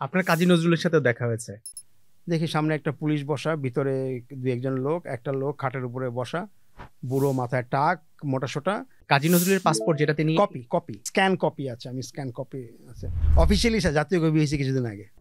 আপনার কাজী নজরুলের সাথেও দেখা হয়েছে? দেখি সামনে একটা পুলিশ বসা, ভিতরে দু একজন লোক, একটা লোক খাটের উপরে বসা, বুড়ো, মাথায় টাক, মোটাসোটা। কাজী নজরুলের পাসপোর্ট যেটা তিনি কপি স্ক্যান কপি আছে, আমি স্ক্যান কপি আছে। অফিসিয়ালি জাতীয় কবি হয়েছে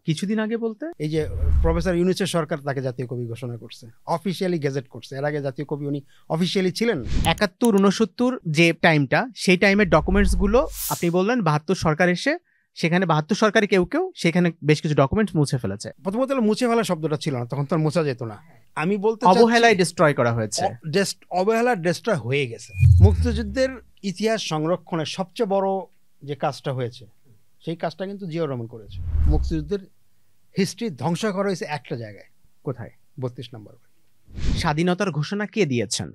কিছুদিন আগে বলতে এই যে প্রফেসর ইউনূসের সরকার তাকে জাতীয় কবি ঘোষণা করছে, অফিসিয়ালি গেজেট করছে। এর আগে জাতীয় কবি উনি অফিসিয়ালি ছিলেন। 71-69 যে টাইমটা, সেই টাইমের ডকুমেন্টস গুলো আপনি বললেন 72 সরকার এসে সেখানে 72 সরকারি কেউ সেখানে বেশ কিছু ডকুমেন্টস মুছে ফেলেছে। প্রথমত মুছে ফেলা শব্দটা ছিল না, তখন তো আর মোছা যেত না। আমি বলতে অবহেলায় ডিস্ট্রয় করা হয়েছে, অবহেলা ডিস্ট্রয় হয়ে গেছে। মুক্তিযুদ্ধের ইতিহাস সংরক্ষণের সবচেয়ে বড় যে কাজটা হয়েছে, সেই কাজটা কিন্তু জিয়াউর রহমান করেছে। মুক্তিযুদ্ধের হিস্ট্রি ধ্বংস করা হয়েছে একটা জায়গায়। কোথায়? 32 নম্বর। স্বাধীনতার ঘোষণা কে দিয়েছেন?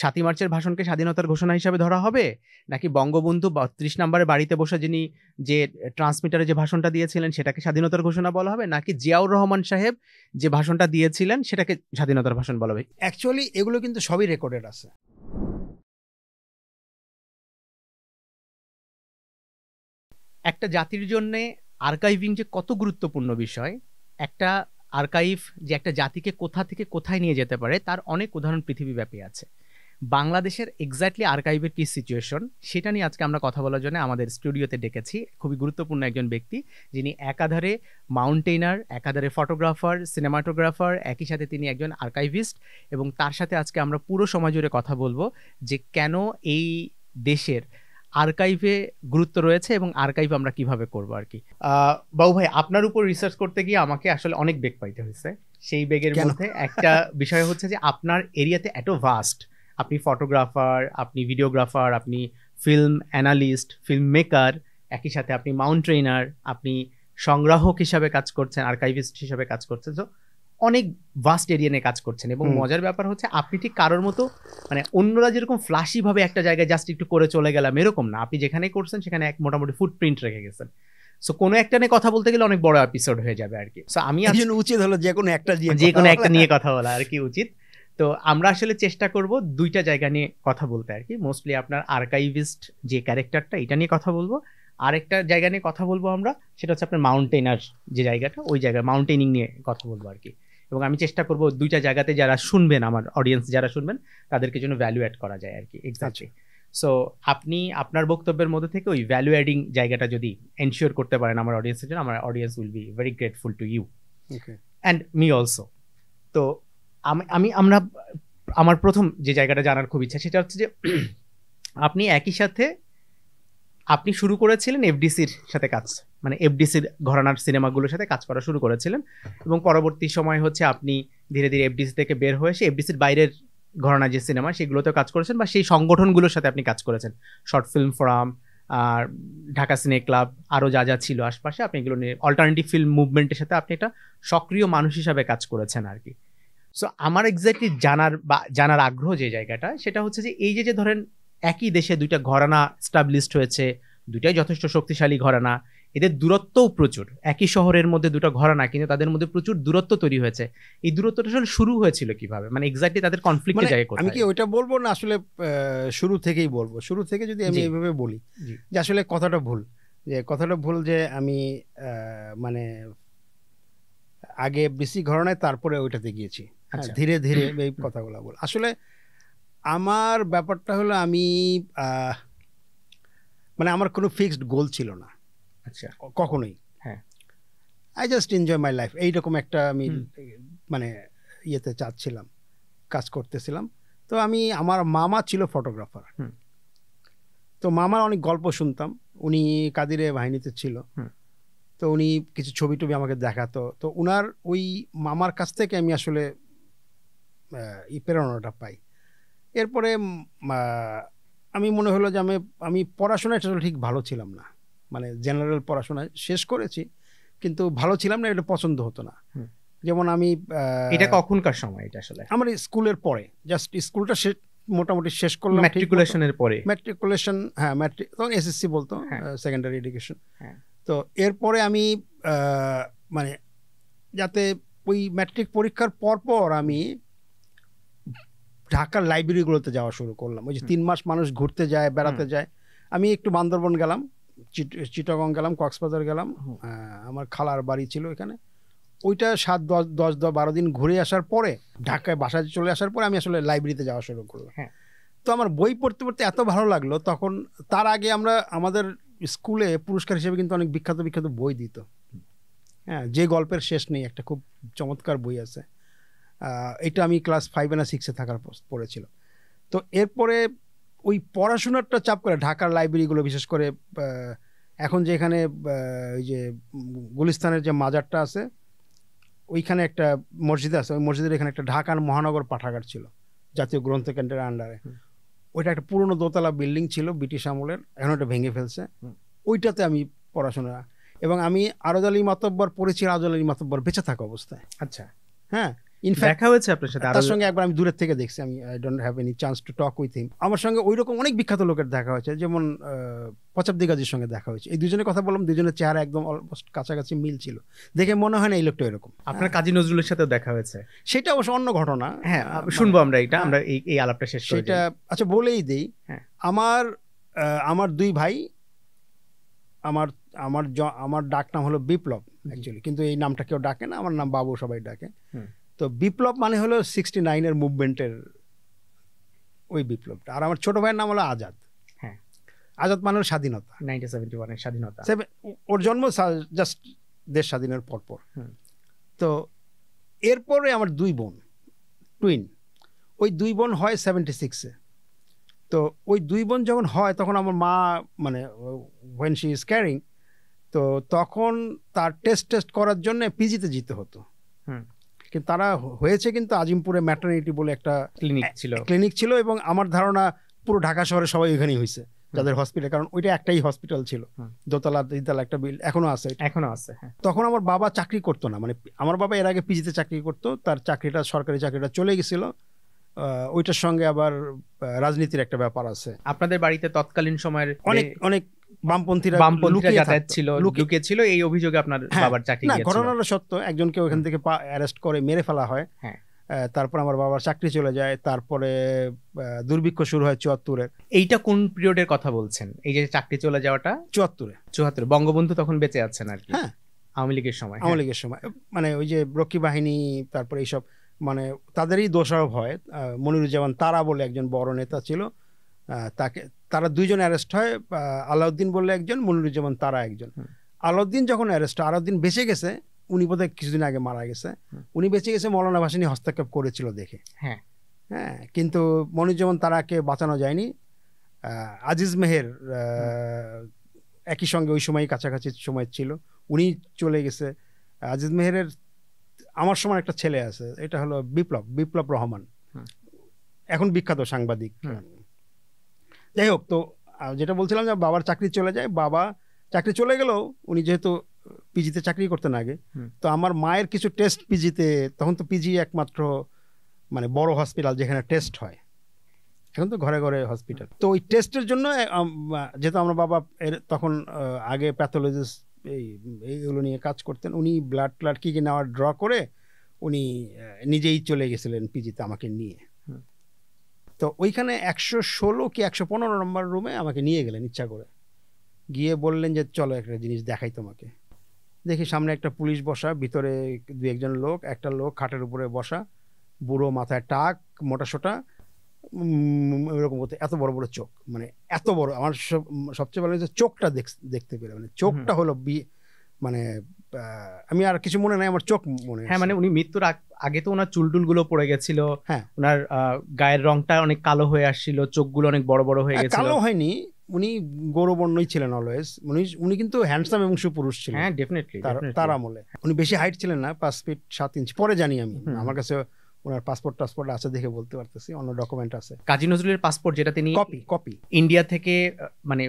7ই মার্চের ভাষণকে স্বাধীনতার ঘোষণা হিসাবে ধরা হবে, নাকি বঙ্গবন্ধু 32 নম্বরের বাড়িতে বসে যিনি যে ট্রান্সমিটারে যে ভাষণটা দিয়েছিলেন সেটাকে স্বাধীনতার ঘোষণা বলা হবে, নাকি জিয়াউর রহমান সাহেব যে ভাষণটা দিয়েছিলেন সেটাকে স্বাধীনতার ভাষণ বলা হবে? অ্যাকচুয়ালি এগুলো কিন্তু সবই রেকর্ডেড আছে। একটা জাতির জন্য আর্কাইভিং যে কত গুরুত্বপূর্ণ বিষয়, একটা আর্কাইভ যে একটা জাতিকে কোথা থেকে কোথায় নিয়ে যেতে পারে তার অনেক উদাহরণ পৃথিবীব্যাপী আছে। বাংলাদেশের এক্স্যাক্টলি আর্কাইভের কি সিচুয়েশন সেটা নিয়ে আজকে আমরা কথা বলার জন্য আমাদের স্টুডিওতে ডেকেছি খুবই গুরুত্বপূর্ণ একজন ব্যক্তি, যিনি একাধারে মাউন্টেইনার, একাধারে ফটোগ্রাফার, সিনেমাটোগ্রাফার, একই সাথে তিনি একজন আর্কাইভিস্ট। এবং তার সাথে আজকে আমরা পুরো সময় জুড়ে কথা বলবো যে কেন এই দেশের আর্কাইভে গুরুত্ব রয়েছে এবং আর্কাইভ আমরা কিভাবে করবো আর কি। বাবু ভাই, আপনার উপর রিসার্চ করতে গিয়ে আমাকে আসলে অনেক বেগ পাইতে হয়েছে। সেই বেগের মধ্যে একটা বিষয় হচ্ছে যে আপনার এরিয়াতে এত ভাস্ট, আপনি ফটোগ্রাফার, আপনি ভিডিওগ্রাফার, আপনি ফিল্ম অ্যানালিস্ট, ফিল্ম মেকার, একই সাথে আপনি মাউন্টেইনার, আপনি সংগ্রাহক হিসাবে কাজ করছেন, আর্কাইভিস্ট হিসাবে কাজ করছেন, তো অনেক ভাস্ট এরিয়া নিয়ে কাজ করছেন। এবং মজার ব্যাপার হচ্ছে আপনি ঠিক কারোর মতো মানে অন্যরা যেরকম ফ্লাশি ভাবে একটা জায়গায় জাস্ট একটু করে চলে গেলাম এরকম না, আপনি যেখানে করছেন সেখানে এক মোটামুটি ফুটপ্রিন্ট রেখে গেছেন। সো কোনো একটা নিয়ে কথা বলতে গেলে অনেক বড় এপিসোড হয়ে যাবে আর কি। সো আমি উচিত হলো যে কোনো একটা নিয়ে কথা বলা আর কি উচিত। তো আমরা আসলে চেষ্টা করব দুইটা জায়গা নিয়ে কথা বলতে আর কি। মোস্টলি আপনার আর্কাইভিস্ট যে ক্যারেক্টারটা এটা নিয়ে কথা বলবো, আরেকটা জায়গা নিয়ে কথা বলবো আমরা, সেটা হচ্ছে আপনার মাউন্টেইনার যে জায়গাটা, ওই জায়গায় মাউন্টেনিং নিয়ে কথা বলবো আর কি। এবং আমি চেষ্টা করব দুইটা জায়গাতে যারা শুনবেন, আমার অডিয়েন্স যারা শুনবেন, তাদেরকে যেন ভ্যালু অ্যাড করা যায় আর কি। এক্স্যাক্টলি। সো আপনি আপনার বক্তব্যের মধ্যে থেকে ওই ভ্যালু অ্যাডিং জায়গাটা যদি এনশিওর করতে পারেন আমার অডিয়েন্সের জন্য, আমার audience will be very grateful to you and me also. তো আমরা আমার প্রথম যে জায়গাটা জানার খুব ইচ্ছা সেটা হচ্ছে যে আপনি একই সাথে আপনি শুরু করেছিলেন এফডিসির সাথে কাজ, মানে এফডিসির ঘরানার সিনেমাগুলোর সাথে কাজ করা শুরু করেছিলেন, এবং পরবর্তী সময় হচ্ছে আপনি ধীরে ধীরে এফডিসি থেকে বের হয়ে এসে এফডিসির বাইরের ঘরানা যে সিনেমা সেগুলোতেও কাজ করেছেন, বা সেই সংগঠনগুলোর সাথে আপনি কাজ করেছেন, শর্ট ফিল্ম ফোরাম, আর ঢাকা সিনে ক্লাব, আরও যা যা ছিল আশপাশে, আপনি এগুলো নিয়ে অল্টারনেটিভ ফিল্ম মুভমেন্টের সাথে আপনি একটা সক্রিয় মানুষ হিসাবে কাজ করেছেন আর কি। সো আমার এক্স্যাক্টলি জানার আগ্রহ যে জায়গাটা সেটা হচ্ছে যে এই যে ধরেন একই দেশে দুইটা ঘরানা স্টাবলিশড হয়েছে, দুইটাই যথেষ্ট শক্তিশালী ঘরানা, এদের দূরত্বও প্রচুর, একই শহরের মধ্যে দুটো ঘরানা কিন্তু তাদের মধ্যে প্রচুর দূরত্ব তৈরি হয়েছে। এই দূরত্বটা আসলে শুরু হয়েছিল কিভাবে, মানে এক্স্যাক্টলি তাদের কনফ্লিক্টের জায়গা কোথায়? আমি কি ওইটা বলবো না, আসলে শুরু থেকেই বলবো। শুরু থেকে যদি আমি এইভাবে বলি যে আসলে কথাটা ভুল যে আমি মানে আগে এফডিসি ঘরানায় তারপরে ওইটাতে গিয়েছি, ধীরে ধীরে এই কথাগুলো বল। আসলে আমার ব্যাপারটা হলো আমি মানে আমার কোনো ফিক্সড গোল ছিল না, আচ্ছা, কখনোই। হ্যাঁ, I just enjoy my life, এইরকম একটা আমি মানে ইয়েতে চাচ্ছিলাম, কাজ করতেছিলাম। তো আমার মামা ছিল ফটোগ্রাফার, তো মামার অনেক গল্প শুনতাম, উনি কাদিরে বাহিনীতে ছিল, তো উনি কিছু ছবি টবি আমাকে দেখাতো। তো উনার ওই মামার কাছ থেকে আমি আসলে প্রেরণাটা পাই। এরপরে আমি মনে হলো যে আমি পড়াশোনায় ঠিক ভালো ছিলাম না, মানে জেনারেল পড়াশোনা শেষ করেছি কিন্তু ভালো ছিলাম না, এটা পছন্দ হতো না। যেমন আমি এটা কখনকার সময়, এটা আসলে আমার স্কুলের পরে, জাস্ট স্কুলটা মোটামুটি শেষ করলাম, ম্যাট্রিকুলেশনের পরে, ম্যাট্রিকুলেশন, হ্যাঁ তখন এসএসসি বলতো, সেকেন্ডারি এডুকেশন। তো এরপরে আমি মানে যাতে ওই ম্যাট্রিক পরীক্ষার পর আমি ঢাকার লাইব্রেরিগুলোতে যাওয়া শুরু করলাম। ওই যে 3 মাস মানুষ ঘুরতে যায়, বেড়াতে যায়, আমি একটু বান্দরবন গেলাম, চিটাগং গেলাম, কক্সবাজার গেলাম, আমার খালার বাড়ি ছিল এখানে। ওইটা 7-10-12 দিন ঘুরে আসার পরে ঢাকায় বাসায় চলে আসার পরে আমি আসলে লাইব্রেরিতে যাওয়া শুরু করলাম। তো আমার বই পড়তে পড়তে এত ভালো লাগলো। তখন তার আগে আমাদের স্কুলে পুরস্কার হিসেবে কিন্তু অনেক বিখ্যাত বিখ্যাত বই দিত। হ্যাঁ, যে গল্পের শেষ নেই, একটা খুব চমৎকার বই আছে, এটা আমি ক্লাস 5 না 6 থাকার পড়েছিল। তো এরপরে ওই পড়াশোনাটা চাপ করে ঢাকার লাইব্রেরিগুলো, বিশেষ করে এখন যে এখানে ওই যে গুলিস্তানের যে মাজারটা আছে ওইখানে একটা মসজিদ আছে, ওই মসজিদের এখানে একটা ঢাকার মহানগর পাঠাগার ছিল জাতীয় গ্রন্থকেন্দ্রের আন্ডারে। ওইটা একটা পুরনো দোতলা বিল্ডিং ছিল ব্রিটিশ আমলের, এখন ওটা ভেঙে ফেলছে। ওইটাতে আমি পড়াশোনা, এবং আমি আরজ আলী মাতব্বর পড়েছি আরজ আলী মাতব্বর বেঁচে থাকা অবস্থায়। আচ্ছা, হ্যাঁ, দেখা হয়েছে আপনার সাথে? তার সঙ্গে একবার আমি দূরের থেকে দেখছি, আমি I don't have any chance to talk with him. আমার সঙ্গে ওইরকম অনেক বিখ্যাত লোকের দেখা হয়েছে, যেমন পচাবদি গাজীর সঙ্গে দেখা হয়েছে। এই দুজনের কথা বললাম, দুজনের চেহারা একদম অলমোস্ট কাছাকাছি মিল ছিল, দেখে মনে হয় না এই লোকটা এরকম। আপনার কাজী নজরুলের সাথে দেখা হয়েছে? সেটা অবশ্য অন্য ঘটনা। হ্যাঁ, শুনবো আমরা এটা, আমরা এই আলাপটা শেষ করি। সেটা আচ্ছা বলেই দেই। আমার দুই ভাই, আমার ডাক নাম হলো বিপ্লব অ্যাকচুয়ালি, কিন্তু এই নামটা কেউ ডাকে না, আমার নাম বাবু সবাই ডাকে। তো বিপ্লব মানে হলো 69-এর মুভমেন্টের ওই বিপ্লবটা। আর আমার ছোট ভাইয়ের নাম হলো আজাদ। হ্যাঁ, আজাদ মানে হলো স্বাধীনতা, 1971-এর স্বাধীনতা। ওর জন্ম জাস্ট দেশ স্বাধীনের পরপর। তো এরপরে আমার দুই বোন, টুইন, ওই দুই বোন হয় 76-এ। তো ওই দুই বোন যখন হয় তখন আমার মা, মানে when she is carrying, তো তখন তার টেস্ট করার জন্য পিজিতে যেতে হতো। কিন্তু তারা হয়েছে কিন্তু আজিমপুরে ম্যাটারনিটি বলে একটা ক্লিনিক ছিল, এবং আমার ধারণা পুরো ঢাকা শহরে সবাই ওইখানেই হয়েছে যাদের হসপিটাল, কারণ ওইটা একটাই হসপিটাল ছিল, দোতলা তিনতলা একটা বিল, এখনো আছে। তখন আমার বাবা চাকরি করতো না, মানে আমার বাবা এর আগে পিজিতে চাকরি করতো, তার চাকরিটা, সরকারি চাকরিটা চলে গেছিল। ওইটার সঙ্গে আবার রাজনীতির একটা ব্যাপার আছে। আপনাদের বাড়িতে তৎকালীন সময়ের অনেক বামপন্থীরা যাতায়াত ছিল, লুকিয়েছিল, এই অভিযোগে আপনার বাবার চাকরি গিয়েছিল। ঘটনাটা সত্য, একজনকে ওখান থেকে অ্যারেস্ট করে মেরে ফেলা হয়। তারপর আমার বাবার চাকরি চলে যায়। তারপরে দুর্ভিক্ষ শুরু হয় 74-এর। এইটা কোন পিরিয়ডের কথা বলছেন, এই যে চাকরি চলে যাওয়াটা? 74-এ বঙ্গবন্ধু তখন বেঁচে আছেন আর কি? হ্যাঁ, আওয়ামী লীগের সময়, মানে ওই যে রক্ষী বাহিনী, তারপরে এইসব, মানে তাদেরই দোষারোপ হয়। মনিরুজ্জামান তারা বলে একজন বড় নেতা ছিল, তারা দুইজন অ্যারেস্ট হয়, আলাউদ্দিন বলে একজন, মনিরুজ্জামান তারা একজন। আলাউদ্দিন যখন অ্যারেস্ট, আলাউদ্দিন বেঁচে গেছে, উনি বোধহয় কিছুদিন আগে মারা গেছে। উনি বেঁচে গেছে মৌলানা ভাসানী হস্তক্ষেপ করেছিল দেখে। হ্যাঁ, কিন্তু মনিরুজ্জামান তারাকে বাঁচানো যায়নি। আজিজ মেহের একই সঙ্গে ওই সময় কাছাকাছি সময় ছিল, উনি চলে গেছে। আজিজ মেহেরের আমার সময় একটা ছেলে আছে, এটা হলো বিপ্লব রহমান, এখন বিখ্যাত সাংবাদিক। যাই হোক, তো যেটা বলছিলাম যে বাবার চাকরি চলে যায়। বাবা চাকরি চলে গেলেও উনি যেহেতু পিজিতে চাকরি করতেন আগে, তো আমার মায়ের কিছু টেস্ট পিজিতে, তখন তো পিজি একমাত্র মানে বড় হসপিটাল যেখানে টেস্ট হয়, এখন তো ঘরে ঘরে হসপিটাল। তো ওই টেস্টের জন্য যেহেতু আমার বাবা তখন আগে প্যাথোলজিস্ট এইগুলো নিয়ে কাজ করতেন, উনি ব্লাড কি নেওয়ার ড্র করে উনি নিজেই চলে গেছিলেন পিজিতে আমাকে নিয়ে। তো ওইখানে 116 কি 115 নম্বর রুমে আমাকে নিয়ে গেলেন ইচ্ছা করে, গিয়ে বললেন যে চলো একটা জিনিস দেখাই তোমাকে। দেখি সামনে একটা পুলিশ বসা, ভিতরে 2-1 লোক, একটা লোক খাটের উপরে বসা, বুড়ো, মাথায় টাক, মোটা সোটা, এরকম করতে, এত বড় বড় চোখ, মানে এত বড়। আমার সবচেয়ে ভালো হয়েছে চোখটা দেখতে পেলে, মানে চোখটা হলো মানে আমি আর কিছু মনে নাই, আমার চোখ মনে। হ্যাঁ, মানে উনি মৃত্যুর আগে তো ওনার চুলটুল গুলো পড়ে গেছিল, হ্যাঁ, ওনার গায়ের রংটা অনেক কালো হয়ে আসছিল, চোখগুলো অনেক বড় বড় হয়ে গেছিল। কালো হয়নি, উনি গৌরবর্ণই ছিলেন অলওয়েজ। উনি কিন্তু হ্যান্ডসাম এবং সুপুরুষ ছিলেন। হ্যাঁ, ডেফিনেটলি তার আমলে। উনি বেশি হাইট ছিলেন না, 5 ফিট 7 ইঞ্চি, পরে জানি আমি, আমার কাছে ওনার পাসপোর্ট আছে দেখে বলতে পারতেছি, অন্য ডকুমেন্ট আছে। কাজী নজরুলের পাসপোর্ট যেটা তিনি কপি ইন্ডিয়া থেকে, মানে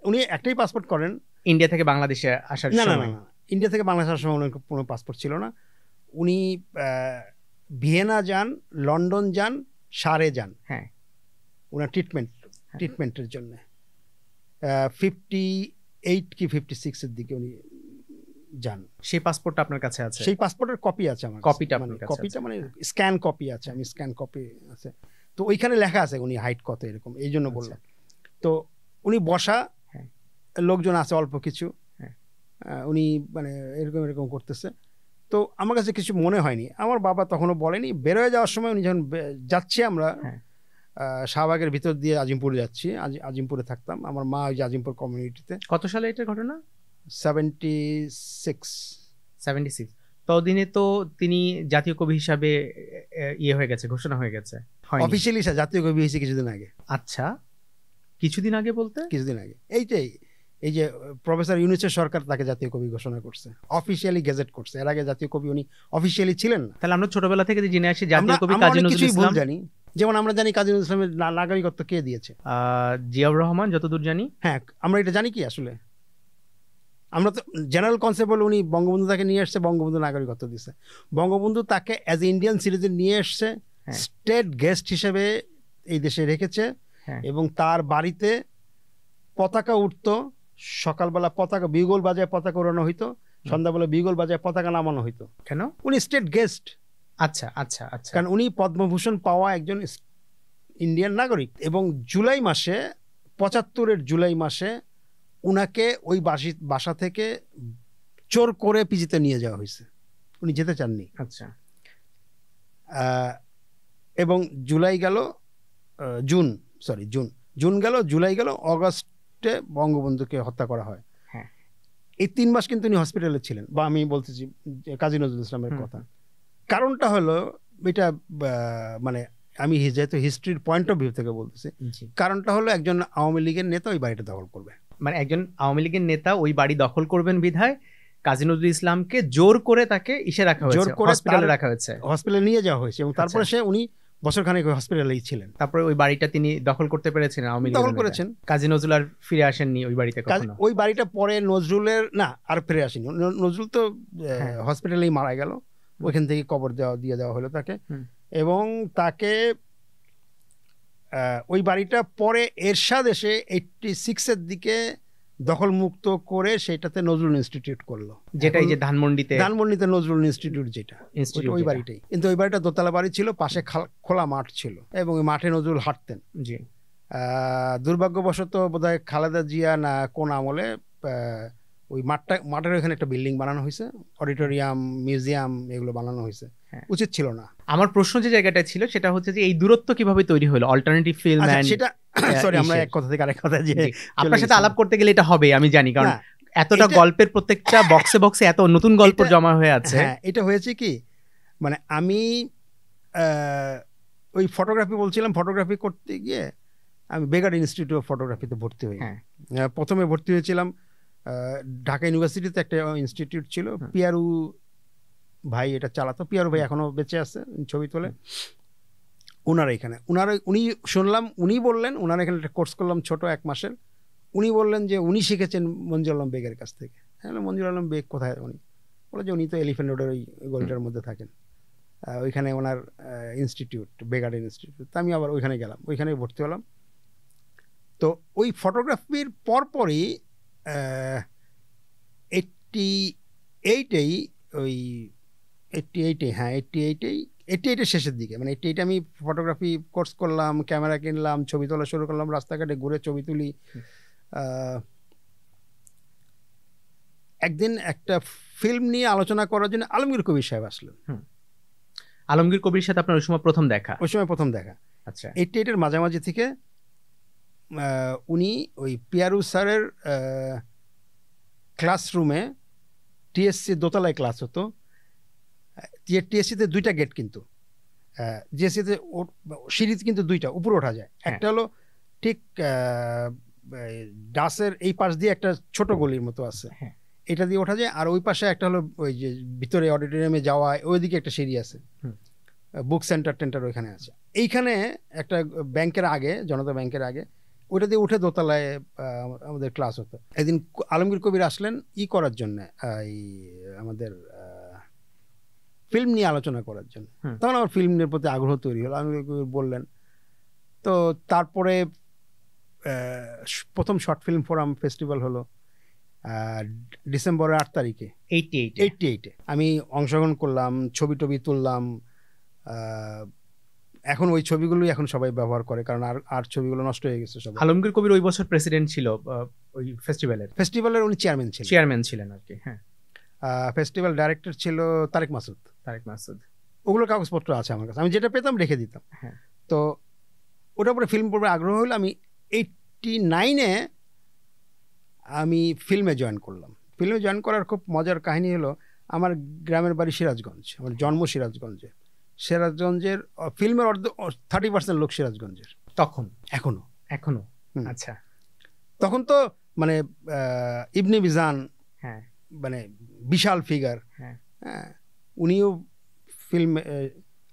উনি একটাই পাসপোর্ট করেন ইন্ডিয়া থেকে বাংলাদেশে আসার সময়। না, ইন্ডিয়া থেকে বাংলাদেশ আসার সময় কোনো পাসপোর্ট ছিল না। উনি ভিয়েনা যান, লন্ডন যান, সারে যান, হ্যাঁ, ওনার ট্রিটমেন্টের জন্য। 58 কি 56-এর দিকে উনি যান। সেই পাসপোর্টটা আপনার কাছে আছে? সেই পাসপোর্টের কপি আছে আমার। কপিটা মানে স্ক্যান কপি আছে, আমি স্ক্যান কপি আছে। তো ওইখানে লেখা আছে উনি হাইট কত, এরকম, এই জন্য বললাম। তো উনি বসা, লোকজন আছে অল্প কিছু, উনি মানে এরকম এরকম করতেছে। তো আমার কাছে কিছু মনে হয়নি, আমার বাবা তখনও বলেনি। বেরোয় যাওয়ার সময় উনি যখন যাচ্ছি আমরা শাহবাগের ভিতর দিয়ে আজিমপুরে যাচ্ছি, আজিমপুরে থাকতাম, আমার মা ওই যে আজিমপুর কমিউনিটিতে। কত সালে এটা ঘটনা? 76। ততদিনে তো তিনি জাতীয় কবি হিসাবে ইয়ে হয়ে গেছে, ঘোষণা হয়ে গেছে অফিসিয়ালি, জাতীয় কবি হয়েছে কিছুদিন আগে। আচ্ছা, কিছুদিন আগে বলতে কিছুদিন আগে এইটাই, এই যে প্রফেসর ইউনূসের সরকার তাকে জাতীয় কবি ঘোষণা করছে, অফিসিয়ালি গেজেট করছে। এর আগে জাতীয় কবি উনি অফিসিয়ালি ছিলেন না। তাহলে আমরা ছোটবেলা থেকে জেনে আসি জাতীয় কবি কাজী নজরুল ইসলাম জানি, যেমন আমরা জানি কাজী নজরুল ইসলামের নাগরিকত্ব কে দিয়েছে, জিয়াউর রহমান, যতদূর জানি। হ্যাঁ, আমরা এটা জানি কি আসলে, আমরা তো জেনারেল কনসেপ্ট বলে উনি বঙ্গবন্ধু তাকে নিয়ে এসছে, বঙ্গবন্ধু নাগরিকত্ব দিচ্ছে। বঙ্গবন্ধু তাকে অ্যাজ এ ইন্ডিয়ান সিটিজেন নিয়ে এসছে, স্টেট গেস্ট হিসেবে এই দেশে রেখেছে, এবং তার বাড়িতে পতাকা উঠতো, সকালবেলা পতাকা বিগল বাজায় পতাকা উড়ানো হইতো, সন্ধ্যাবেলা বিগল বাজায় পতাকা নামানো হইতো। কেন? উনি স্টেট গেস্ট। আচ্ছা আচ্ছা আচ্ছা, কারণ উনি পদ্মভূষণ পাওয়া একজন ইন্ডিয়ান নাগরিক। এবং জুলাই মাসে, 75-এর জুলাই মাসে উনাকে ওই বাসা থেকে চোর করে পিজিতে নিয়ে যাওয়া হয়েছে, উনি যেতে চাননি। আচ্ছা, এবং জুলাই গেল, জুন গেল, জুলাই গেল, অগস্টে বঙ্গবন্ধুকে হত্যা করা হয়। এই 3 মাস কিন্তু উনি হসপিটালে ছিলেন, বা আমি বলতেছি কাজী নজরুল ইসলামের কথা। কারণটা হলো এটা, মানে আমি যেহেতু হিস্ট্রির পয়েন্ট অফ ভিউ থেকে বলতেছি, কারণটা হলো একজন আওয়ামী লীগের নেতা ওই বাড়িটা দখল করবে। মানে একজন আওয়ামী লীগের নেতা ওই বাড়ি দখল করবেন বিধায় কাজী নজরুল ইসলামকে জোর করে তাকে রাখা হয়েছে, হসপিটালে রাখা হয়েছে, হসপিটালে নিয়ে যাওয়া হয়েছে। এবং তারপরে উনি বছরখানেক হসপিটালেই ছিলেন। তারপরে ওই বাড়িটা তিনি দখল করতে পেরেছেন, আওয়ামী লীগ দখল করেছেন। কাজী নজরুল আর ফিরে আসেননি ওই বাড়িতে কখনো। ওই বাড়িটা পরে নজরুলের না, আর ফিরে আসেনি। নজরুল তো হসপিটালেই মারা গেল, ওইখান থেকে কবর দিয়ে দেওয়া হলো তাকে। এবং তাকে ওই বাড়িটা পরে এরশাদ এসে 86-এর দিকে দখল মুক্ত করে সেটাতে নজরুল ইনস্টিটিউট করলো, যেটা এই যে ধানমন্ডিতে নজরুল ইনস্টিটিউট, যেটা ওই বাড়িটাই। কিন্তু ওই বাড়িটা দোতলা বাড়ি ছিল, পাশে খোলা মাঠ ছিল, এবং ওই মাঠে নজরুল হাঁটতেন। জি, দুর্ভাগ্যবশত বোধহয় খালেদা জিয়া না কোন আমলে ওই মাঠের ওখানে একটা বিল্ডিং বানানো হয়েছে, অডিটোরিয়াম, মিউজিয়াম, এগুলো বানানো হয়েছে, উচিত ছিল না। আমার প্রশ্ন যে জায়গাটা ছিল সেটা হচ্ছে যে এই দূরত্ব কিভাবে তৈরি হলো, অল্টারনেটিভ ফিল্ম এন্ড সেটা সরি, আমরা এক কথা থেকে আরেক কথা যে আপনার সাথে আলাপ করতে গেলে এটা হবে আমি জানি, কারণ এতটা গল্পের প্রত্যেকটা বক্সে বক্সে এত নতুন গল্প জমা হয়ে আছে। হ্যাঁ, এটা হয়েছে কি, মানে আমি ওই ফটোগ্রাফি বলছিলাম, ফটোগ্রাফি করতে গিয়ে আমি বেগার ইনস্টিটিউট অফ ফটোগ্রাফিতে ভর্তি হই। প্রথমে ভর্তি হয়েছিলাম ঢাকা ইউনিভার্সিটিতে, একটা ইনস্টিটিউট ছিল, পিয়ারু ভাই এটা চালাতো। পিয়ারু ভাই এখনো বেঁচে আছে, ছবি তোলে। উনি শুনলাম, উনি বললেন, ওনারা এখানে একটা কোর্স করলাম ছোট 1 মাসের। উনি বললেন যে উনি শিখেছেন মঞ্জুর আলম বেগের কাছ থেকে। হ্যাঁ, মঞ্জুর আলম বেগ কোথায়? উনি বলে যে উনি তো এলিফ্যান্ট রোডের ওই গলিটার মধ্যে থাকেন, ওইখানে ওনার ইনস্টিটিউট, বেগার ইনস্টিটিউট। তা আমি আবার ওইখানে গেলাম, ওইখানে ভর্তি হলাম। তো ওই ফটোগ্রাফির পরপরই 88-এই ওই 88-এর শেষের দিকে, মানে 88-এ আমি ফটোগ্রাফি কোর্স করলাম, ক্যামেরা কিনলাম, ছবি তোলা শুরু করলাম, রাস্তাঘাটে ঘুরে ছবি তুলি। একদিন একটা ফিল্ম নিয়ে আলোচনা করার জন্য আলমগীর কবির সাহেব আসলেন। আলমগীর কবির সাথে আপনার ওই সময় প্রথম দেখা? আচ্ছা, 88-এর মাঝামাঝি থেকে উনি ওই পিয়ারু স্যারের ক্লাসরুমে, টিএসসি দোতলায় ক্লাস হতো। টিএসসিতে 2টা গেট, কিন্তু জিএসসিতে সিঁড়ি কিন্তু 2টা, উপরে ওঠা যায়। একটা হলো ঠিক ডাসের এই পাশ দিয়ে একটা ছোট গলির মতো আছে, এটা দিয়ে ওঠা যায়। আর ওই পাশে একটা হলো ওই যে ভিতরে অডিটোরিয়ামে যাওয়া, ওইদিকে একটা সিঁড়ি আছে, বুক সেন্টার ওইখানে আছে। এইখানে একটা ব্যাংকের আগে, জনতা ব্যাংকের আগে, ওইটা দিয়ে উঠে দোতলায় আমাদের ক্লাস হতো। একদিন আলমগীর কবির আসলেন করার জন্য, এই আমাদের ফিল্ম নিয়ে আলোচনা করার জন্য। তখন আমার ফিল্মের প্রতি আগ্রহ তৈরি হলো। আলমগীর কবির বললেন। তো তারপরে প্রথম শর্ট ফিল্ম ফোরাম ফেস্টিভ্যাল হলো ডিসেম্বরের 8 তারিখে 88-এ। আমি অংশগ্রহণ করলাম, ছবি টবি তুললাম, এখন ওই ছবিগুলোই এখন সবাই ব্যবহার করে, কারণ আর ছবিগুলো নষ্ট হয়ে গেছে সব। আলমগীর কবির ওই বছর প্রেসিডেন্ট ছিল ওই ফেস্টিভ্যালের উনি চেয়ারম্যান ছিলেন আর কি। হ্যাঁ, ফেস্টিভ্যাল ডাইরেক্টর ছিল তারেক মাসুদ। ওগুলোর কাগজপত্র আছে আমার কাছে, আমি যেটা পেতাম রেখে দিতাম। হ্যাঁ, তো ওটার পরে ফিল্ম পড়বে আগ্রহ হলো। আমি 89-এ আমি ফিল্মে জয়েন করলাম। ফিল্মে জয়েন করার খুব মজার কাহিনী হলো, আমার গ্রামের বাড়ি সিরাজগঞ্জ, আমার জন্ম সিরাজগঞ্জে। সিরাজগঞ্জের ফিল্মের 30% লোক সিরাজগঞ্জের তখন, এখনো। আচ্ছা, তখন তো মানে ইবনে বিজান, হ্যাঁ, মানে বিশাল ফিগার। হ্যাঁ, উনিও ফিল্মে,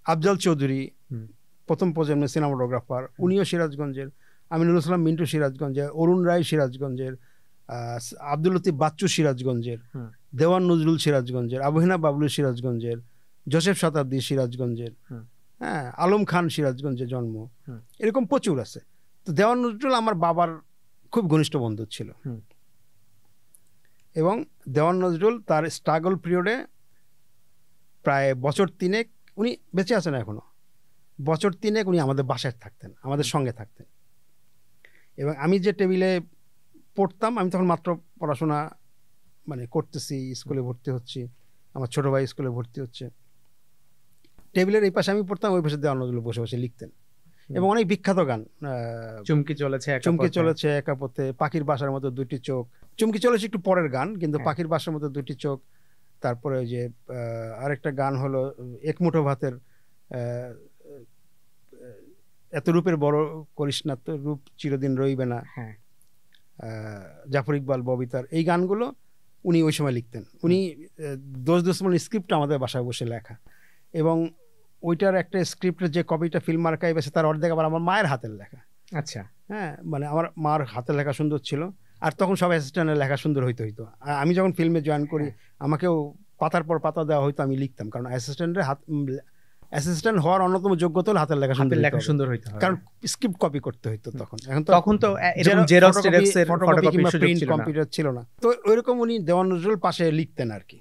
আফজাল চৌধুরী প্রথম প্রজন্মের সিনেমাটোগ্রাফার, উনিও সিরাজগঞ্জের। আমিনুল ইসলাম মিন্টু সিরাজগঞ্জের, অরুণ রায় সিরাজগঞ্জের, আব্দুল লতিফ বাচ্চু সিরাজগঞ্জের, দেওয়ান নজরুল সিরাজগঞ্জের, আবহিনা বাবলু সিরাজগঞ্জের, জোসেফ শতাব্দী সিরাজগঞ্জের, হ্যাঁ, আলম খান সিরাজগঞ্জে জন্ম। এরকম প্রচুর আছে। তো দেওয়ান নজরুল আমার বাবার খুব ঘনিষ্ঠ বন্ধু ছিল। এবং দেওয়ান নজরুল তার স্ট্রাগল পিরিয়ডে প্রায় বছর 3 উনি বেঁচে আছেন এখনো, বছর 3 উনি আমাদের বাসায় থাকতেন, আমাদের সঙ্গে থাকতেন। এবং আমি যে টেবিলে পড়তাম, আমি তখন মাত্র পড়াশোনা মানে করতেছি, স্কুলে ভর্তি হচ্ছি, আমার ছোট ভাই স্কুলে ভর্তি হচ্ছে। টেবিলের এই পাশে আমি পড়তাম, ওই পাশে দেওয়ান নজরুল বসে বসে লিখতেন। এবং অনেক বিখ্যাত গান, চুমকি চলেছে একা পথে, পাখির বাসার মতো দুটি চোখ। চুমকি চলেছে একটু পরের গান, কিন্তু পাখির বাসার মতো দুটি চোখ। তারপরে ওই যে আরেকটা গান হলো এক মুঠো ভাতের, এত রূপের বড় করিস না তো, রূপ চিরদিন রইবে না, জাফর ইকবাল, ববিতার। এই গানগুলো উনি ওই সময় লিখতেন। উনি দোষ দুশ্মন স্ক্রিপ্ট আমাদের বাসায় বসে লেখা, এবং ওইটার একটা স্ক্রিপ্টের যে কপিটা ফিল্ম আর্কাইভ আছে তার অর্ধেক আবার আমার মায়ের হাতের লেখা। আচ্ছা, হ্যাঁ, মানে আমার মার হাতের লেখা সুন্দর ছিল। আর তখন সব অ্যাসিস্ট্যান্টের লেখা সুন্দর হইতো। আমি যখন ফিল্মে জয়েন করি আমাকেও পাতার পর পাতা দেওয়া হয়তো, আমি লিখতাম, কারণ অ্যাসিস্ট্যান্ট হওয়ার অন্যতম যোগ্যতা হলো হাতের লেখা সুন্দর হইতো, কারণ স্ক্রিপ্ট কপি করতে হইতো তখন। তখন তো প্রিন্ট কম্পিউটার ছিল না। তো ওইরকম উনি দেওয়ান নজরুল পাশে লিখতেন আর কি।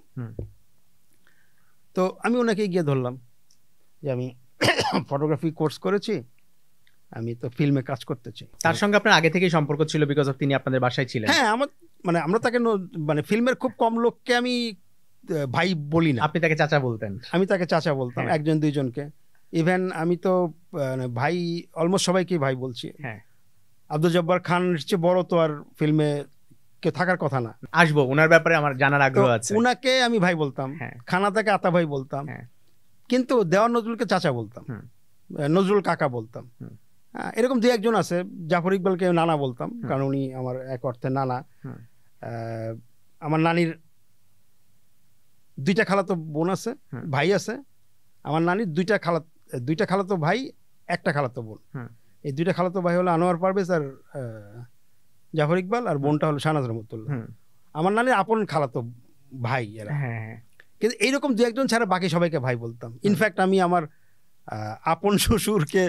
তো আমি ওনাকে গিয়ে ধরলাম যে আমি ফটোগ্রাফি কোর্স করেছি, আমি তো ফিল্মে কাজ করতে চাই। তার সঙ্গে আপনার আগে থেকেই সম্পর্ক ছিল, বিকজ অফ তিনি আপনাদের বাসায় ছিলেন। হ্যাঁ, আমার মানে আমরা তাকে মানে ফিল্মের খুব কম লোককে আমি ভাই বলি না। আপনি তাকে চাচা বলতেন? আমি তাকে চাচা বলতাম, একজন দুইজনকে। ইভেন আমি তো ভাই অলমোস্ট সবাইকে ভাই বলছি। হ্যাঁ, আব্দুল জব্বার খান চেয়ে বড় তো আর ফিল্মে কেউ থাকার কথা না। আসবো, ওনার ব্যাপারে আমার জানার আগ্রহ আছে। উনাকে আমি ভাই বলতাম, খানা তাকে আতা ভাই বলতাম, কিন্তু দেওয়ান নজরুলকে চাচা বলতাম, নজরুল কাকা বলতাম। এরকম দু একজন আছে। জাফর ইকবালকে নানা বলতাম, কারণ উনি আমার এক অর্থে নানা। আমার নানির 2টা খালাতো বোন আছে, ভাই আছে। আমার নানির 2টা খালাতো ভাই, 1টা খালাতো বোন। এই 2টা খালাতো ভাই হলো আনোয়ার পারভেজ আর জাফর ইকবাল, আর বোনটা হলো শাহনাজ রহমতুল্লাহ। আমার নানির আপন খালাতো ভাই এরা। কিন্তু এইরকম দু একজন ছাড়া বাকি সবাইকে ভাই বলতাম। ইনফ্যাক্ট আমি আমার আপন শ্বশুরকে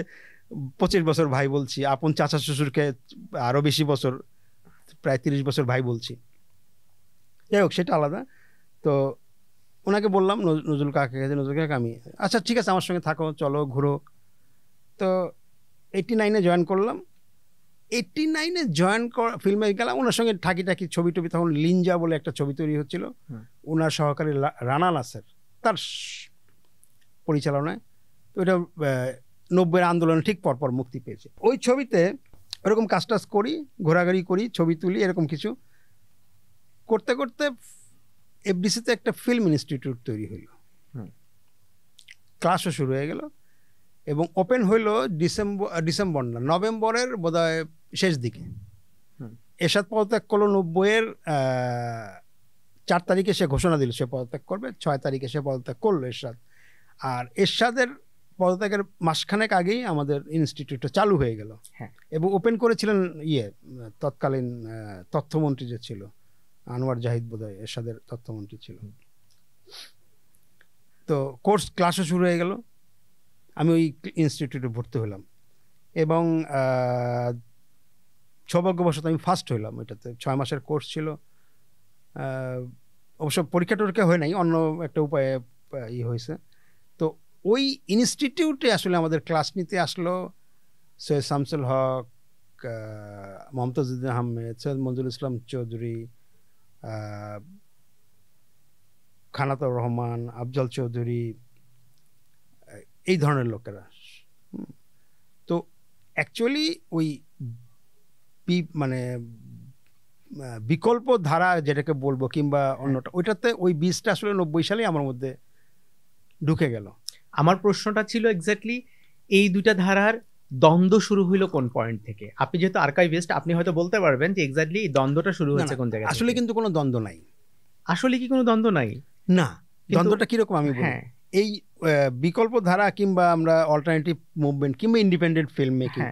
25 বছর ভাই বলছি, আপন চাচা শ্বশুরকে আরো বেশি বছর, প্রায় 30 বছর ভাই বলছি। যাই হোক, সেটা আলাদা। তো ওনাকে বললাম, নজরুল কাকা গেছে, নজরুল কাকা আমি, আচ্ছা ঠিক আছে আমার সঙ্গে থাকো, চলো ঘুরো। তো 89-এ জয়েন করলাম। 89-এ জয়েন ফিল্মে গেলাম, ওনার সঙ্গে ঠাকি ছবি টবি। তখন লিঞ্জা বলে একটা ছবি তৈরি হচ্ছিল, ওনার সহকারী রানা নাসের, তার পরিচালনায়। তো ওইটা 90-এর আন্দোলনে ঠিক পরপর মুক্তি পেয়েছে। ওই ছবিতে ওরকম কাজ টাজ করি, ঘোরাঘুরি করি, ছবি তুলি, এরকম কিছু করতে করতে এফডিসিতে একটা ফিল্ম ইনস্টিটিউট তৈরি হইল, ক্লাসও শুরু হয়ে গেল, এবং ওপেন হইল ডিসেম্বর না, নভেম্বরের বোধহয় শেষ দিকে। এরশাদ পদত্যাগ করলো 90-এর 4 তারিখে সে ঘোষণা দিল সে পদত্যাগ করবে, 6 তারিখে সে পদত্যাগ করলো এরশাদ। আর এরশাদের পদত্যাগের মাসখানেক আগেই আমাদের ইনস্টিটিউটটা চালু হয়ে গেল। এবং ওপেন করেছিলেন তৎকালীন তথ্যমন্ত্রী যে ছিল, আনোয়ার জাহিদ বোধহয় এরশাদের তথ্যমন্ত্রী ছিল। তো ক্লাসও শুরু হয়ে গেল, আমি ওই ইনস্টিটিউটে ভর্তি হলাম, এবং সৌভাগ্যবশত আমি ফার্স্ট হইলাম। ওইটাতে 6 মাসের কোর্স ছিল। অবশ্য পরীক্ষা টরীক্ষা হয় নাই, অন্য একটা উপায়ে হয়েছে। তো ওই ইনস্টিটিউটে আসলে আমাদের ক্লাস নিতে আসলো সৈয়দ শামসুল হক, মমতাজউদ্দিন আহমেদ, সৈয়দ মঞ্জুরুল ইসলাম চৌধুরী, খানাতুর রহমান, আফজল চৌধুরী, এই ধরনের লোকেরা। তো অ্যাকচুয়ালি ওই মানে বিকল্প ধারা যেটাকে বলবো কিংবা অন্যটা, ওইটাতে ওই বীজটা আসলে 90 সালেই আমার মধ্যে ঢুকে গেল। আমার প্রশ্নটা ছিল এক্স্যাক্টলি এই দুইটা ধারার দ্বন্দ্ব শুরু হইলো কোন পয়েন্ট থেকে? আপনি যেহেতু আর্কাইভিস্ট, আপনি হয়তো বলতে পারবেন যে এক্স্যাক্টলি দ্বন্দ্বটা শুরু হয়েছে কোন জায়গা থেকে। আসলে কিন্তু কোনো দ্বন্দ্ব নাই। আসলে কি কোনো দ্বন্দ্ব নাই? না, দ্বন্দ্বটা কিরকম আমি বলি। এই বিকল্প ধারা কিংবা আমরা অল্টারনেটিভ মুভমেন্ট কিংবা ইন্ডিপেন্ডেন্ট ফিল্ম মেকিং,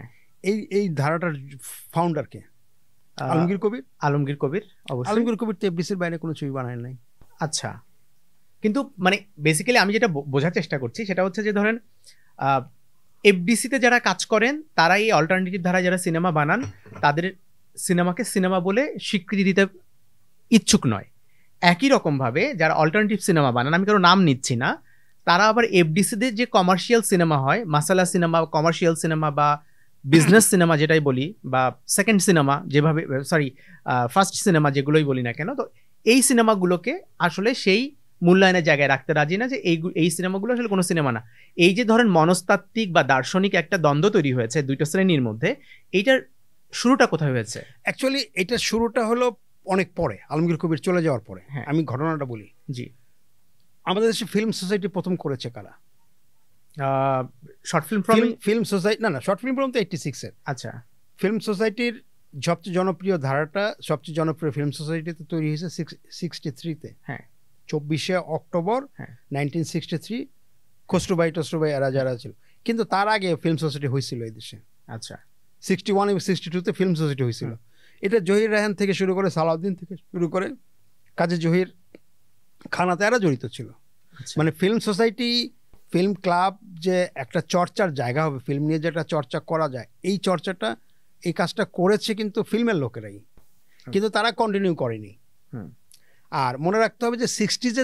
এই ধারাটার ফাউন্ডার কে? আলমগীর কবির। আলমগীর কবির, অবশ্যই। আলমগীর কবির তো এফডিসির বাইরে কোনো ছবি বানায় নাই। আচ্ছা, কিন্তু মানে বেসিক্যালি আমি যেটা বোঝার চেষ্টা করছি সেটা হচ্ছে যে ধরেন এফডিসিতে যারা কাজ করেন তারা এই অল্টারনেটিভ ধারা যারা সিনেমা বানান তাদের সিনেমাকে সিনেমা বলে স্বীকৃতি দিতে ইচ্ছুক নয়। একই রকমভাবে যারা অল্টারনেটিভ সিনেমা বানান, আমি কারো নাম নিচ্ছি না, তারা আবার এফডিসিতে যে কমার্শিয়াল সিনেমা হয়, মাসালা সিনেমা, কমার্শিয়াল সিনেমা বা বিজনেস সিনেমা যেটাই বলি, বা সেকেন্ড সিনেমা যেভাবে, সরি ফার্স্ট সিনেমা যেগুলোই বলি না কেন, তো এই সিনেমাগুলোকে আসলে সেই মূল্যায়নের জায়গায় রাখতে রাজি না যে এই সিনেমাগুলো আসলে কোনো সিনেমা না। এই যে ধরেন মনস্তাত্ত্বিক বা দার্শনিক একটা দ্বন্দ্ব তৈরি হয়েছে দুইটা শ্রেণীর মধ্যে, এইটার শুরুটা কোথায় হয়েছে? অ্যাকচুয়ালি এটা শুরুটা হলো অনেক পরে, আলমগীর কবির চলে যাওয়ার পরে। আমি ঘটনাটা বলি। জি। আমাদের দেশে ফিল্ম সোসাইটি প্রথম করেছে কারা? শর্ট ফিল্ম ফিল্ম সোসাইটি, না শর্ট ফিল্ম ফ্রম তো 86 এর। আচ্ছা। ফিল্ম সোসাইটির সবচেয়ে জনপ্রিয় ধারাটা, সবচেয়ে জনপ্রিয় ফিল্ম সোসাইটিতে তৈরি হয়েছে 63-তে। হ্যাঁ, 24শে অক্টোবর 1963। খসরুভাই টসরুভাই এরা যারা ছিল, কিন্তু তার আগে ফিল্ম সোসাইটি হয়েছিল এই দেশে। আচ্ছা, 61 এবং 62তে ফিল্ম সোসাইটি হয়েছিল। এটা জহির রায়হান থেকে শুরু করে, সালাউদ্দিন থেকে শুরু করে, কাজী জহির, খানাতে এরা জড়িত ছিল। মানে ফিল্ম সোসাইটি, ফিল্ম ক্লাব যে একটা চর্চার জায়গা হবে, ফিল্ম নিয়ে যে একটা চর্চা করা যায়, এই চর্চাটা, এই কাজটা করেছে কিন্তু ফিল্মের লোকেরাই, কিন্তু তারা কন্টিনিউ করেনি। আর মনে রাখতে হবে যে 60s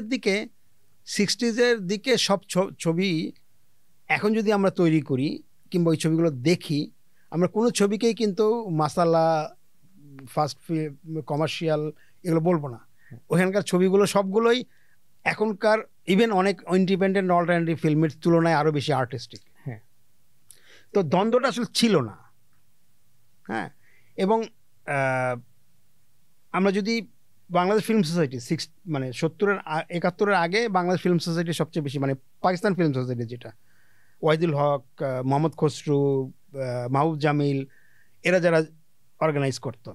এর দিকে সব ছবি এখন যদি আমরা তৈরি করি কিংবা ওই ছবিগুলো দেখি, আমরা কোনো ছবিকেই কিন্তু মাসালা, ফাস্ট কমার্শিয়াল এগুলো বলবো না। ওখানকার ছবিগুলো সবগুলোই এখনকার ইভেন অনেক ইন্ডিপেন্ডেন্ট অল্টারনেটিভ ফিল্মের তুলনায় আরও বেশি আর্টিস্টিক। হ্যাঁ, তো দ্বন্দ্বটা আসলে ছিল না। হ্যাঁ, এবং আমরা যদি বাংলাদেশ ফিল্ম সোসাইটি 71-এর আগে বাংলাদেশ ফিল্ম সোসাইটি সবচেয়ে বেশি, মানে পাকিস্তান ফিল্ম সোসাইটি যেটা, ওয়াহিদুল হক, মোহাম্মদ খসরু, মাহবুব জামিল, এরা যারা অর্গানাইজ করত,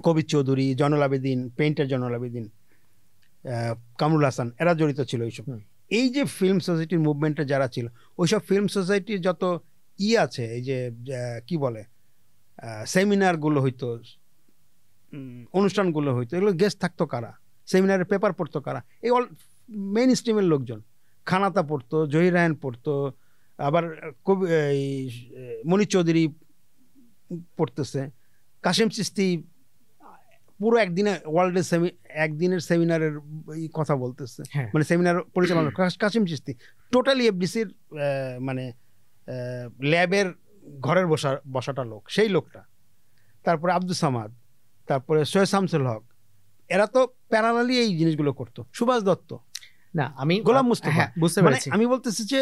কবির চৌধুরী, জয়নুল আবেদিন, পেইন্টার জয়নুল আবেদিন, কামরুল হাসান, এরা জড়িত ছিল এইসব। এই যে ফিল্ম সোসাইটির মুভমেন্টে যারা ছিল, ওইসব ফিল্ম সোসাইটির যত আছে, এই যে কি বলে সেমিনারগুলো হইতো, অনুষ্ঠানগুলো হইতো, এগুলো গেস্ট থাকতো কারা, সেমিনারে পেপার পড়তো কারা? এই মেইন স্ট্রিমের লোকজন। খানাতা পড়তো, জহির রায়হান পড়তো, আবার কবি মনির চৌধুরী পড়তেছে, কাশিম চিস্তি পুরো একদিনের সেমিনারের কথা বলতেছে, মানে সেমিনার পরিচালনা কাশিম চিস্তি, টোটালি এফডিসির মানে ল্যাবের ঘরের বসাটা লোক, সেই লোকটা। তারপরে আব্দুল সামাদ, তারপরে সৈয়দ শামসুল হক, এরা তো প্যারালালি এই জিনিসগুলো করতো। সুভাষ দত্ত, না আমি গোলাম মুস্তাফা, বুঝতে পেরেছি। আমি বলতেছি যে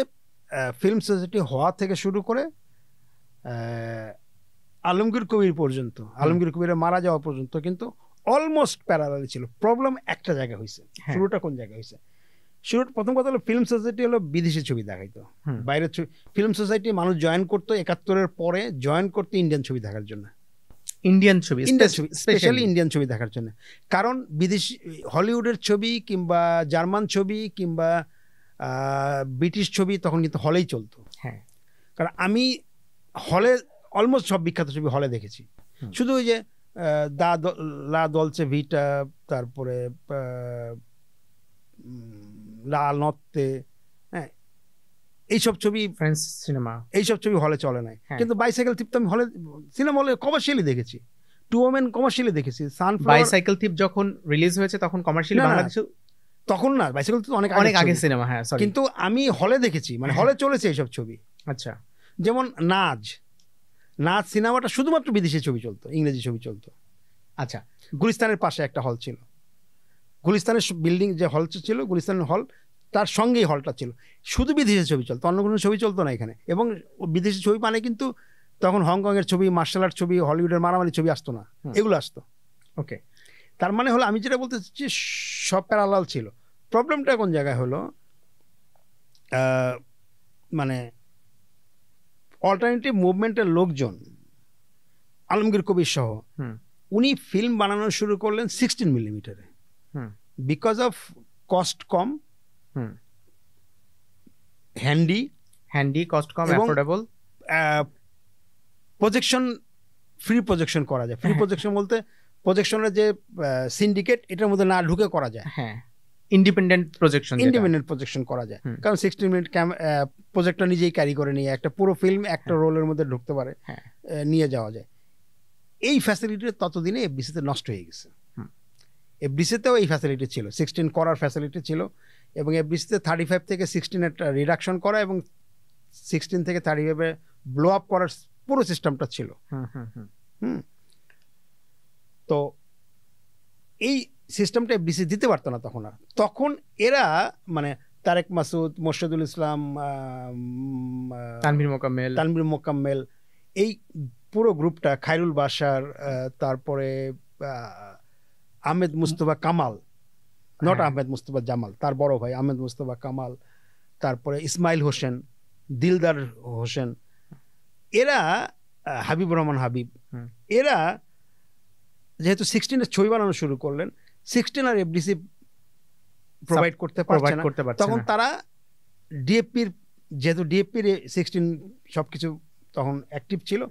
ফিল্ম সোসাইটি হওয়া থেকে শুরু করে আলমগীর কবির পর্যন্ত, আলমগীর কবিরের মারা যাওয়া পর্যন্ত কিন্তু অলমোস্ট প্যারালালি ছিল। প্রবলেম একটা জায়গায় হয়েছে। শুরুটা কোন জায়গায় হয়েছে? প্রথম কথা হলো ফিল্ম সোসাইটি হলো বিদেশি ছবি দেখাইতো, বাইরের ছবি। ফিল্ম সোসাইটি মানুষ জয়েন করতো 71-এর পরে, জয়েন করতো ইন্ডিয়ান ছবি দেখার জন্য, ইন্ডিয়ান ছবি, স্পেশালি ইন্ডিয়ান ছবি দেখার জন্য। কারণ বিদেশি হলিউডের ছবি কিংবা জার্মান ছবি কিংবা ব্রিটিশ ছবি তখন কিন্তু হলেই চলতো। হ্যাঁ, কারণ আমি হলে অলমোস্ট সব বিখ্যাত ছবি হলে দেখেছি। শুধু ওই যে লা দলচে ভিটা, তারপরে লা নত্তে, হ্যাঁ, এইসব ছবি, ফ্রেঞ্চ সিনেমা, এইসব ছবি হলে চলে নাই। কিন্তু বাইসাইকেল থিপ তো আমি হলে, সিনেমা হলে কমার্শিয়ালি দেখেছি, টু ওমেন কমার্শিয়ালি দেখেছি। বাইসাইকেল থিপ যখন রিলিজ হয়েছে তখন কমার্শিয়ালি বাংলাদেশে তখন না, বাইসাইকেল তো অনেক আগে সিনেমা, হ্যাঁ সরি, কিন্তু আমি হলে দেখেছি, মানে হলে চলেছে এইসব ছবি। আচ্ছা, যেমন নাজ সিনেমাটা শুধুমাত্র বিদেশি ছবি চলতো, ইংরেজি ছবি চলতো। আচ্ছা, গুলিস্তানের পাশে একটা হল ছিল, গুলিস্তানের বিল্ডিং যে হল ছিল, গুলিস্তানের হল, তার সঙ্গেই হলটা ছিল, শুধু বিদেশি ছবি চলতো, অন্য কোনো ছবি চলতো না এখানে। এবং বিদেশি ছবি মানে কিন্তু তখন হংকংয়ের ছবি, মার্শাল আর্ট ছবি, হলিউডের মারামারি ছবি আসতো না, এগুলো আসতো। ওকে, তার মানে হলো আমি যেটা বলতে চাচ্ছি সব প্যারালাল ছিল। প্রবলেমটা কোন জায়গায় হলো, মানে অল্টারনেটিভ মুভমেন্টের লোকজন, আলমগীর কবির সহ, উনি ফিল্ম বানানো শুরু করলেন 16 মিলিমিটারে, বিকজ অফ কস্ট কম, হ্যান্ডি কস্ট কম, অ্যাফোর্ডেবল, প্রজেকশন, ফ্রি প্রজেকশন করা যায়। ফ্রি প্রজেকশন বলতে প্রজেকশনের যে সিন্ডিকেট, এটার মধ্যে না ঢুকে করা যায়, হ্যাঁ, ইন্ডিপেন্ডেন্ট প্রজেকশন করা যায়। কারণ 16 মিনিট প্রজেক্টর নিজেই ক্যারি করে নিয়ে একটা পুরো ফিল্ম একটা রোলের মধ্যে ঢুকতে পারে, নিয়ে যাওয়া যায়। এই ফ্যাসিলিটি ততদিনে এফডিসিতে নষ্ট হয়ে গেছে। এফডিসিতেও এই ফ্যাসিলিটি ছিল, 16 করার ফ্যাসিলিটি ছিল, এবং এফডিসিতে 35 থেকে 16 একটা রিডাকশন করা এবং 16 থেকে 35-এ ব্লো আপ করার পুরো সিস্টেমটা ছিল। তো এই সিস্টেমটা এফডিসি দিতে পারতো না তখন। আর তখন এরা মানে তারেক মাসুদ, মোর্শেদুল ইসলাম, তানভীর মোকাম্মেল, এই পুরো গ্রুপটা, খায়রুল বাশার, তারপরে আহমেদ মুস্তফা কামাল, নট আহমেদ মুস্তফা জামাল, তার বড় ভাই আহমেদ মুস্তফা কামাল, তারপরে ইসমাইল হোসেন, দিলদার হোসেন, এরা, হাবিবুর রহমান হাবিব, এরা যেহেতু 16-এর ছবি বানানো শুরু করলেন, 16 আর এফডিসি প্রোভাইড করতে পারছে না, তখন তারা ডিএপির, যেহেতু ডিএপির 16 সবকিছু তখন অ্যাক্টিভ ছিল,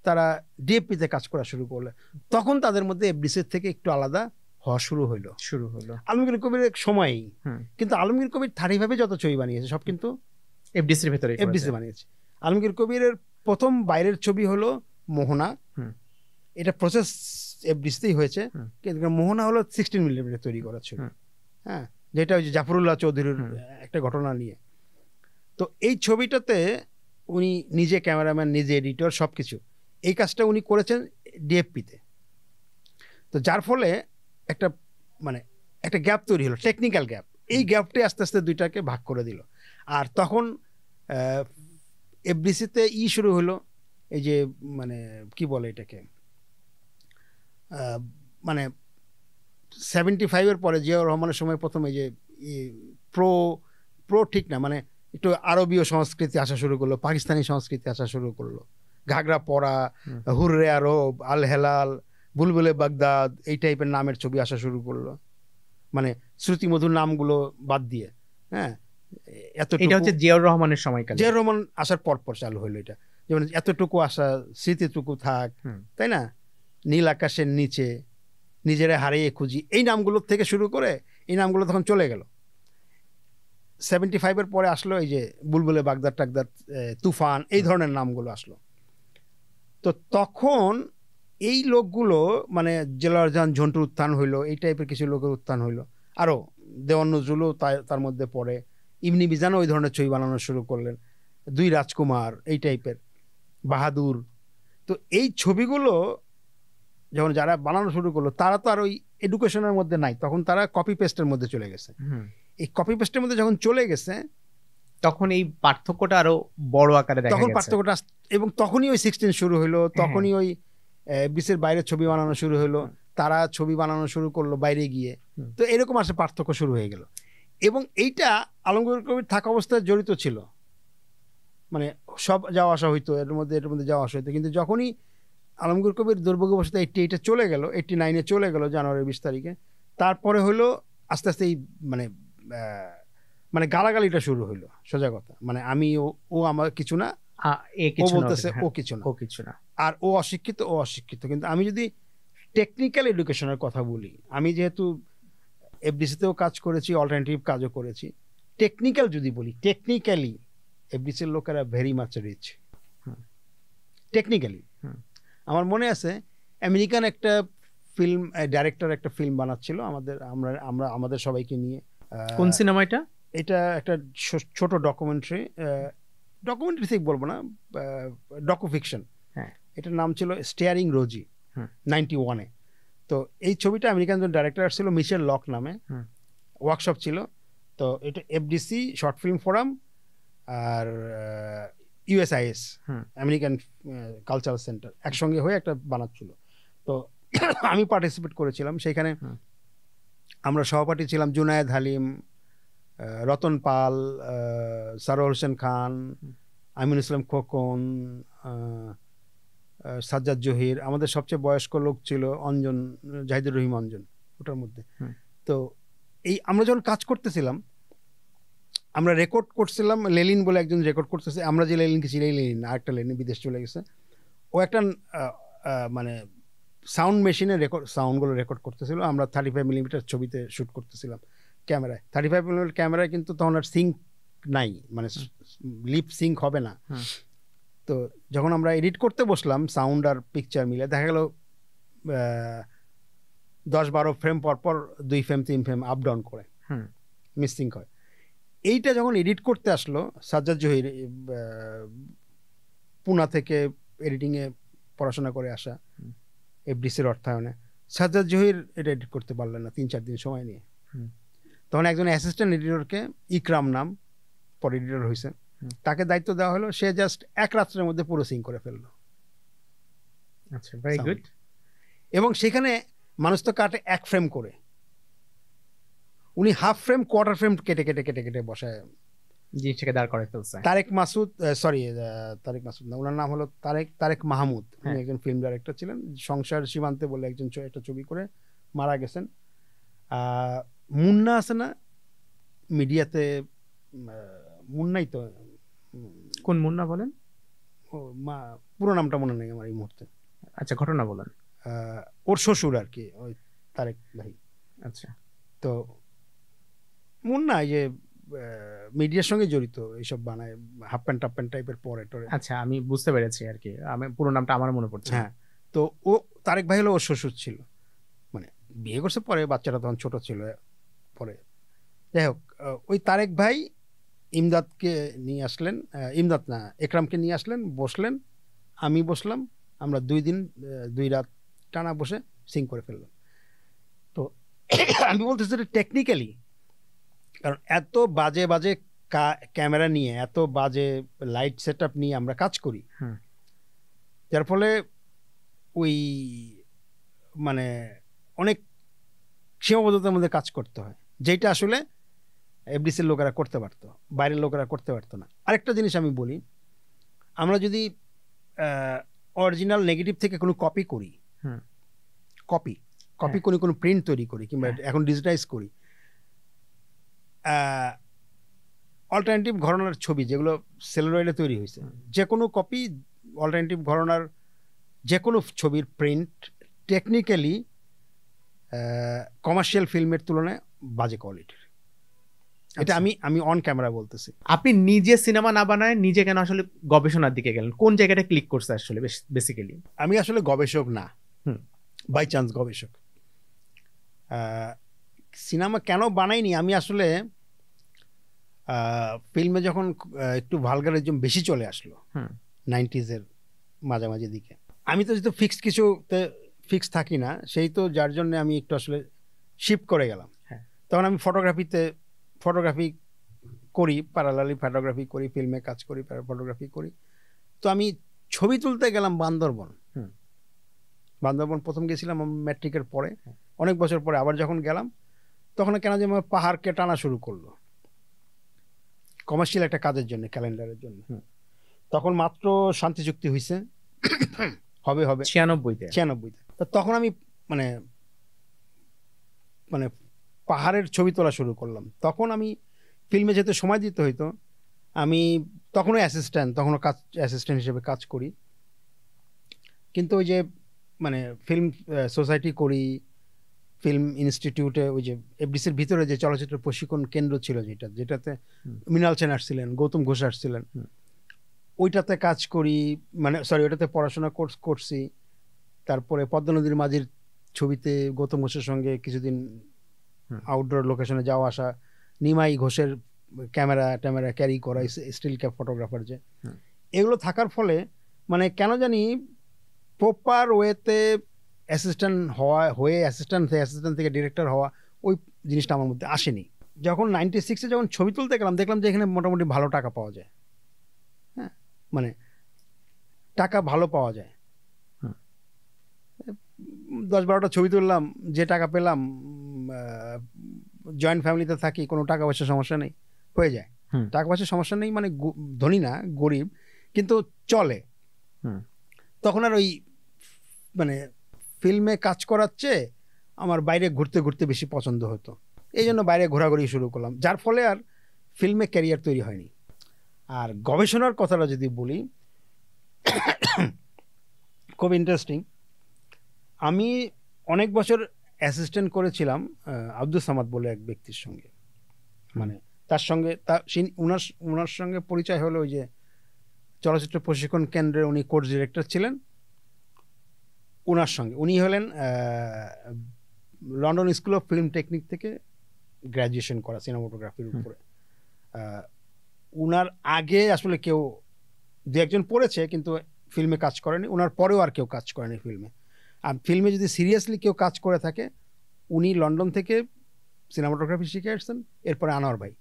তারা ডিএপিতে কাজ করা শুরু করলেন। তখন তাদের মধ্যে এফডিসির থেকে একটু আলাদা হওয়া শুরু হলো। আলমগীর কবিরের সময়ই, কিন্তু আলমগীর কবির 35-এ যত ছবি বানিয়েছে সব কিন্তু এফডিসির ভেতরে, এফডিসি বানিয়েছে। আলমগীর কবিরের প্রথম বাইরের ছবি হলো মোহনা, এটা প্রসেস এফডিসিতেই হয়েছে, কিন্তু মোহনা হলো 16 মিলিমিটার তৈরি করা ছবি, হ্যাঁ, যেটা ওই যে জাফরুল্লাহ চৌধুরীর একটা ঘটনা নিয়ে। তো এই ছবিটাতে উনি নিজে ক্যামেরাম্যান, নিজে এডিটর, সবকিছু, এই কাজটা উনি করেছেন ডিএফপিতে। তো যার ফলে একটা মানে একটা গ্যাপ তৈরি হলো, টেকনিক্যাল গ্যাপ। এই গ্যাপটাই আস্তে আস্তে দুইটাকে ভাগ করে দিল। আর তখন এফডিসিতে শুরু হলো, এই যে মানে কি বলে এটাকে, মানে 75-এর পরে জিয়াউর রহমানের সময় প্রথম এই যে প্রো ঠিক না, মানে একটু আরবীয় সংস্কৃতি আসা শুরু করলো, পাকিস্তানি সংস্কৃতি আসা শুরু করলো, ঘাগরা পরা, হুররে আরব, আল হেলাল, বুলবুলে বাগদাদ, এই টাইপের নামের ছবি আসা শুরু করলো, মানে শ্রুতিমধুর নামগুলো বাদ দিয়ে। হ্যাঁ, এটা হচ্ছে জিয়াউর রহমানের সময়কাল, জিয়াউর রহমান আসার পর চালু হলো এটা। যেমন এতটুকু আসা, স্মৃতিটুকু থাক, তাই না, নীল আকাশের নিচে, নিজেরা হারিয়ে খুঁজি, এই নামগুলোর থেকে শুরু করে এই নামগুলো তখন চলে গেল। 75-এর পরে আসলো এই যে বুলবুলে বাগদাদ টাগদাদ, তুফান, এই ধরনের নামগুলো আসলো। তো তখন এই লোকগুলো, মানে জেলারজান ঝন্টুর উত্থান হইলো, এই টাইপের কিছু লোকের উত্থান হইলো, আরও দেওয়ান নজরুলও তার মধ্যে পড়ে, ইবনি মিজানও ওই ধরনের ছবি বানানো শুরু করলেন, দুই রাজকুমার, এই টাইপের, বাহাদুর। তো এই ছবিগুলো যখন যারা বানানো শুরু করলো, তারা তো আর ওই এডুকেশনের মধ্যে নাই, তখন তারা কপি পেস্টের মধ্যে চলে গেছে। এই কপি পেস্টের মধ্যে যখন চলে গেছে, তখন এই পার্থক্যটা আরো বড় আকারে দেখা গেছে, তখন পার্থক্যটা, এবং তখনই ওই 16 শুরু হলো, তখনই ওই বিসের বাইরে ছবি বানানো শুরু হলো, তারা ছবি বানানো শুরু করলো বাইরে গিয়ে। তো এরকম আসলে পার্থক্য শুরু হয়ে গেল। এবং এইটা আলমগীর কবির থাকা অবস্থায় জড়িত ছিল, মানে সব যাওয়া আসা হইতো, এর মধ্যে যাওয়া আসা হইতো। কিন্তু যখনই আলমগীর কবির দুর্ভাগ্যবশত 88-এ চলে গেল, 89-এ চলে গেল জানুয়ারির 20 তারিখে, তারপরে হলো আস্তে আস্তে এই মানে গালাগালিটা শুরু হইলো, সোজা কথা। মানে আমি ও আমার কিছু না, ও বলতেছে ও কিছু না, আর ও অশিক্ষিত। কিন্তু আমি যদি টেকনিক্যাল এডুকেশনের কথা বলি, আমি যেহেতু এফডিসিতেও কাজ করেছি, অল্টারনেটিভ কাজও করেছি, টেকনিক্যাল যদি বলি, টেকনিক্যালি এফডিসির লোকেরা ভেরি মাচ রিচ টেকনিক্যালি। আমার মনে আছে আমেরিকান একটা ফিল্ম ডাইরেক্টর একটা ফিল্ম বানাচ্ছিল আমাদের সবাইকে নিয়ে, কোন সিনেমা এটা? এটা একটা ছোট ডকুমেন্টারি ঠিক বলবো না, ডকুফিকশন। হ্যাঁ, এটার নাম ছিল স্টিয়ারিং রোজি, 91-এ। তো এই ছবিটা আমেরিকান ডাইরেক্টর ছিল মিশেল লক নামে, ওয়ার্কশপ ছিল। তো এটা এফডিসি শর্ট ফিল্ম ফোরাম আর ইউএসআইএস আমেরিকান কালচারাল সেন্টার একসঙ্গে হয়ে একটা বানাচ্ছিল। তো আমি পার্টিসিপেট করেছিলাম সেখানে। আমরা সহপাঠী ছিলাম জুনায়েদ হালিম, রতন পাল, সারোয়ার হোসেন খান, আমিনুল ইসলাম খোকন, সাজ্জাদ জহির। আমাদের সবচেয়ে বয়স্ক লোক ছিল অঞ্জন, জাহিদুর রহিম অঞ্জন ওটার মধ্যে। তো এই আমরা যখন কাজ করতেছিলাম, আমরা রেকর্ড করছিলাম। লেলিন বলে একজন রেকর্ড করতেছে, আমরা যে লেলিনকে চিনি, লেলিন আরেকটা লেলিন বিদেশ চলে গেছে। ও একটা মানে সাউন্ড মেশিনে সাউন্ডগুলো রেকর্ড করতেছিল। আমরা 35mm ছবিতে শ্যুট করতেছিলাম ক্যামেরায়। 35mm ক্যামেরায় কিন্তু তখন আর সিঙ্ক নাই, মানে লিপ সিঙ্ক হবে না। তো যখন আমরা এডিট করতে বসলাম সাউন্ড আর পিকচার মিলে, দেখা গেল 10-12 ফ্রেম পর 2 ফ্রেম 3 ফ্রেম আপ ডাউন করে মিসিং হয়। এইটা যখন এডিট করতে আসলো সাজ্জাদ জহির, পুনা থেকে এডিটিংয়ে পড়াশোনা করে আসা, এফডিসির অর্থায়নে, সাজ্জাদ জহির এটা এডিট করতে পারলেন না 3-4 দিন সময় নিয়ে। তখন একজন অ্যাসিস্ট্যান্ট এডিটরকে, ইকরাম নাম, পরে এডিটর হয়েছে, তাকে দায়িত্ব দেওয়া হলো। সে জাস্ট এক রাত্রের মধ্যে পুরো সিং করে ফেললো। আচ্ছা, ভেরি গুড। এবং সেখানে মানুষ তো কাটে 1 ফ্রেম করে, উনি হাফ ফ্রেম কোয়ার্টার ফ্রেম কেটে কেটে কেটে কেটে বসায় জিনিসটাকে দাঁড় করে ফেলছে। তারেক মাসুদ না, ওনার নাম হলো তারেক মাহমুদ। উনি একজন ফিল্ম ডাইরেক্টর ছিলেন। সংসার সীমান্তে বলে একজন একটা ছবি করে মারা গেছেন। মুন্না আছে না মিডিয়াতে, মুন্নাই তো। কোন মুন্না বলেন? পুরো নামটা মনে নেই আমার এই মুহূর্তে। আচ্ছা, ঘটনা বলেন। ওর শ্বশুর আর কি, ওই তারেক ভাই। আচ্ছা, তো মুন্না এই যে মিডিয়ার সঙ্গে জড়িত, এইসব বানায় হাফ প্যান্ট টাপ প্যান্ট টাইপের পরে টরে। আচ্ছা, আমি বুঝতে পেরেছি আর কি, আমি পুরো নামটা আমার মনে পড়ছে। হ্যাঁ, তো ও তারেক ভাই হলো ওর শ্বশুর ছিল, মানে বিয়ে করছে পরে, বাচ্চাটা তখন ছোট ছিল পরে। যাই হোক, ওই তারেক ভাই ইমদাদকে নিয়ে আসলেন, ইমদাদ না একরামকে নিয়ে আসলেন, বসলেন, আমি বসলাম। আমরা 2 দিন 2 রাত টানা বসে সিং করে ফেললাম। তো আমি বলতেছি টেকনিক্যালি, কারণ এত বাজে বাজে ক্যামেরা নিয়ে, এত বাজে লাইট সেট আপ নিয়ে আমরা কাজ করি, যার ফলে ওই মানে অনেক সীমাবদ্ধতার মধ্যে কাজ করতে হয়, যেটা আসলে এফডিসির লোকেরা করতে পারতো, বাইরের লোকেরা করতে পারতো না। আরেকটা জিনিস আমি বলি, আমরা যদি অরিজিনাল নেগেটিভ থেকে কোনো কপি করি, কপি কোনো প্রিন্ট তৈরি করি, কিংবা এখন ডিজিটাইজ করি, অল্টারনেটিভ ঘরানার ছবি যেগুলো সেলুলয়েডে তৈরি হয়েছে, যে কোনো কপি অল্টারনেটিভ ঘরানার যে কোনো ছবির প্রিন্ট টেকনিক্যালি কমার্শিয়াল ফিল্মের তুলনায় বাজে কোয়ালিটির। এটা আমি অন ক্যামেরা বলতেছি। আপনি নিজে সিনেমা না বানায় নিজে কেন আসলে গবেষণার দিকে গেলেন? কোন জায়গাটা ক্লিক করছে আসলে বেসিক্যালি? আমি আসলে গবেষক না, বাই চান্স গবেষক। সিনেমা কেন বানাইনি, আমি আসলে ফিল্মে যখন একটু ভালগারিজম বেশি চলে আসলো 90s-এর মাঝামাঝি দিকে, আমি তো যেহেতু ফিক্স থাকি না, সেই তো যার জন্য আমি একটু আসলে শিফট করে গেলাম। তখন আমি ফটোগ্রাফি করি, প্যারালালি ফটোগ্রাফি করি, ফিল্মে কাজ করি, ফটোগ্রাফি করি। তো আমি ছবি তুলতে গেলাম বান্দরবন প্রথম গেছিলাম ম্যাট্রিকের পরে, অনেক বছর পরে আবার যখন গেলাম, তখন কেন যে আমার পাহাড়কে টানা শুরু করলো কমার্শিয়াল একটা কাজের জন্য, ক্যালেন্ডারের জন্য। তখন মাত্র শান্তি চুক্তি হয়েছে, হবে 96-তে। তো তখন আমি মানে পাহাড়ের ছবি তোলা শুরু করলাম। তখন আমি ফিল্মে যেতে সময় দিতে হইতো, আমি তখনও অ্যাসিস্ট্যান্ট হিসেবে কাজ করি। কিন্তু ওই যে মানে ফিল্ম সোসাইটি করি, ফিল্ম ইনস্টিটিউটে, ওই যে এফডিসির ভিতরে যে চলচ্চিত্র প্রশিক্ষণ কেন্দ্র ছিল, যেটাতে মৃণাল সেন আসছিলেন, গৌতম ঘোষ আসছিলেন, ওইটাতে কাজ করি, ওইটাতে পড়াশোনা করছি। তারপরে পদ্মা নদীর মাঝির ছবিতে গৌতম ঘোষের সঙ্গে কিছুদিন আউটডোর লোকেশনে যাওয়া আসা, নিমাই ঘোষের ক্যামেরা ক্যারি করা, স্টিল ক্যাপ ফটোগ্রাফার যে, এগুলো থাকার ফলে মানে কেন জানি প্রপার ওয়েতে অ্যাসিস্ট্যান্ট হয়ে অ্যাসিস্ট্যান্ট থেকে ডিরেক্টর হওয়া ওই জিনিসটা আমার মধ্যে আসেনি। যখন 96-এ যখন ছবি তুলতে গেলাম দেখলাম যে এখানে মোটামুটি ভালো টাকা পাওয়া যায়, হ্যাঁ মানে টাকা ভালো পাওয়া যায়। 10-12টা ছবি তুললাম, যে টাকা পেলাম, জয়েন্ট ফ্যামিলিতে থাকি, কোনো টাকা পয়সার সমস্যা নেই, হয়ে যায়। টাকা পয়সার সমস্যা নেই মানে ধনী না, গরিব, কিন্তু চলে। তখন আর ওই মানে ফিল্মে কাজ করাচ্ছে আমার বাইরে ঘুরতে ঘুরতে বেশি পছন্দ হতো, এই জন্য বাইরে ঘোরাঘুরি শুরু করলাম, যার ফলে আর ফিল্মে ক্যারিয়ার তৈরি হয়নি। আর গবেষণার কথাটা যদি বলি, খুব ইন্টারেস্টিং, আমি অনেক বছর অ্যাসিস্ট্যান্ট করেছিলাম আব্দুল সামাদ বলে এক ব্যক্তির সঙ্গে, মানে তার সঙ্গে উনার সঙ্গে পরিচয় হলো ওই যে চলচ্চিত্র প্রশিক্ষণ কেন্দ্রে উনি কোর্স ডিরেক্টর ছিলেন, উনার সঙ্গে। উনি হলেন London school of film technique থেকে গ্র্যাজুয়েশন করা সিনেমাটোগ্রাফির উপরে। উনার আগে আসলে কেউ দু একজন পড়েছে কিন্তু ফিল্মে কাজ করেনি, উনার পরেও আর কেউ কাজ করেনি ফিল্মে। আর ফিল্মে যদি সিরিয়াসলি কেউ কাজ করে থাকে, উনি লন্ডন থেকে সিনেমাটোগ্রাফি শিখে আসছেন, এরপরে আনোয়ার ভাই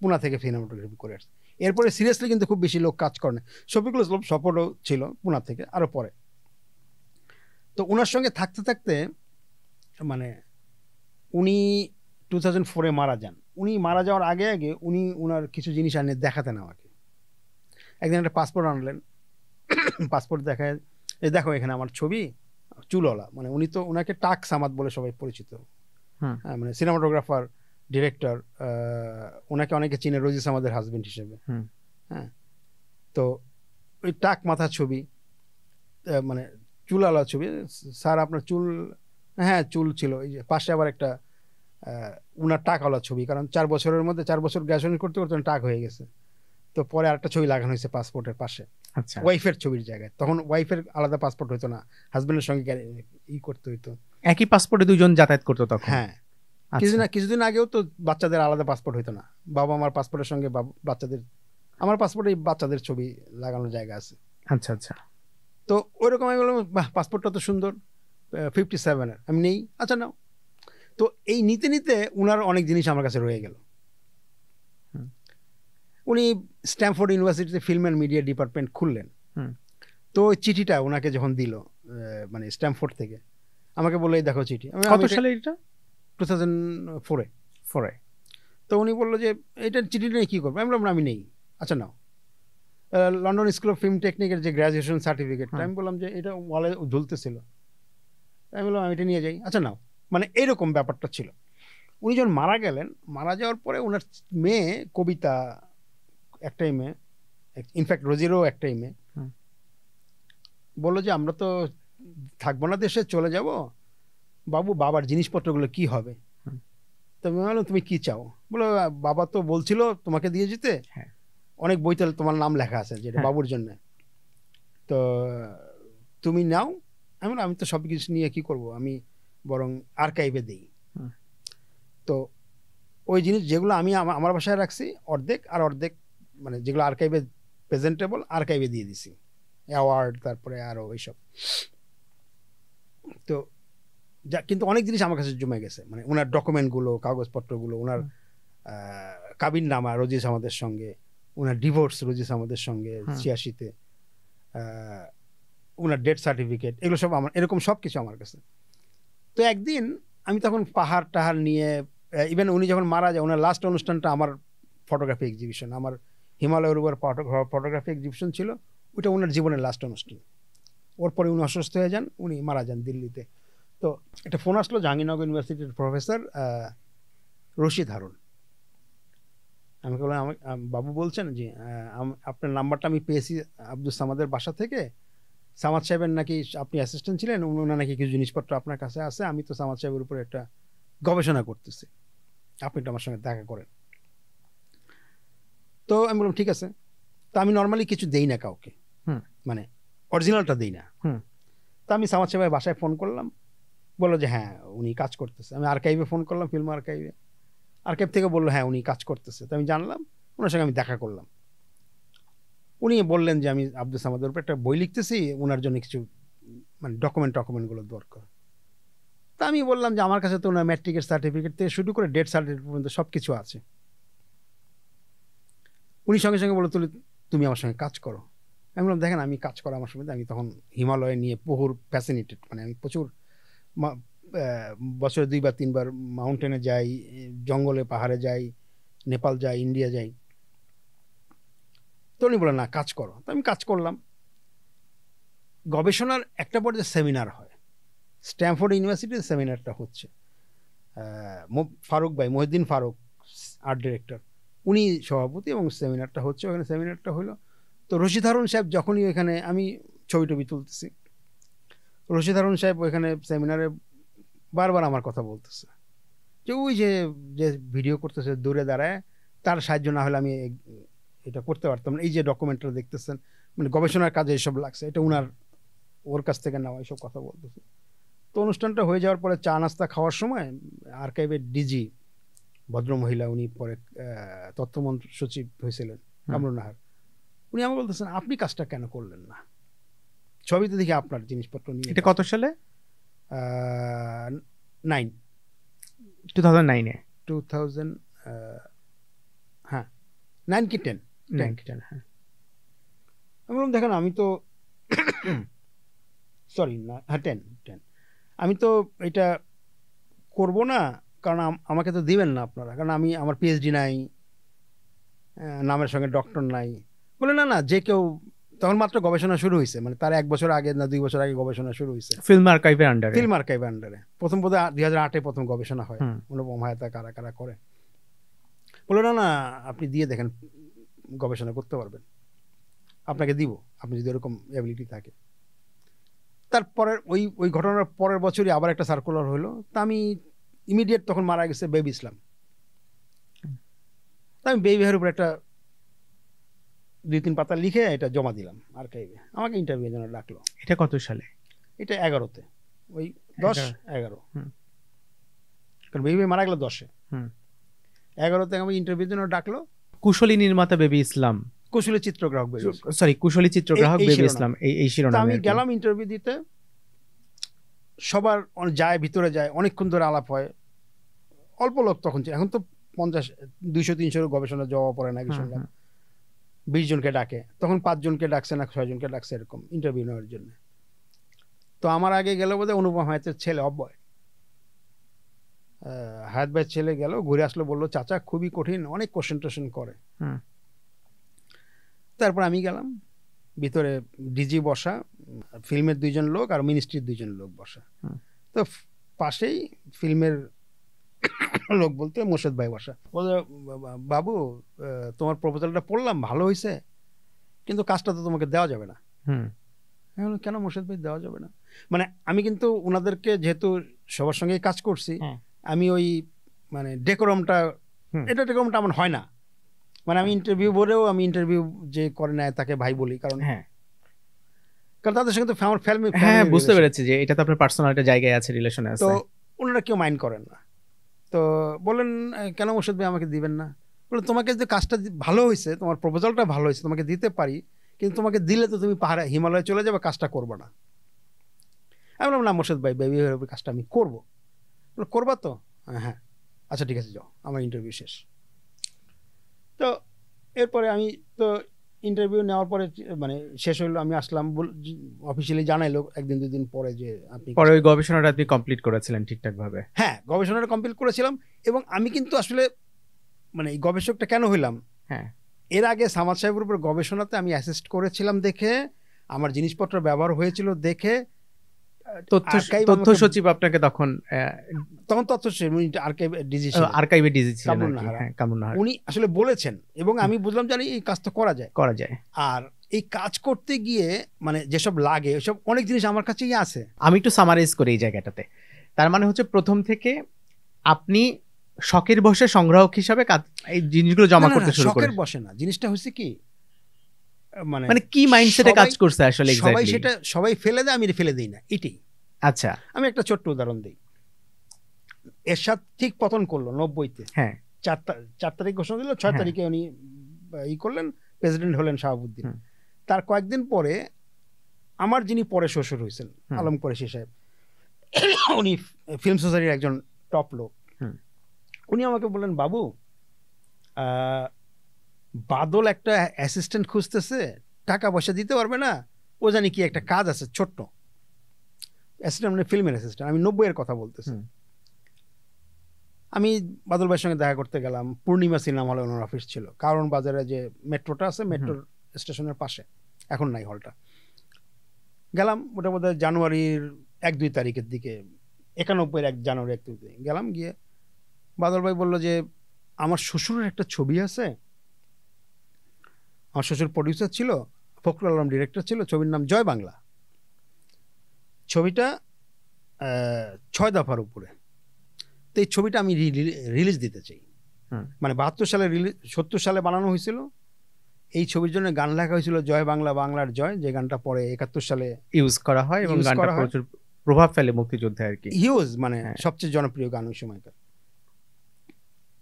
পুনা থেকে সিনেমাটোগ্রাফি করে আসছেন, এরপরে সিরিয়াসলি কিন্তু খুব বেশি লোক কাজ করে না। শফিকুল ইসলাম সফরও ছিল পুনা থেকে আরও পরে। তো ওনার সঙ্গে থাকতে থাকতে মানে উনি 2004-এ মারা যান। উনি মারা যাওয়ার আগে আগে উনি ওনার কিছু জিনিস আনে দেখাতেন আমাকে। একদিন একটা পাসপোর্ট আনলেন, পাসপোর্ট দেখায়, দেখো এখানে আমার ছবি, চুলওয়ালা, মানে উনি তো ওনাকে টাক সামাদ বলে সবাই পরিচিত, মানে সিনেমাটোগ্রাফার ডিরেক্টর, ওনাকে অনেকে চিনে রোজি সামাদের হাজবেন্ড হিসেবে। হ্যাঁ, তো ওই টাক মাথার ছবি, মানে চুলওয়ালা ছবি। স্যার আপনার চুল? হ্যাঁ চুল ছিল। এই যে পাশে আবার একটা উনার টাকওয়ালা ছবি, কারণ 4 বছরের মধ্যে 4 বছর গ্র্যাজুয়েশন করতে করতে টাক হয়ে গেছে, তো পরে আরেকটা ছবি লাগানো হয়েছে পাসপোর্টের পাশে, ওয়াইফের ছবির জায়গায়। তখন ওয়াইফের আলাদা পাসপোর্ট হইতো না, হাজবেন্ডের সঙ্গে করতে হইতো, একই পাসপোর্টে দুজন যাতায়াত করতো তখন। হ্যাঁ, কিছুদিন আগেও তো বাচ্চাদের আলাদা পাসপোর্ট হইতো না, বাবা আমার পাসপোর্টের সঙ্গে বাচ্চাদের, আমার পাসপোর্টে বাচ্চাদের ছবি লাগানোর জায়গা আছে। আচ্ছা আচ্ছা। তো ওইরকম আমি বললাম, বাহ পাসপোর্টটা তো সুন্দর, 57-এর, আমি নেই। আচ্ছা নাও। তো এই নিতে নিতে উনার অনেক জিনিস আমার কাছে রয়ে গেল। উনি স্ট্যামফোর্ড ইউনিভার্সিটিতে ফিল্ম অ্যান্ড মিডিয়া ডিপার্টমেন্ট খুললেন। তো ওই চিঠিটা ওনাকে যখন দিল, মানে স্ট্যামফোর্ড থেকে আমাকে বললো এই দেখো চিঠি। কত সালে এটা? 2004-এ। তো উনি বললো যে এইটার চিঠিটা নিয়ে কী করবো? আমি বললাম আমি নেই। আচ্ছা নাও। লন্ডন স্কুল অফ ফিল্ম টেকনিকের যে গ্র্যাজুয়েশন সার্টিফিকেটটা, আমি বললাম যে এটা ওয়ালে ঝুলতেছিল, আমি বললাম আমি এটা নিয়ে যাই। আচ্ছা নাও। মানে এইরকম ব্যাপারটা ছিল। উনি যখন মারা গেলেন, মারা যাওয়ার পরে ওনার মেয়ে কবিতা, একটাই মেয়ে, ইনফ্যাক্ট রোজিরও একটাই মেয়ে, বললো যে আমরা তো থাকবো না দেশে, চলে যাব, বাবু বাবার জিনিসপত্রগুলো কি হবে? তো আমি বললাম তুমি কি চাও? বলো বাবা তো বলছিল তোমাকে দিয়ে যেতে, অনেক বইতে তোমার নাম লেখা আছে যেটা বাবুর জন্য, তো তুমি নাও। আমি তো সব কিছু নিয়ে কি করব, আমি বরং আর্কাইভে দিই। তো ওই জিনিস যেগুলো আমি আমার বাসায় রাখছি অর্ধেক, আর অর্ধেক মানে যেগুলো আর্কাইভে প্রেজেন্টেবল আর্কাইভে দিয়ে দিছি, অ্যাওয়ার্ড তারপরে আরও এইসব। তো যা কিন্তু অনেক জিনিস আমার কাছে জমে গেছে, মানে ওনার ডকুমেন্টগুলো, কাগজপত্রগুলো, ওনার কাবিন নামা রোজিস আমাদের সঙ্গে, ওনার ডিভোর্স রোজিস আমাদের সঙ্গে 86-তে, ওনার ডেথ সার্টিফিকেট, এগুলো সব আমার, এরকম সব কিছু আমার কাছে। তো একদিন আমি তখন পাহাড় টাহাড় নিয়ে, ইভেন উনি যখন মারা যায় ওনার লাস্ট অনুষ্ঠানটা আমার ফটোগ্রাফি এক্সিবিশন, আমার হিমালয়ের উপর ফটোগ্রাফি এক্সিবিশন ছিল, ওইটা ওনার জীবনের লাস্ট অনুষ্ঠান। ওর পরে উনি অসুস্থ হয়ে যান, উনি মারা যান দিল্লিতে। তো একটা ফোন আসলো জাহাঙ্গীরনগর ইউনিভার্সিটির প্রফেসর রশিদ হারুন। আমি বললাম বাবু বলছেন যে আপনার নাম্বারটা আমি পেয়েছি আব্দুল সামাদের বাসা থেকে, সামাদ সাহেবের নাকি আপনি অ্যাসিস্ট্যান্ট ছিলেন, ওনার নাকি কিছু জিনিসপত্র আপনার কাছে আছে, আমি তো সামাদ সাহেবের উপরে একটা গবেষণা করতেছি, আপনি তো আমার সঙ্গে দেখা করেন। তো আমি বললাম ঠিক আছে। তো আমি নর্মালি কিছু দেই না কাউকে, মানে অরিজিনালটা দিই না। তো আমি সামাদ সাহেবের বাসায় ফোন করলাম, বললো যে হ্যাঁ উনি কাজ করতেছে। আমি আর্কাইভে ফোন করলাম, ফিল্ম আর্কাইভে, আর্কাইভ থেকে বললো হ্যাঁ উনি কাজ করতেছে। তো আমি জানলাম, ওনার সঙ্গে আমি দেখা করলাম। উনি বললেন যে আমি আব্দুল সামাদের উপর একটা বই লিখতেছি, ওনার জন্য কিছু মানে ডকুমেন্টগুলো দরকার। তা আমি বললাম যে আমার কাছে তো ওনার ম্যাট্রিকের সার্টিফিকেট থেকে শুরু করে ডেথ সার্টিফিকেট পর্যন্ত সব কিছু আছে। উনি সঙ্গে সঙ্গে বললো তুমি আমার সঙ্গে কাজ করো। আমি বললাম দেখেন আমি কাজ করা আমার সঙ্গে, আমি তখন হিমালয় নিয়ে প্রচুর ফ্যাসিনেটেড, মানে আমি প্রচুর বছরে 2 বা 3 বার মাউন্টেনে যাই, জঙ্গলে পাহাড়ে যাই, নেপাল যাই, ইন্ডিয়া যাই। তো উনি বললেন না কাজ করো। তো আমি কাজ করলাম। গবেষণার একটা পর্যায়ে সেমিনার হয়, স্ট্যামফোর্ড ইউনিভার্সিটির সেমিনারটা হচ্ছে। ফারুক ভাই, মহিউদ্দিন ফারুক আর্ট ডিরেক্টর, উনি সভাপতি এবং সেমিনারটা হচ্ছে। ওখানে সেমিনারটা হলো। তো রশিদ হারুন সাহেব যখনই ওইখানে, আমি ছবি টবি তুলতেছি, রশিদ হারুন সাহেব ওইখানে সেমিনারে বারবার আমার কথা বলতেছে যে ওই যে ভিডিও করতেছে দূরে দাঁড়ায়, তার সাহায্য না হলে আমি এটা করতে পারতাম না। এই যে ডকুমেন্টটা দেখতেছেন, মানে গবেষণার কাজে এসব লাগছে, এটা ওর কাছ থেকে নেওয়া, এইসব কথা বলতেছে। তো অনুষ্ঠানটা হয়ে যাওয়ার পরে চা নাস্তা খাওয়ার সময় আর্কাইভের ডিজি ভদ্রমহিলা, উনি পরে তথ্যমন্ত্রী সচিব হয়েছিলেন, কামরুন নাহার, উনি আমাকে বলতেছেন আপনি কাজটা কেন করলেন না? ছবিতে দেখি আপনার জিনিসপত্র নিয়ে। এটা কত সালে? 2009-এ 2000 হ্যাঁ 9 কি 10 হ্যাঁ। আমি বললাম দেখেন আমি তো সরি না, হ্যাঁ 10 আমি তো এটা করব না, কারণ আমাকে তো দিবেন না আপনারা, কারণ আমার পিএইচডি নাই, নামের সঙ্গে ডক্টর নাই। বলে না যে কেউ, তখন মাত্র গবেষণা শুরু হয়েছে, মানে তার 1 বছর আগে না 2 বছর আগে গবেষণা শুরু হয়েছে ফিল্ম আর্কাইভের আন্ডারে। প্রথম বোধহয় 2008-এ প্রথম গবেষণা হয়, অনুপম হায়াতা কারা কারা করে। বলে না আপনি দিয়ে দেখেন, গবেষণা করতে পারবেন, আপনাকে দিব, আপনি যদি এরকম অ্যাবিলিটি থাকে। তারপরে ওই ঘটনার পরের বছরই আবার একটা সার্কুলার হলো। তা আমি ইমিডিয়েট, তখন মারা গেছে বেবি ইসলাম, তা আমি বেবি ভাইয়ের উপর একটা 2-3 পাতা লিখে এটা জমা দিলাম আর্কাইভে। আমাকে ইন্টারভিউর জন্য ডাকলো। এটা কত সালে? এটা 11-তে, ওই 10-11, কারণ বেবি ভাই মারা গেল 10-এ। 11-তে আমাকে ইন্টারভিউর জন্য ডাকলো। কুশলী নির্মাতা বেবি ইসলাম, কুশলী চিত্রগ্রাহক বেবি ইসলাম, এই শিরোনামে আমি গেলাম ইন্টারভিউ দিতে। সবার যায়, ভিতরে যায়, অনেকক্ষণ ধরে আলাপ হয়। অল্প লোক তখন, এখন তো 50-200-300 গবেষণা জমা পড়ে না, কি শুনলাম 20 জনকে ডাকে, তখন 5 জনকে ডাকছে না 6 জনকে ডাকছে এরকম ইন্টারভিউ নেওয়ার জন্য। তো আমার আগে গেল বোধহয় অনুপম হায়াতের ছেলে অব্যয়, হায়াত ভাইয়ের ছেলে গেল, ঘুরে আসলো, বললো চাচা খুবই কঠিন, অনেক কোশ্চেন টোশ্চেন করে। তারপর আমি গেলাম ভিতরে, ডিজি বসা, ফিল্মের 2 জন লোক আর মিনিস্ট্রির 2 জন লোক বসা। তো পাশেই ফিল্মের লোক বলতে মোর্শেদ ভাই বসা। বলে বাবু তোমার প্রপোজালটা পড়লাম, ভালো হয়েছে, কিন্তু কাজটা তো তোমাকে দেওয়া যাবে না। কেন মোর্শেদ ভাই দেওয়া যাবে না? মানে আমি কিন্তু ওনাদেরকে, যেহেতু সবার সঙ্গে কাজ করছি, আমি ওই মানে ডেকোরামটা আমার হয় না। মানে আমি ইন্টারভিউ বোর্ডেও, আমি ইন্টারভিউ যে করে নেয় তাকে ভাই বলি, কারণ তাদের সঙ্গে তো আমার ফ্যামিলি, বুঝতে পেরেছি যে এটা তো আপনার পার্সোনাল একটা জায়গায় আছে, রিলেশনে আছে। তো ওনারা কেউ মাইন্ড করেন না। তো বলেন কেন মোর্শেদ ভাই আমাকে দিবেন না? বলে তোমাকে যে কাজটা ভালো হয়েছে, তোমার প্রপোজালটা ভালো হয়েছে, তোমাকে দিতে পারি, কিন্তু তোমাকে দিলে তো তুমি পাহাড়ে হিমালয়ে চলে যাবে, কাজটা করবে না। আমি বললাম না মোর্শেদ ভাই, বেবি কাজটা আমি করবো। করবা তো? হ্যাঁ, আচ্ছা ঠিক আছে, যাও, আমার ইন্টারভিউ শেষ। তো এরপরে আমি তো ইন্টারভিউ নেওয়ার পরে মানে শেষ হইলো, আমি আসলাম, অফিসিয়ালি জানাইলো 1-2 দিন পরে যে আপনি পরে ওই গবেষণাটা আপনি কমপ্লিট করেছিলেন ঠিকঠাক ভাবে? হ্যাঁ, গবেষণাটা কমপ্লিট করেছিলাম। এবং আমি কিন্তু আসলে মানে এই গবেষকটা কেন হইলাম, এর আগে সামাদ সাহেবের উপর গবেষণাতে আমি অ্যাসিস্ট করেছিলাম দেখে, আমার জিনিসপত্র ব্যবহার হয়েছিল দেখে, তথ্য সচিব আপনাকে তখন তথ্য সচিব, আর্কাইভে ডিজি ছিলেন কামরুন নাহার, উনি আসলে বলেছেন, এবং আমি বুঝলাম জানি এই কাজ তো করা যায়। আর এই কাজ করতে গিয়ে মানে যেসব লাগে ওইসব অনেক জিনিস আমার কাছেই আছে। আমি একটু সামারাইজ করি এই জায়গাটাতে। তার মানে হচ্ছে প্রথম থেকে আপনি শখের বসে সংগ্রাহক হিসাবে এই জিনিসগুলো জমা করতে শুরু করেন। শখের বসে না, জিনিসটা হচ্ছে কি, মানে কি মাইন্ডসেটে কাজ করছে আসলে? সবাই ফেলে দেয়, আমি ফেলে দিই না, এটাই। আচ্ছা, আমি একটা ছোট্ট উদাহরণ দিই। এরশাদ ঠিক পতন করলো 90-তে, 4 তারিখ ঘোষণা দিল, 6 তারিখে উনি করলেন, প্রেসিডেন্ট হলেন শাহাবুদ্দিন। তার কয়েকদিন পরে আমার যিনি পরে শ্বশুর হয়েছেন আলম কুরেশি সাহেব, উনি ফিল্ম সোসাইটির একজন টপ লোক, উনি আমাকে বললেন, বাবু বাদল একটা অ্যাসিস্ট্যান্ট খুঁজতেছে, টাকা পয়সা দিতে পারবে না, ও জানি কি একটা কাজ আছে ছোট্ট অ্যাসিস্ট্যান্ট, মানে ফিল্মের অ্যাসিস্ট্যান্ট। আমি 90-এর কথা বলতেছি। আমি বাদল ভাইয়ের সঙ্গে দেখা করতে গেলাম, পূর্ণিমা সিনেমা হলে ওনার অফিস ছিল, কারণ বাজারে যে মেট্রোটা আছে, মেট্রোর স্টেশনের পাশে, এখন নাই হলটা। গেলাম, ওটা বোধহয় জানুয়ারির 1-2 তারিখের দিকে, 91-এর 1 জানুয়ারি 1 তারিখে গেলাম। গিয়ে বাদল ভাই বললো যে আমার শ্বশুরের একটা ছবি আছে, আমার শ্বশুর প্রডিউসার ছিল, ফখরুল আলম ডিরেক্টর ছিল, ছবির নাম জয় বাংলা। ছবিটা 6 দফার উপরে। তো এই ছবিটা আমি রিলিজ দিতে চাই, মানে 72 সালে 70 সালে বানানো হয়েছিল। এই ছবির জন্য গান লেখা হয়েছিল জয় বাংলা বাংলার জয়, যে গানটা পরে 71 সালে ইউজ করা হয় এবং গানটা প্রচুর প্রভাব ফেলে মুক্তিযুদ্ধে আর কি, হিউজ, মানে সবচেয়ে জনপ্রিয় গান ওই সময়কার।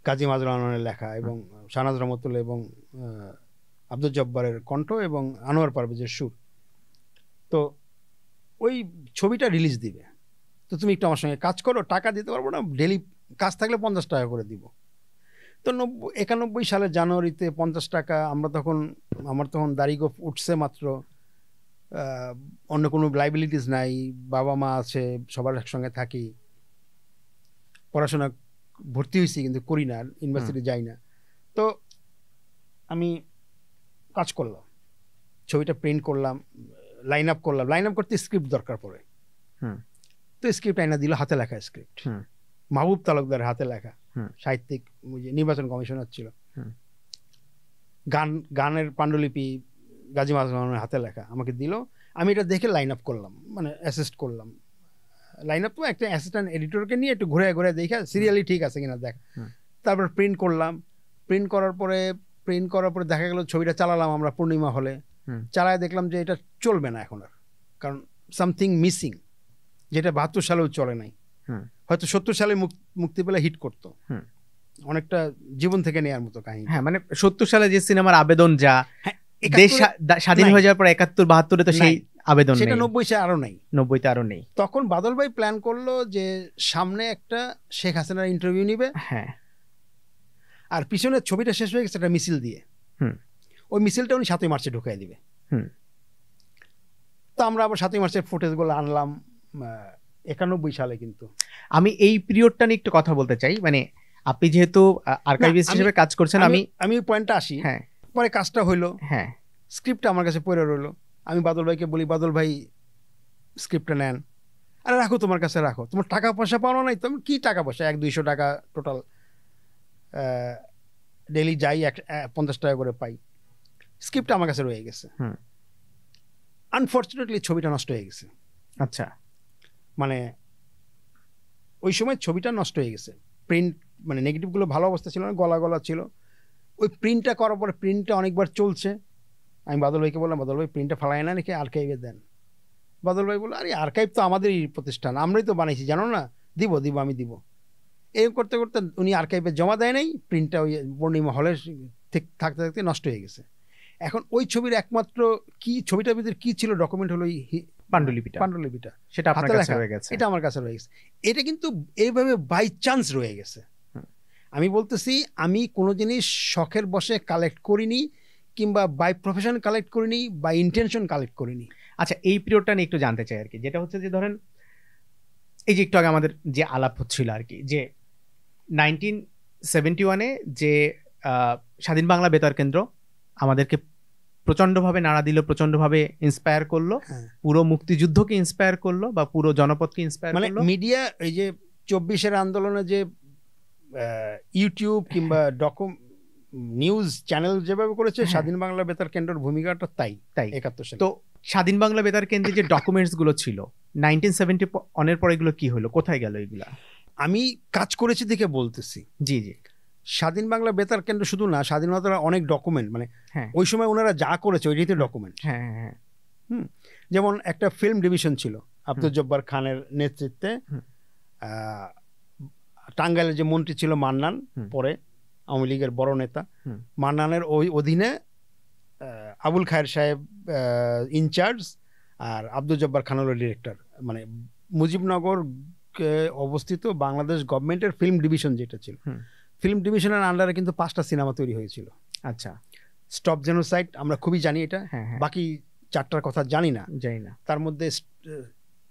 কাজী মাজরুল আনোয়ারের লেখা এবং শাহনাজ রহমতুল্লাহ এবং আব্দুল জব্বারের কণ্ঠ এবং আনোয়ার পারভেজের সুর। তো ওই ছবিটা রিলিজ দিবে, তো তুমি একটু আমার সঙ্গে কাজ করো, টাকা দিতে পারবো না, ডেলি কাজ থাকলে 50 টাকা করে দিব। তো 91 সালের জানুয়ারিতে 50 টাকা, আমার তখন দাড়ি গোঁফ উঠছে মাত্র, অন্য কোনো লাইবিলিটিস নাই, বাবা মা আছে, সবার একসঙ্গে থাকি, পড়াশোনা ভর্তি হয়েছি কিন্তু করি না, ইউনিভার্সিটি যাই না। তো আমি কাজ করলাম, ছবিটা প্রিন্ট করলাম, লাইন আপ করলাম। লাইন আপ করতে স্ক্রিপ্ট দরকার পড়ে, তো স্ক্রিপ্ট আইনা দিল, হাতে লেখা স্ক্রিপ্ট, মাহবুব তালুকদার হাতে লেখা, সাহিত্যিক, নির্বাচন কমিশনার ছিল। গানের পাণ্ডুলিপি গাজী মাজরুলের হাতে লেখা আমাকে দিল। আমি এটা দেখে লাইন আপ করলাম, মানে অ্যাসিস্ট করলাম। লাইন আপ তো একটা অ্যাসিস্ট্যান্ট এডিটরকে নিয়ে একটু ঘুরে ঘুরে দেখা সিরিয়ালি ঠিক আছে কিনা দেখা। তারপর প্রিন্ট করলাম। প্রিন্ট করার পরে দেখা গেল ছবিটা চালালাম আমরা পূর্ণিমা হলে। চালায় দেখলাম যে এটা চলবে না এখন আর, কারণ সামথিং মিসিং, যেটা 72 সালেও চলে নাই, হয়তো 70 সালে মুক্তি পেলে হিট করতো। অনেকটা জীবন থেকে নেওয়ার মতো কাহিনী। হ্যাঁ, মানে 70 সালে যে সিনেমার আবেদন যা, দেশ স্বাধীন হয়ে যাওয়ার পর 71-72 তো সেই আবেদন নেই, সেটা 90 আরো নাই, 90-তে আরো নেই। তখন বাদল ভাই প্ল্যান করলো যে সামনে একটা শেখ হাসিনার ইন্টারভিউ নিবে, হ্যাঁ, আর পিছনের ছবিটা শেষ হয়ে গেছে একটা মিছিল দিয়ে, ওই মিছিলটা উনি 7ই মার্চে ঢুকাই দিবে। তো আমরা আবার 7ই মার্চের ফুটেজগুলো আনলাম 91 সালে। কিন্তু আমি এই পিরিয়ডটা নিয়ে একটু কথা বলতে চাই, মানে আপনি যেহেতু আর্কাইভিস্ট হিসেবে কাজ করছেন, আমি পয়েন্টটা আসি। হ্যাঁ, পরে কাজটা হইলো, হ্যাঁ, স্ক্রিপ্টটা আমার কাছে পড়ে রইলো। আমি বাদল ভাইকে বলি, বাদল ভাই স্ক্রিপ্টটা নেন। আরে রাখো, তোমার কাছে রাখো, তোমার টাকা পয়সা পাওয়া নাই, তুমি কি টাকা পয়সা, 100-200 টাকা টোটাল, ডেলি যাই 50 টাকা করে পাই। স্ক্রিপ্টটা আমার কাছে রয়ে গেছে। আনফর্চুনেটলি ছবিটা নষ্ট হয়ে গেছে। আচ্ছা, মানে ওই সময় ছবিটা নষ্ট হয়ে গেছে। প্রিন্ট মানে নেগেটিভগুলো ভালো অবস্থা ছিল না, গলা গলা ছিল। ওই প্রিন্টটা করার পরে প্রিন্টটা অনেকবার চলছে। আমি বাদল ভাইকে বললাম, বাদল ভাই প্রিন্টটা ফালাই না নাকি আর্কাইভে দেন। বাদল ভাই বললো, আরে আর্কাইভ তো আমাদেরই প্রতিষ্ঠান, আমরাই তো বানাইছি, জানো না, দিব আমি দিব। এরকম করতে করতে উনি আর্কাইভে জমা দেয় নাই, প্রিন্টটা ওই পূর্ণিমা হলে থাকতে থাকতে নষ্ট হয়ে গেছে। এখন ওই ছবির একমাত্র কি, ছবিটার ভিতরে কি ছিল ডকুমেন্ট হলো পাণ্ডুলিপিটা, সেটা আপনার কাছে রয়ে গেছে। এটা আমার কাছে রয়ে গেছে। এটা কিন্তু এইভাবে বাই চান্স রয়ে গেছে। আমি বলতেছি, আমি কোনো জিনিস শখের বসে কালেক্ট করিনি, কিংবা বাই প্রফেশন কালেক্ট করিনি, বাই ইন্টেনশন কালেক্ট করিনি। আচ্ছা, এই পিরিয়ডটা নিয়ে একটু জানতে চাই আর কি, যেটা হচ্ছে যে ধরেন এই যে একটু আগে আমাদের যে আলাপ হচ্ছিল আর কি, যে 1971-এ যে স্বাধীন বাংলা বেতার কেন্দ্র আমাদেরকে প্রচন্ডভাবে নাড়া দিল, প্রচন্ডভাবে ইন্সপায়ার করলো, পুরো মুক্তিযুদ্ধকে ইন্সপায়ার করলো বা পুরো জনপদকে ইন্সপায়ার করলো। মানে মিডিয়া, এই যে 24-এর আন্দোলনে যে ইউটিউব কিংবা নিউজ চ্যানেল যেভাবে করেছে, স্বাধীন বাংলা বেতার কেন্দ্রের ভূমিকাটা তাই 71 সালে। তো স্বাধীন বাংলা বেতার কেন্দ্রে যে ডকুমেন্টস গুলো ছিল 1970 পরে, এগুলো কি হলো, কোথায় গেল এগুলা? আমি কাজ করেছি দেখে বলতেছি। জি, স্বাধীন বাংলা বেতার কেন্দ্র শুধু না, স্বাধীনতার অনেক ডকুমেন্ট, মানে ওই সময় ওনারা যা করেছে ওইটাই তো ডকুমেন্ট। যেমন একটা ফিল্ম ডিভিশন ছিল আব্দুল জব্বার খানের নেতৃত্বে। টাঙ্গাইলের যে মন্ত্রী ছিল মান্নান, পরে আওয়ামী লীগের বড় নেতা। মান্নানের ওই অধীনে আবুল খায়ের সাহেব ইনচার্জ আর আব্দুল জব্বার খান হলো ডিরেক্টর। মানে মুজিবনগর অবস্থিত বাংলাদেশ গভর্নমেন্টের ফিল্ম ডিভিশন যেটা ছিল, ফিল্ম ডিভিশনের আন্ডারে কিন্তু 5টা সিনেমা তৈরি হয়েছিল। আচ্ছা, স্টপ জেনোসাইড আমরা খুবই জানি এটা, বাকি 4টার কথা জানি না। তার মধ্যে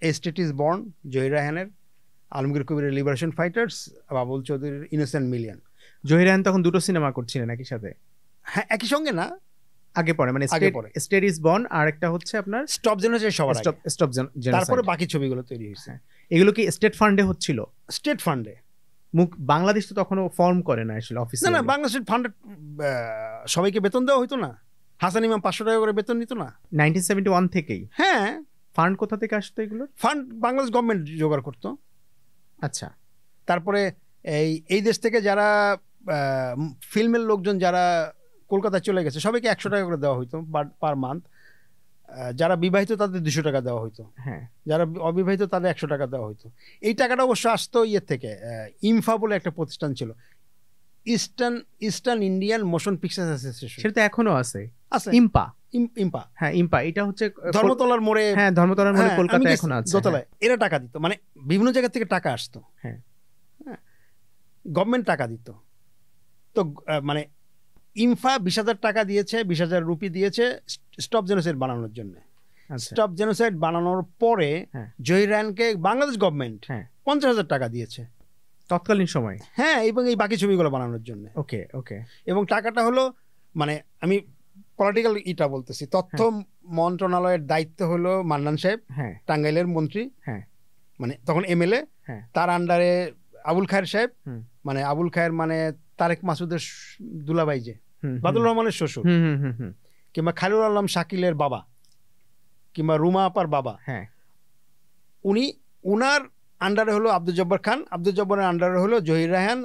এ স্টেট ইজ বর্ন জহির রায়হানের, আলমগীর কবিরের লিবারেশন ফাইটার্স, বাবুল চৌধুরীর ইনোসেন্ট মিলিয়ন। জহির রায়হান তখন 2টো সিনেমা করছিলেন একই সাথে? হ্যাঁ, একই সঙ্গে না, আগে পরে, মানে স্টেট ইজ বর্ন আর একটা হচ্ছে আপনার স্টপ জেনোসাইড সবার আগে, স্টপ জেনোসাইড, তারপরে বাকি ছবিগুলো তৈরি হয়েছে। এগুলো কি স্টেট ফান্ডে হচ্ছিল? স্টেট ফান্ডে। বাংলাদেশ তো তখনও ফর্ম করে না আসলে অফিস। না, বাংলাদেশের ফান্ডে সবাইকে বেতন দেওয়া হইতো না। হাসান ইমাম 500 টাকা করে বেতন নিত না 1971 থেকেই? হ্যাঁ। ফান্ড কোথা থেকে আসতো এগুলো? ফান্ড বাংলাদেশ গভর্নমেন্ট জোগাড় করতো। আচ্ছা। তারপরে এই দেশ থেকে যারা ফিল্মের লোকজন যারা কলকাতায় চলে গেছে সবাইকে 100 টাকা করে দেওয়া হইতো পার মান্থ। যারা বিবাহিত তাদের 200 টাকা দেওয়া হইতো, হ্যাঁ, যারা অবিবাহিত তাদের 100 টাকা দেওয়া হইতো। এই টাকাটা অবশ্য আসতো ইয়ের থেকে, ইমফা বলে একটা প্রতিষ্ঠান ছিল, eastern Indian motion pictures association. সেটা এখনো আছে? ইম্পা। হ্যাঁ, ইম্পা। এটা হচ্ছে ধর্মতলার মোড়ে। হ্যাঁ, ধর্মতলার মোড়ে কলকাতায় এখন আছে দোতলায়। এরা টাকা দিত, মানে বিভিন্ন জায়গা থেকে টাকা আসতো। হ্যাঁ, গভর্নমেন্ট টাকা দিত। তো মানে ইমফা 20,000 টাকা দিয়েছে, 20,000 রুপি দিয়েছে স্টপ জেনোসাইড বানানোর জন্য। স্টপ জেনোসাইড বানানোর পরে জহির রায়হানকে বাংলাদেশ গভর্নমেন্ট 50,000 টাকা দিয়েছে তৎকালীন সময়। হ্যাঁ, এবং এই বাকি ছবিগুলো বানানোর জন্য। ওকে ওকে। এবং টাকাটা হলো, মানে আমি পলিটিক্যাল ইটা বলতেছি, তথ্য মন্ত্রণালয়ের দায়িত্ব হলো মান্নান সাহেব, টাঙ্গাইলের মন্ত্রী, মানে তখন এমএলএ। তার আন্ডারে আবুল খায়ের সাহেব, মানে আবুল খায়ের মানে তারেক মাসুদের দুলাভাই, যে বাদুল রহমানের শ্বশুর, কিংবা খালিল আলম শাকিলের বাবা, কিংবা রুমা আপার বাবা। হ্যাঁ, উনার আন্ডারে হলো আব্দুল জব্বার খান, আব্দুল জব্বারের আন্ডারে হলো জহির রায়হান,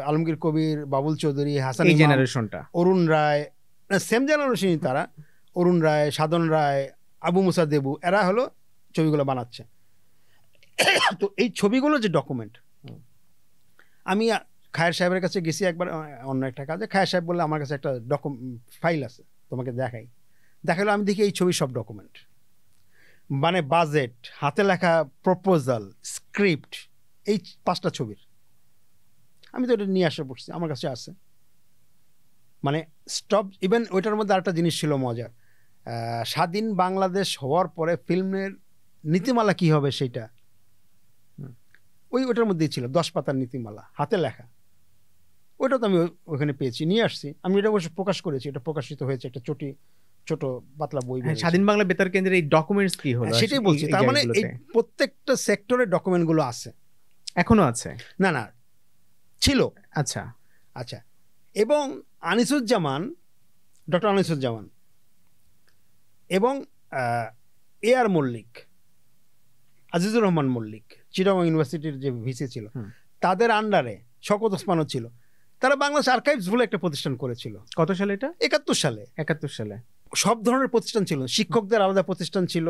আলমগীর কবির, বাবুল চৌধুরী, হাসান ইমাম, জেনারেশনটা, অরুণ রায়, সেম জেনারেশনই তারা, অরুণ রায়, সাধন রায়, আবু মুসা দেবু, এরা হলো ছবিগুলো বানাচ্ছে। তো এই ছবিগুলো যে ডকুমেন্ট, আমি খায়ের সাহেবের কাছে গেছি একবার অন্য একটা কাজে। খায়ের সাহেব বললে আমার কাছে একটা ফাইল আছে, তোমাকে দেখালো। আমি দেখি এই ছবির সব ডকুমেন্ট, মানে বাজেট, হাতে লেখা প্রপোজাল, স্ক্রিপ্ট, এই 5টা ছবির। আমি তো এটা নিয়ে আসা পড়ছি, আমার কাছে আছে। মানে স্টপ, ইভেন ওইটার মধ্যে আরেকটা জিনিস ছিল মজার, স্বাধীন বাংলাদেশ হওয়ার পরে ফিল্মের নীতিমালা কি হবে সেটা ওইটার মধ্যেই ছিল, 10 পাতার নীতিমালা, হাতে লেখা। ওইটা তো আমি ওখানে পেয়েছি, নিয়ে আসছি। আমি এটা অবশ্য প্রকাশ করেছি, এটা প্রকাশিত হয়েছে একটা ছোট পাতলা বই। স্বাধীন বাংলা বেতার কেন্দ্রের এই ডকুমেন্টস কি হলো? সেটাই বলছি, তার মানে এই প্রত্যেকটা সেক্টরের ডকুমেন্ট গুলো আছে, এখনো আছে? না ছিল। আচ্ছা আচ্ছা। এবং ডক্টর আনিসুজ্জামান এবং AR মল্লিক, আজিজুর রহমান মল্লিক, চিটাগং ইউনিভার্সিটির যে ভিসি ছিল, তাদের আন্ডারে শওকত ওসমানও ছিল। তারা বাংলাদেশ আর্কাইভস বলে একটা প্রতিষ্ঠান করেছিল। কত সালে এটা? 71 সালে। সব ধরনের প্রতিষ্ঠান ছিল, শিক্ষকদের আলাদা প্রতিষ্ঠান ছিল,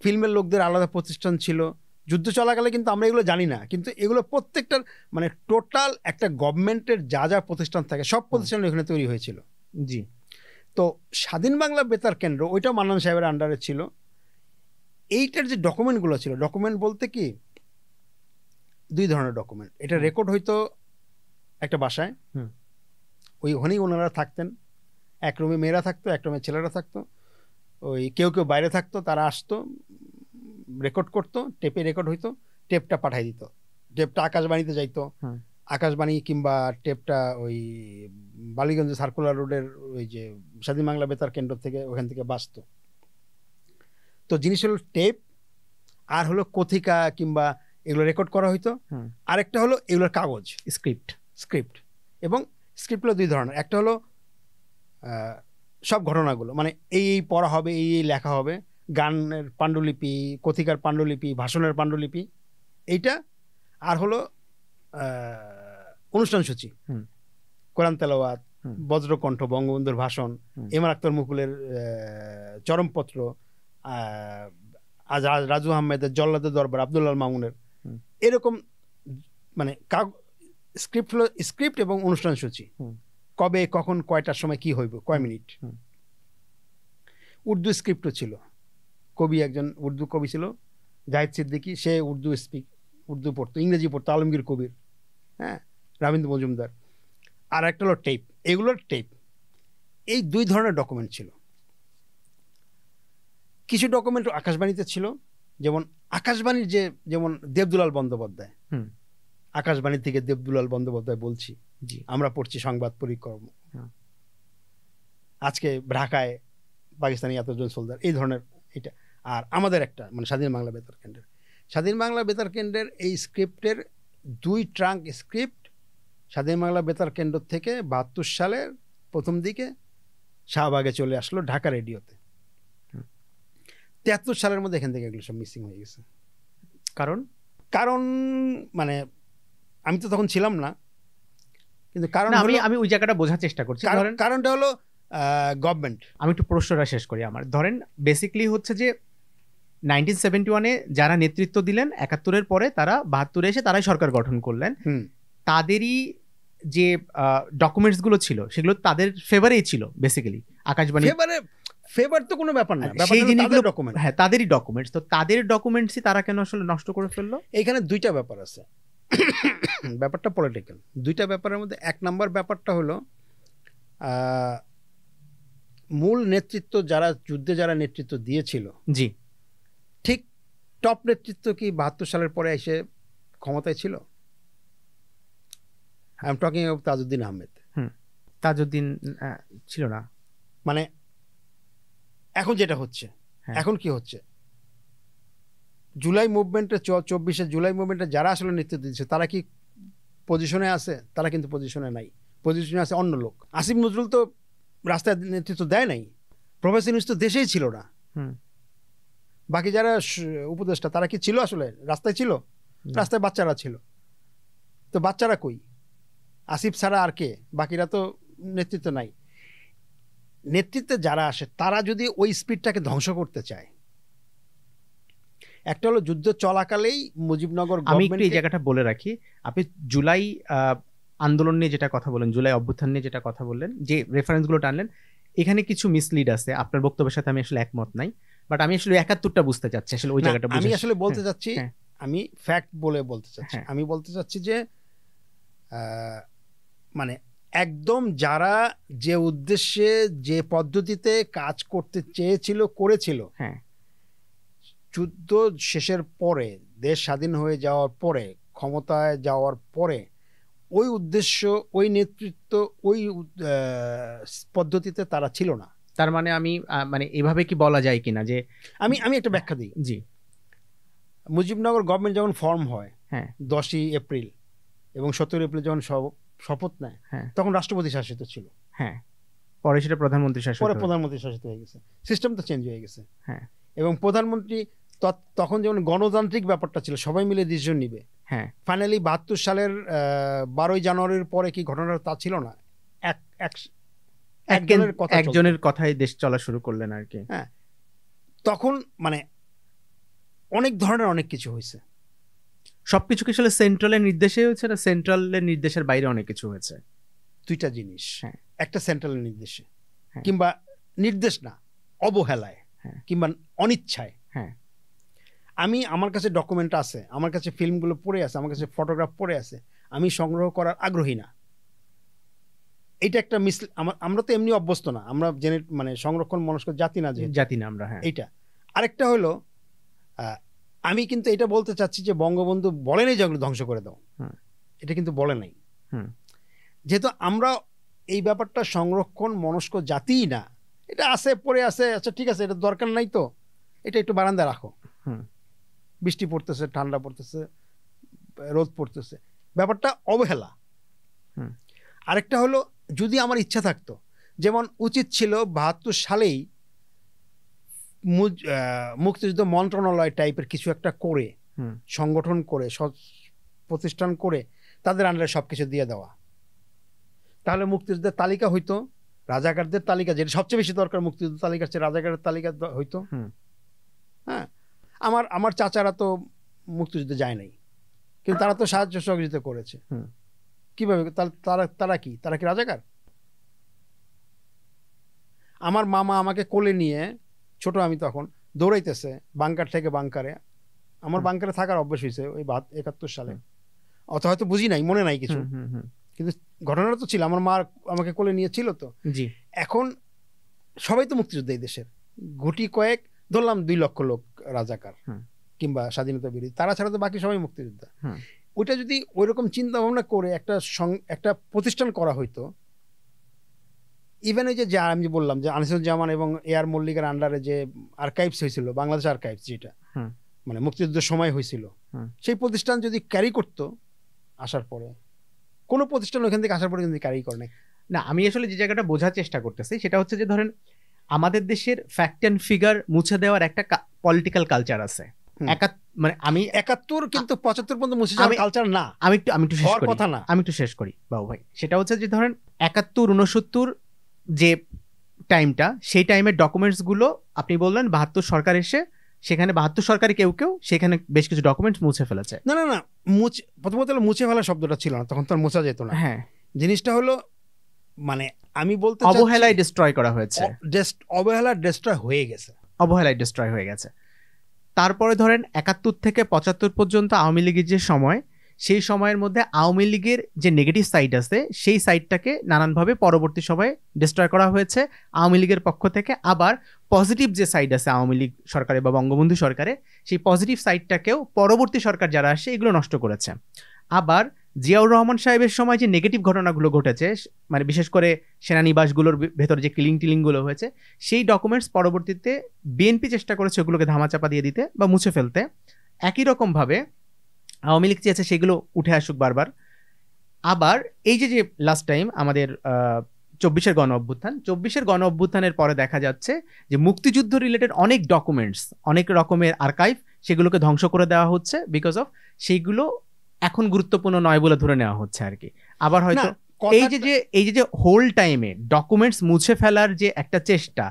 ফিল্মের লোকদের আলাদা প্রতিষ্ঠান ছিল। যুদ্ধ চলাকালে কিন্তু আমরা এগুলো জানি না, কিন্তু এগুলো প্রত্যেকটার মানে টোটাল একটা গভর্নমেন্টের যা প্রতিষ্ঠান থাকে সব প্রতিষ্ঠান এখানে তৈরি হয়েছিল। জি। তো স্বাধীন বাংলা বেতার কেন্দ্র ওইটা মান্নান সাহেবের আন্ডারে ছিল। এইটার যে ডকুমেন্টগুলো ছিল, ডকুমেন্ট বলতে কি 2 ধরনের ডকুমেন্ট। এটা রেকর্ড হইতো একটা বাসায়, ওখানেই ওনারা থাকতেন, এক রুমে মেয়েরা থাকতো, এক রুমে ছেলেরা থাকতো। ওই কেউ বাইরে থাকতো, তারা আসতো, রেকর্ড করতো, টেপে রেকর্ড হইতো, টেপটা পাঠাই দিত। টেপটা আকাশবাণীতে যাইতো, আকাশবাণী কিংবা টেপটা ওই বালিগঞ্জ সার্কুলার রোডের ওই যে স্বাধীন বাংলা বেতার কেন্দ্র থেকে, ওখান থেকে বাসতো। তো জিনিস হলো টেপ, আর হলো কথিকা কিংবা এগুলো রেকর্ড করা হইতো, আরেকটা হলো এগুলোর কাগজ, স্ক্রিপ্ট। এবং স্ক্রিপ্ট হলো 2 ধরনের। একটা হলো সব ঘটনাগুলো, মানে এই পড়া হবে, এই লেখা হবে, গানের পাণ্ডুলিপি, কথিকার পাণ্ডুলিপি, ভাষণের পাণ্ডুলিপি, এইটা। আর হলো অনুষ্ঠান সূচি, কোরআন তেলাওয়াত, বজ্রকণ্ঠ, বঙ্গবন্ধুর ভাষণ, এমআর আক্তার মুকুলের চরমপত্র, রাজু আহমেদের জল্লাদের দরবার, আব্দুল্লাহ মামুনের, এরকম মানে স্ক্রিপ্ট হলো স্ক্রিপ্ট এবং অনুষ্ঠান সূচি, কবে কখন কয়টার সময় কি হইব, কয় মিনিট। উর্দু স্ক্রিপ্টও ছিল, কবি একজন উর্দু কবি ছিল জাহিদ সিদ্দিকী, সে উর্দু পড়তো, ইংরেজি পড়তো, আলমগীর কবির, হ্যাঁ, রবীন্দ্র মজুমদার। আর একটা হলো টেপ, এগুলোর টেপ। এই দুই ধরনের ডকুমেন্ট ছিল। কিছু ডকুমেন্ট আকাশবাণীতে ছিল, যেমন আকাশবাণীর যেমন দেবদুলাল বন্দ্যোপাধ্যায়, আকাশবাণী থেকে দেবদুলাল বন্দ্যোপাধ্যায় বলছি, আমরা পড়ছি সংবাদ পরিক্রম, আজকে ঢাকায় পাকিস্তানি এতজন সোলজার, এই ধরনের এটা। আর আমাদের একটা মানে স্বাধীন বাংলা বেতার কেন্দ্রের, স্বাধীন বাংলা বেতার কেন্দ্রের এই স্ক্রিপ্টের 2 ট্রাঙ্ক স্ক্রিপ্ট স্বাধীন বাংলা বেতার কেন্দ্র থেকে 72 সালের প্রথম দিকে শাহবাগে চলে আসলো ঢাকা রেডিওতে। 73 সালের মধ্যে এখান থেকে এগুলো সব মিসিং হয়ে গেছে। কারণ মানে আমি তো তখন ছিলাম না, কিন্তু কারণ আমি ওই জায়গাটা বোঝার চেষ্টা করছি। কারণটা হলো গভর্নমেন্ট। আমি একটু প্রশ্নটা শেষ করি আমার। ধরেন বেসিক্যালি হচ্ছে যে 1971-এ যারা নেতৃত্ব দিলেন 71-এর পরে, তারা 72-এ এসে তারাই সরকার গঠন করলেন। তাদেরই যে ডকুমেন্টস গুলো ছিল সেগুলো তাদের ফেভারেই ছিল বেসিক্যালি। আকাশবাণী ফেভার তো কোনো ব্যাপার না, সেই জিনিসগুলো ডকুমেন্ট, হ্যাঁ, তাদেরই ডকুমেন্টস। তো তাদের ডকুমেন্টসই তারা কেন আসলে নষ্ট করে ফেললো? এখানে দুইটা ব্যাপার আছে, ব্যাপারটা পলিটিক্যাল। দুইটা ব্যাপারের মধ্যে 1 নম্বর ব্যাপারটা হলো মূল নেতৃত্ব যুদ্ধে যারা নেতৃত্ব দিয়েছিল, জি, ঠিক টপ নেতৃত্ব কি 72 সালের পরে এসে ক্ষমতায় ছিল? I am talking of Tajuddin Ahmed. Tajuddin ছিল না। মানে এখন যেটা হচ্ছে, এখন কি হচ্ছে, জুলাই মুভমেন্টে 24শে জুলাই মুভমেন্টে যারা আসলে নেতৃত্ব দিচ্ছে তারা কি পজিশনে আছে? তারা কিন্তু পজিশনে নাই, পজিশনে আছে অন্য লোক। আসিফ নজরুল তো রাস্তায় নেতৃত্ব দেয় নাই, প্রফেসর ইউনূস তো দেশেই ছিল না। বাকি যারা উপদেষ্টা তারা কি ছিল আসলে? রাস্তায় ছিল? রাস্তায় বাচ্চারা ছিল। তো বাচ্চারা কই? আসিফ ছাড়া আর কে? বাকিরা তো নেতৃত্ব নাই। নেতৃত্বে যারা আসে তারা যদি ওই স্পিডটাকে ধ্বংস করতে চায়, একটা হলো যুদ্ধ চলাকালেই মুজিবনগর। আমি একটু এই জায়গাটা বলে রাখি, আপনি জুলাই আন্দোলন নিয়ে যেটা কথা বলেন, জুলাই অভ্যুত্থান নিয়ে যেটা কথা বললেন, যে রেফারেন্সগুলো টানলেন, এখানে কিছু মিসলিড আছে। আপনার বক্তব্যের সাথে আমি আসলে একমত নাই, বাট আমি আসলে 71টা বুঝতে চাচ্ছি আসলে ওই জায়গাটা। আমি আসলে বলতে চাচ্ছি, আমি ফ্যাক্ট বলতে চাচ্ছি, আমি বলতে চাচ্ছি যে মানে একদম যারা যে উদ্দেশ্যে যে পদ্ধতিতে কাজ করতে চেয়েছিল করেছিল, যুদ্ধ শেষের পরে, দেশ স্বাধীন হয়ে যাওয়ার পরে, ক্ষমতায় যাওয়ার পরে, ওই উদ্দেশ্য, ওই নেতৃত্ব, ওই পদ্ধতিতে তারা ছিল না। তার মানে আমি মানে এভাবে কি বলা যায় কিনা যে আমি একটা ব্যাখ্যা দিই। জি, মুজিবনগর গভর্নমেন্ট যখন ফর্ম হয় 10ই এপ্রিল এবং 17 এপ্রিল যখন শপথ নেয়, তখন রাষ্ট্রপতি শাসিত ছিল। পরে সেটা প্রধানমন্ত্রী শাসিত, পরে প্রধানমন্ত্রী শাসিত হয়ে গেছে। সিস্টেম তো চেঞ্জ হয়ে গেছে। এবং প্রধানমন্ত্রী তখন যেমন গণতান্ত্রিক ব্যাপারটা ছিল, সবাই মিলে ডিসিশন নিবে। ফাইনালি 72 সালের 12ই জানুয়ারির পরে কি ঘটনাটা তা ছিল না, একজনের কথাই দেশ চলা শুরু করলেন আর কি। তখন মানে অনেক ধরনের অনেক কিছু হয়েছে। সবকিছু কি আসলে সেন্ট্রালের নির্দেশে হয়েছে না সেন্ট্রালের নির্দেশের বাইরে অনেক কিছু হয়েছে? দুইটা জিনিস, একটা সেন্ট্রালের নির্দেশে, কিংবা নির্দেশ না, অবহেলায় কিংবা অনিচ্ছায়। আমার কাছে ডকুমেন্ট আছে, আমার কাছে ফিল্মগুলো পড়ে আছে, আমার কাছে ফটোগ্রাফ পড়ে আছে, আমি সংগ্রহ করার আগ্রহী না। এটা একটা আমরা তো এমনি অভ্যস্ত না, আমরা জেনে মানে সংরক্ষণ মনস্ক জাতি না, জাতি না আমরা। এইটা আরেকটা হলো, আমি কিন্তু এটা বলতে চাচ্ছি যে বঙ্গবন্ধু বলেনি যে এগুলো ধ্বংস করে দাও, এটা কিন্তু বলে নাই। যেহেতু আমরা এই ব্যাপারটা সংরক্ষণ মনস্ক জাতিই না, এটা আছে পড়ে আছে, আচ্ছা ঠিক আছে, এটা দরকার নাই, তো এটা একটু বারান্দায় রাখো। বৃষ্টি পড়তেছে, ঠান্ডা পড়তেছে, রোদ পড়তেছে, ব্যাপারটা অবহেলা। আরেকটা হলো, যদি আমার ইচ্ছা থাকতো, যেমন উচিত ছিল 72 সালেই মুক্তিযুদ্ধ মন্ত্রণালয় টাইপের কিছু একটা করে, সংগঠন করে, প্রতিষ্ঠান করে, তাদের আন্ডারে সবকিছু দিয়ে দেওয়া। তাহলে মুক্তিযুদ্ধের তালিকা হইতো, রাজাকারদের তালিকা, যেটা সবচেয়ে বেশি দরকার, মুক্তিযুদ্ধ তালিকার চেয়ে রাজাকারের তালিকা হইতো। আমার চাচারা তো মুক্তিযুদ্ধে যায় নাই, কিন্তু তারা তো সাহায্য সহযোগিতা করেছে। কিভাবে? তারা কি রাজাকার? আমার মামা আমাকে কোলে নিয়ে, ছোট আমি তখন, দৌড়াইতেছে বাংকার থেকে বাংকারে। আমার বাংকারে থাকার অভ্যাস হয়েছে ওই 71 সালে, অত হয়তো বুঝি নাই, মনে নাই কিছু, কিন্তু ঘটনাটা তো ছিল। আমার মা আমাকে কোলে নিয়েছিল তো। এখন সবাই তো মুক্তিযোদ্ধা এই দেশের, গুটি কয়েক ধরলাম 2 লক্ষ লোক রাজাকার কিংবা স্বাধীনতা বিরোধী, তারা ছাড়া তো বাকি সবাই মুক্তিযোদ্ধা। ওইটা যদি ওইরকম চিন্তা ভাবনা করে একটা প্রতিষ্ঠান করা হইতো, ইভেন ওই যে আমি বললাম যে আনিসুজ্জামান এবং এআর মল্লিকের আন্ডারে যে আর্কাইভস হয়েছিল, বাংলাদেশ আর্কাইভস, যেটা মানে মুক্তিযুদ্ধের সময় হয়েছিল, সেই প্রতিষ্ঠান যদি ক্যারি করতো আসার পরে, কোনো প্রতিষ্ঠান ওখান থেকে আসার পরে কিন্তু ক্যারি করে নাই। না, আমি আসলে যে জায়গাটা বোঝার চেষ্টা করতেছি সেটা হচ্ছে যে ধরেন আমাদের দেশের ফ্যাক্ট অ্যান্ড ফিগার মুছে দেওয়ার একটা পলিটিক্যাল কালচার আছে। মানে আমি 71 কিন্তু 75 পর্যন্ত মুছে যাওয়ার কালচার না। আমি একটু শেষ করি, কথা না, আমি একটু শেষ করি বাবু ভাই। সেটা হচ্ছে যে ধরেন 71 69 যে টাইমটা, সেই টাইমের ডকুমেন্টস গুলো আপনি বললেন 72 সরকার এসে, সেখানে 72 সরকারি কেউ সেখানে বেশ কিছু ডকুমেন্টস মুছে ফেলেছে। না না না, প্রথমত মুছে ফেলা শব্দটা ছিল না তখন, তো আর মোছা যেত না। হ্যাঁ, জিনিসটা হলো মানে আমি বলতে অবহেলায় ডিস্ট্রয় করা হয়েছে, অবহেলা ডিস্ট্রয় হয়ে গেছে, অবহেলায় ডিস্ট্রয় হয়ে গেছে। তারপরে ধরেন 71 থেকে 75 পর্যন্ত আওয়ামী লীগের যে সময়, সেই সময়ের মধ্যে আওয়ামী লীগের যে নেগেটিভ সাইড আছে সেই সাইডটাকে নানানভাবে পরবর্তী সময়ে ডিস্ট্রয় করা হয়েছে আওয়ামী লীগের পক্ষ থেকে। আবার পজিটিভ যে সাইড আছে আওয়ামী লীগ সরকারে বা বঙ্গবন্ধু সরকারে, সেই পজিটিভ সাইডটাকেও পরবর্তী সরকার যারা আসে এগুলো নষ্ট করেছে। আবার জিয়াউর রহমান সাহেবের সময় যে নেগেটিভ ঘটনাগুলো ঘটেছে, মানে বিশেষ করে সেনানিবাসগুলোর ভেতরে যে কিলিংগুলো হয়েছে, সেই ডকুমেন্টস পরবর্তীতে বিএনপি চেষ্টা করেছে ওগুলোকে ধামাচাপা দিয়ে দিতে বা মুছে ফেলতে। একই রকমভাবে আওয়ামী লীগ চেয়েছে সেগুলো উঠে আসুক বারবার। আবার এই যে লাস্ট টাইম আমাদের 24-এর গণ অভ্যুত্থানের পরে দেখা যাচ্ছে যে মুক্তিযুদ্ধ রিলেটেড অনেক ডকুমেন্টস, অনেক রকমের আর্কাইভ, সেগুলোকে ধ্বংস করে দেওয়া হচ্ছে বিকজ অফ সেইগুলো এখন গুরুত্বপূর্ণ নয় বলে ধরে নেওয়া হচ্ছে আর কি। আবার হয়তো এই যে হোল টাইমে ডকুমেন্টস মুছে ফেলার যে একটা চেষ্টা,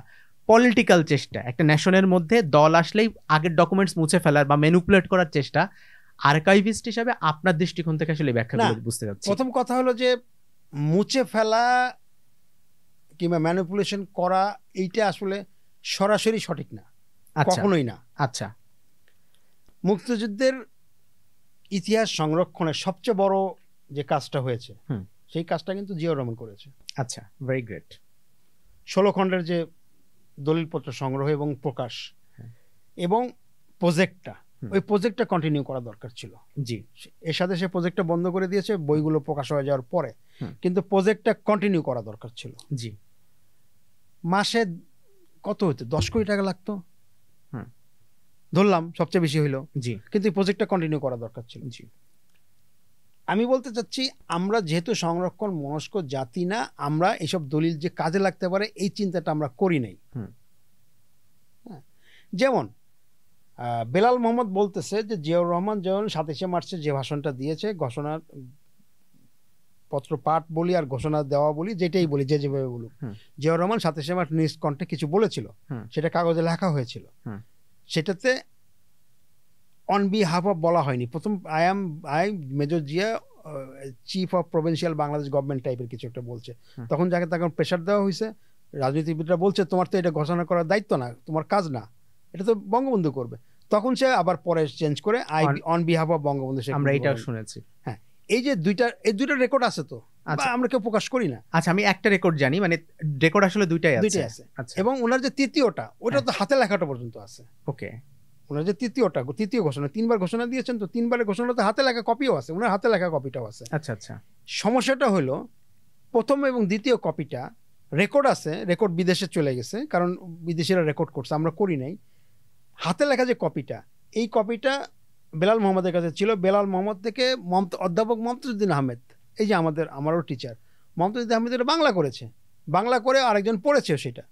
পলিটিক্যাল চেষ্টা, একটা ন্যাশনের মধ্যে দল আসলেই আগের ডকুমেন্টস মুছে ফেলার বা ম্যানিপুলেট করার চেষ্টা, আর্কাইভিস্ট হিসাবে আপনার দৃষ্টিকোণ থেকে আসলে ব্যাখ্যাগুলো বুঝতে যাচ্ছি। প্রথম কথা হলো যে মুছে ফেলা কিংবা ম্যানিপুলেশন করা, এইটা আসলে সরাসরি সঠিক না, কখনোই না। আচ্ছা, মুক্তিযুদ্ধের ইতিহাস সংরক্ষণের সবচেয়ে বড় যে কাজটা হয়েছে, সেই কাজটা কিন্তু জিয়াউর রহমান করেছে। আচ্ছা, ভেরি গ্রেট। 16 খণ্ডের যে দলিলপত্র সংগ্রহ এবং প্রকাশ এবং প্রজেক্টটা, ওই প্রজেক্টটা কন্টিনিউ করা দরকার ছিল। জি, এর সাথে সে প্রজেক্টটা বন্ধ করে দিয়েছে বইগুলো প্রকাশ হয়ে যাওয়ার পরে, কিন্তু প্রজেক্টটা কন্টিনিউ করা দরকার ছিল। জি, মাসে কত হতো? 10 কোটি টাকা লাগতো ধরলাম, সবচেয়ে বেশি হইলো। জি, কিন্তু এই প্রজেক্টটা কন্টিনিউ করা দরকার ছিল। জি, আমি বলতে চাচ্ছি, আমরা যেহেতু সংরক্ষণ মনস্ক জাতি না, আমরা এইসব দলিল যে কাজে লাগতে পারে এই চিন্তাটা আমরা করি নাই। যেমন বেলাল মোহাম্মদ বলতেছে যে জিয়াউর রহমান যখন 27শে মার্চে যে ভাষণটা দিয়েছে, ঘোষণা পত্র পাঠ বলি আর ঘোষণা দেওয়া বলি, যেটাই বলি, যে যেভাবে বলুক, জিয়াউর রহমান 27শে মার্চ নিউজ কণ্ঠে কিছু বলেছিল, সেটা কাগজে লেখা হয়েছিল। সেটাতে অন বিহাফ অফ বলা হয়নি। প্রথম I major Zia, chief of provincial Bangladesh government টাইপের কিছু একটা বলছে। তখন যাকে তখন প্রেশার দেওয়া হয়েছে, রাজনীতিবিদরা বলছে তোমার তো এটা ঘোষণা করার দায়িত্ব না, তোমার কাজ না, এটা তো বঙ্গবন্ধু করবে। তখন সে আবার পরে চেঞ্জ করে I on behalf of Bangabandhu. আমরা এটাও শুনেছি। হ্যাঁ, এই যে দুইটা রেকর্ড আছে তো, আমরা কেউ প্রকাশ করি না। আচ্ছা, আমি একটা রেকর্ড জানি, মানে রেকর্ড আসলে দুইটাই আছে। এবং ওনার যে তৃতীয়টা, ওটা তো হাতে লেখাটা পর্যন্ত আছে। ওকে, ওনার যে তৃতীয় ঘোষণা, 3বার ঘোষণা দিয়েছেন, তো 3বারের ঘোষণাতে হাতে লেখা কপিও আছে, ওনার হাতে লেখা কপিটাও আছে। আচ্ছা আচ্ছা। সমস্যাটা হলো প্রথম এবং দ্বিতীয় কপিটা রেকর্ড আছে, রেকর্ড বিদেশে চলে গেছে, কারণ বিদেশিরা রেকর্ড করছে, আমরা করি নাই। হাতে লেখা যে কপিটা, এই কপিটা বেলাল মোহাম্মদের কাছে ছিল। বেলাল মোহাম্মদ থেকে অধ্যাপক মমতাজউদ্দিন আহমেদ, এই যে আমারও টিচার মমতাজউদ্দিন আহমেদ, এটা বাংলা করেছে, বাংলা করে আরেকজন পড়েছে সেটা।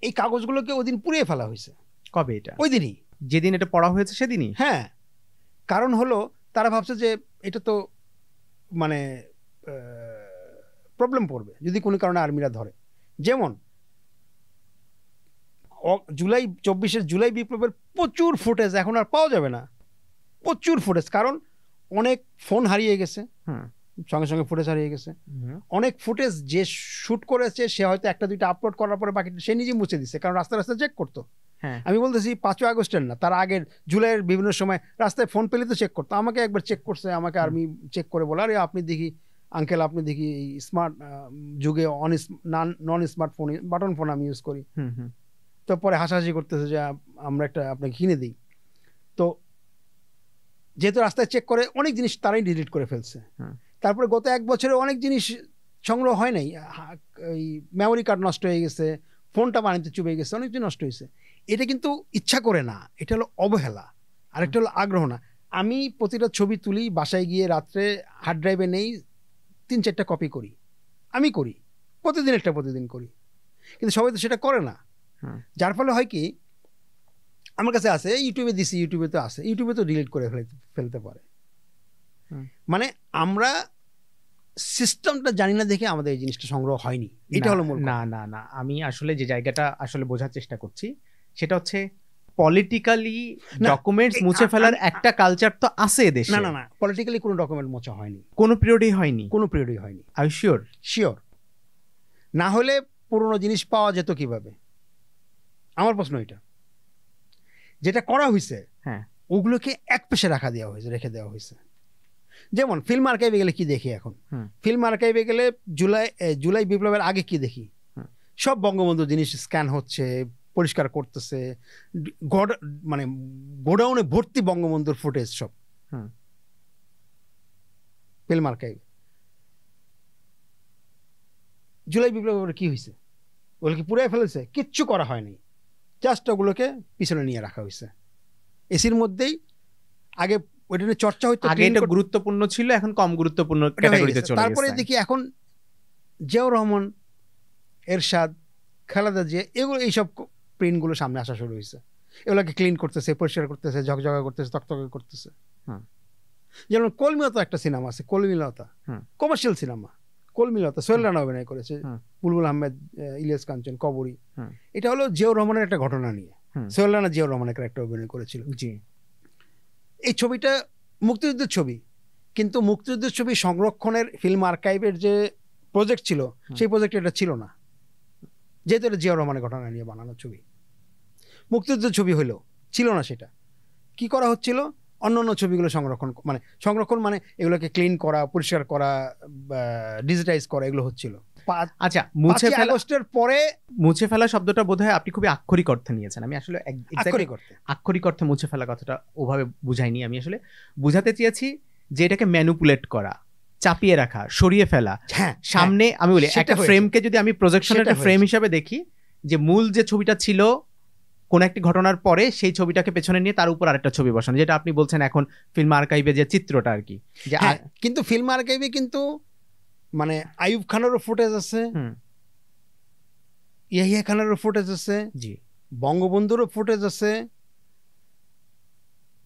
এই কাগজগুলোকে ওই দিন পুড়িয়ে ফেলা হয়েছে। কবে এটা? ওই দিনই, যেদিন এটা পড়া হয়েছে সেদিনই। হ্যাঁ, কারণ হলো তারা ভাবছে যে এটা তো মানে প্রবলেম পড়বে যদি কোনো কারণে আর্মিরা ধরে। যেমন জুলাই 24-এর জুলাই বিপ্লবের প্রচুর ফুটেজ এখন আর পাওয়া যাবে না, প্রচুর ফুটেজ। কারণ অনেক ফোন হারিয়ে গেছে, সঙ্গে সঙ্গে ফুটেজ হারিয়ে গেছে, অনেক ফুটেজ যে শুট করেছে সে হয়তো একটা দুইটা আপলোড করার পরে বাকি সে নিজে মুছে দিচ্ছে, কারণ রাস্তায় রাস্তায় চেক করতো। আমি বলতেছি 5ই আগস্টের না, তার আগের জুলাইয়ের বিভিন্ন সময় রাস্তায় ফোন পেলে তো চেক করতো। আমাকে একবার চেক করছে, আমাকে আর্মি চেক করে বলে, আরে আপনি দেখি আঙ্কেল, আপনি দেখি স্মার্ট যুগে নন স্মার্টফোন বাটন ফোন আমি ইউজ করি। তো পরে হাসাহাসি করতেছে যে আমরা একটা আপনাকে কিনে দিই। তো যেহেতু রাস্তায় চেক করে অনেক জিনিস তারাই ডিলিট করে ফেলছে। তারপরে গত 1 বছরে অনেক জিনিস সংগ্রহ হয় নাই, এই মেমোরি কার্ড নষ্ট হয়ে গেছে, ফোনটা পানিতে চুবে গেছে, অনেক কিছু নষ্ট হয়েছে। এটা কিন্তু ইচ্ছা করে না, এটা হলো অবহেলা, আরেকটা হলো আগ্রহ না। আমি প্রতিটা ছবি তুলি, বাসায় গিয়ে রাত্রে হার্ড ড্রাইভে নেই, 3-4টা কপি করি, আমি করি প্রতিদিন করি, কিন্তু সবাই তো সেটা করে না। যার ফলে হয় কি, আমার কাছে আছে, ইউটিউবে দিছি, ইউটিউবে তো আছে, ইউটিউবে তো ডিলিট করে ফেলতে পারে। মানে আমরা সিস্টেমটা জানি না দেখে আমাদের এই জিনিসটা সংগ্রহ হয়নি, এটা হলো মূল। না আমি আসলে যে জায়গাটা আসলে বোঝার চেষ্টা করছি সেটা হচ্ছে পলিটিক্যালি ডকুমেন্টস মুছে ফেলার একটা কালচার তো আছে দেশে। না পলিটিক্যালি কোনো ডকুমেন্ট মোছা হয়নি, কোনো পিরিয়ডেই হয়নি, আর শিওর না হলে পুরনো জিনিস পাওয়া যেত কিভাবে? আমার প্রশ্ন এটা। যেটা করা হয়েছে ওগুলোকে এক পেশে রেখে দেওয়া হয়েছে। যেমন ফিল্ম আর্কাইভে গেলে কি দেখি এখন? ফিল্ম আর্কাইভে গেলে জুলাই বিপ্লবের আগে কি দেখি? সব বঙ্গবন্ধু জিনিস স্ক্যান হচ্ছে, পরিষ্কার করতেছে, মানে গোডাউনে ভর্তি বঙ্গবন্ধুর ফুটেজ সব ফিল্ম আর্কাইভ। জুলাই বিপ্লবের কি হয়েছে? ওগুলোকে পুরাই ফেলেছে? কিচ্ছু করা হয়নি, জাস্ট ওগুলোকে পিছনে নিয়ে রাখা হয়েছে এসির মধ্যেই। আগে ওইটা নিয়ে চর্চা হইতো, আগে এটা গুরুত্বপূর্ণ ছিল, এখন কম গুরুত্বপূর্ণ ক্যাটাগরিতে চলে গেছে। তারপরে দেখি এখন জিয়াউর রহমান, এরশাদ, খালেদা জিয়া, এগুলো এইসব প্রিন্টগুলো সামনে আসা শুরু হয়েছে। এগুলোকে ক্লিন করতেছে, পরিষ্কার করতেছে, ঝকঝকা করতেছে, তকতকে করতেছে। যেমন কলমিলতা একটা সিনেমা আছে, কলমিলতা কমার্শিয়াল সিনেমা, কলমিলতা সোহেল রানা অভিনয় করেছে, বুলবুল আহমেদ, ইলিয়াস কাঞ্চন, কবরী। এটা হলো জিয়াউর রহমানের একটা ঘটনা নিয়ে, সোহেল রানা জিয়াউর রহমানের একটা অভিনয় করেছিল। এই ছবিটা মুক্তিযুদ্ধের ছবি, কিন্তু মুক্তিযুদ্ধের ছবি সংরক্ষণের ফিল্ম আর্কাইভের যে প্রজেক্ট ছিল সেই প্রজেক্ট এটা ছিল না, যেহেতু এটা জিয়াউর রহমানের ঘটনা নিয়ে বানানো ছবি। মুক্তিযুদ্ধের ছবি হইলেও ছিল না। সেটা কি করা হচ্ছিল? অন্য ছবিগুলো সংরক্ষণ মানে এগুলোকে ক্লিন করা, পরিষ্কার করা, ডিজিটাইজ করা, এগুলো হচ্ছিল। আচ্ছা, মুছে ফেলা শব্দটা বোধহয় আপনি খুবই আক্ষরিক অর্থে নিয়েছেন। আমি আসলে আক্ষরিক অর্থে মুছে ফেলা কথাটা ওভাবে বুঝাইনি। আমি আসলে বুঝাতে চেয়েছি যে এটাকে ম্যানিপুলেট করা, চাপিয়ে রাখা, সরিয়ে ফেলা। সামনে আমি বলি একটা ফ্রেমকে যদি আমি প্রজেকশনের একটা ফ্রেম হিসাবে দেখি, যে মূল যে ছবিটা ছিল কোন একটি ঘটনার পরে সেই ছবিটাকে পেছনে নিয়ে তার উপর আরেকটা ছবি বসানো, যেটা আপনি বলছেন এখন ফিল্ম আর্কাইভে যে চিত্রটা আর কি। কিন্তু ফিল্ম আর্কাইভে কিন্তু মানে আইয়ুব খানেরও ফুটেজ আছে, ইয়াহিয়া খানেরও ফুটেজ আছে, বঙ্গবন্ধুরও ফুটেজ আছে,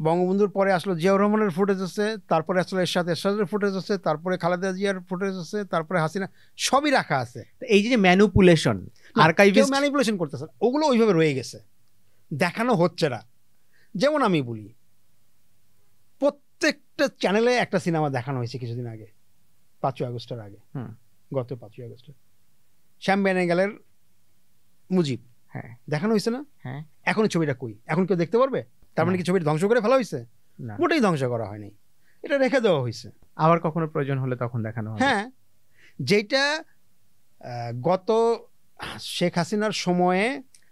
বঙ্গবন্ধুর পরে আসলো জিয়াউর রহমানের ফুটেজ আছে, তারপরে আসলে এরশাদের ফুটেজ আছে, তারপরে খালেদা জিয়ার ফুটেজ আছে, তারপরে হাসিনা, সবই রাখা আছে। এই যে ম্যানিপুলেশন, আর্কাইভিস্ট ম্যানিপুলেশন করতেছে, ওগুলো ওইভাবে রয়ে গেছে, দেখানো হচ্ছে না। যেমন আমি বলি, প্রত্যেকটা চ্যানেলে একটা সিনেমা দেখানো হয়েছে কিছুদিন আগে, 5ই আগস্টের আগে, গত 5ই আগস্টে শ্যাম বেনেগালের মুজিব দেখানো হয়েছে না? এখন ছবিটা কই? এখন কেউ দেখতে পারবে? তার মানে কি ছবিটা ধ্বংস করে ফেলা হয়েছে? মোটেই ধ্বংস করা হয়নি, এটা রেখে দেওয়া হয়েছে। আবার কখনো প্রয়োজন হলে তখন দেখানো হবে। যেটা গত শেখ হাসিনার সময়ে।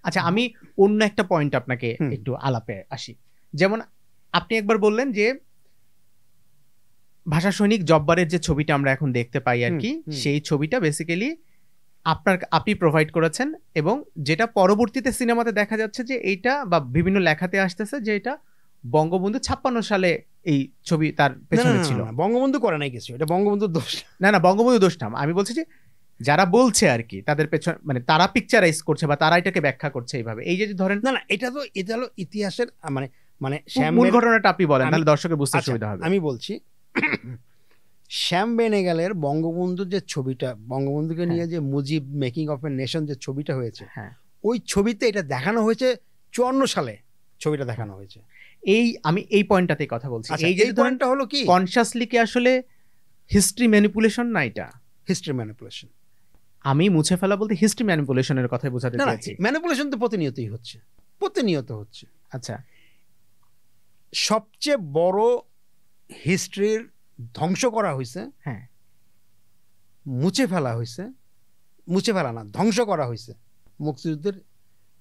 আচ্ছা, আমি অন্য একটা পয়েন্ট আপনাকে একটু আলাপে আসি। যেমন আপনি একবার বললেন যে ভাষা সৈনিক জব্বারের যে ছবিটা আমরা এখন দেখতে পাই আর কি, সেই ছবিটা বেসিক্যালি আপনি প্রোভাইড করেছেন, এবং যেটা পরবর্তীতে সিনেমাতে দেখা যাচ্ছে যে এইটা বা বিভিন্ন লেখাতে আসতেছে যে এটা বঙ্গবন্ধু 56 সালে এই ছবি তার পেছনে ছিল। বঙ্গবন্ধু করে নাই কিছু, এটা বঙ্গবন্ধুর দোষ। না বঙ্গবন্ধু দোষ না, আমি বলছি যে যারা বলছে আর কি তাদের পেছনে, মানে তারা পিকচারাইজ করছে বা তারা এটাকে ব্যাখ্যা করছে এইভাবে। এই যে ধরেন, না এটা হলো ইতিহাসের মানে মূল ঘটনাটা আপনি বলেন, তাহলে দর্শকের বুঝতে সুবিধা হবে। আমি বলছি, শ্যাম বেনেগালের বঙ্গবন্ধুর যে ছবিটা, বঙ্গবন্ধুকে নিয়ে যে Mujib making of a nation যে ছবিটা হয়েছে, ওই ছবিতে এটা দেখানো হয়েছে 54 সালে ছবিটা দেখানো হয়েছে। আমি এই পয়েন্টটাতে কথা বলছি। এই যে পয়েন্টটা হলো কি কনশাসলি কি আসলে হিস্ট্রি ম্যানিপুলেশন না? এটা হিস্ট্রি ম্যানিপুলেশন। আমি মুছে ফেলা বলতে হিস্ট্রি ম্যানিপুলেশনের কথাই বোঝাতে চাইছি। ম্যানিপুলেশন তো প্রতিনিয়তই হচ্ছে, প্রতিনিয়ত হচ্ছে। আচ্ছা, সবচেয়ে বড় হিস্ট্রির ধ্বংস করা হয়েছে, হ্যাঁ, মুছে ফেলা হয়েছে, মুছে ফেলা না, ধ্বংস করা হয়েছে। মুক্তিযুদ্ধের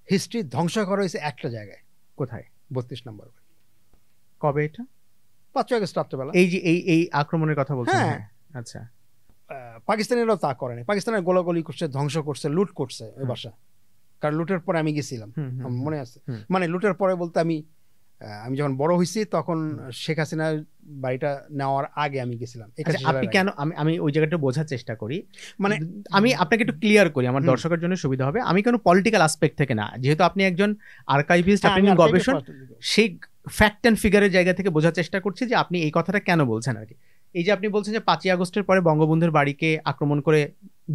হিস্ট্রি ধ্বংস করা হয়েছে একটা জায়গায়। কোথায়? 32 নম্বর। কবে এটা? 5 আগস্ট রাত্রেবেলা। এই যে এই আক্রমণের কথা বলছেন? হ্যাঁ, আচ্ছা। পাকিস্তানিরাও তা করেনি। পাকিস্তানের গোলাগুলি করছে, ধ্বংস করছে, লুট করছে ওই বাসা। কারণ লুটের পরে আমি গেছিলাম, মনে আছে। মানে লুটের পরে বলতে আমি যখন বড় হয়েছি তখন শেখ হাসিনার বাড়িটা নেওয়ার আগে আমি গেছিলাম। আপনি কেন, আমি ওই জায়গাটা বোঝার চেষ্টা করি, মানে আমি আপনাকে একটু ক্লিয়ার করি আমার দর্শকের জন্য সুবিধা হবে। আমি কেন পলিটিক্যাল আসপেক্ট থেকে না, যেহেতু আপনি একজন আর্কাইভিস্ট, আপনি গবেষক, সেই ফ্যাক্ট অ্যান্ড ফিগারের জায়গা থেকে বোঝার চেষ্টা করছি যে আপনি এই কথাটা কেন বলছেন আর কি। এই যে আপনি বলছেন যে 5ই আগস্টের পরে বঙ্গবন্ধুর বাড়িকে আক্রমণ করে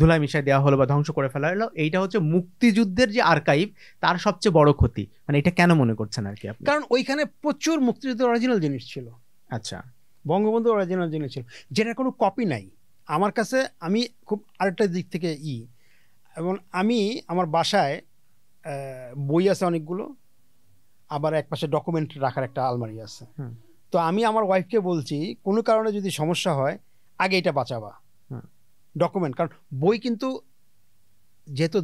ধুলাই মিশাই দেওয়া হলো বা ধ্বংস করে ফেলা হলো, এইটা হচ্ছে মুক্তিযুদ্ধের যে আর্কাইভ তার সবচেয়ে বড় ক্ষতি, মানে এটা কেন মনে করছেন আর কি আপনি? কারণ ওইখানে প্রচুর মুক্তিযুদ্ধের অরিজিনাল জিনিস ছিল। আচ্ছা, বঙ্গবন্ধুর অরিজিনাল জিনিস ছিল যেটার কোনো কপি নাই আমার কাছে। আমি খুব আরেকটা দিক থেকে এবং আমি আমার বাসায় বই আছে অনেকগুলো, আবার একপাশে ডকুমেন্ট রাখার একটা আলমারি আছে। তো আমি আমার ওয়াইফকে বলছি কোনো কারণে যদি সমস্যা হয় আগে এটা বাঁচাবা ডকুমেন্ট। কারণ বই কিন্তু যেহেতু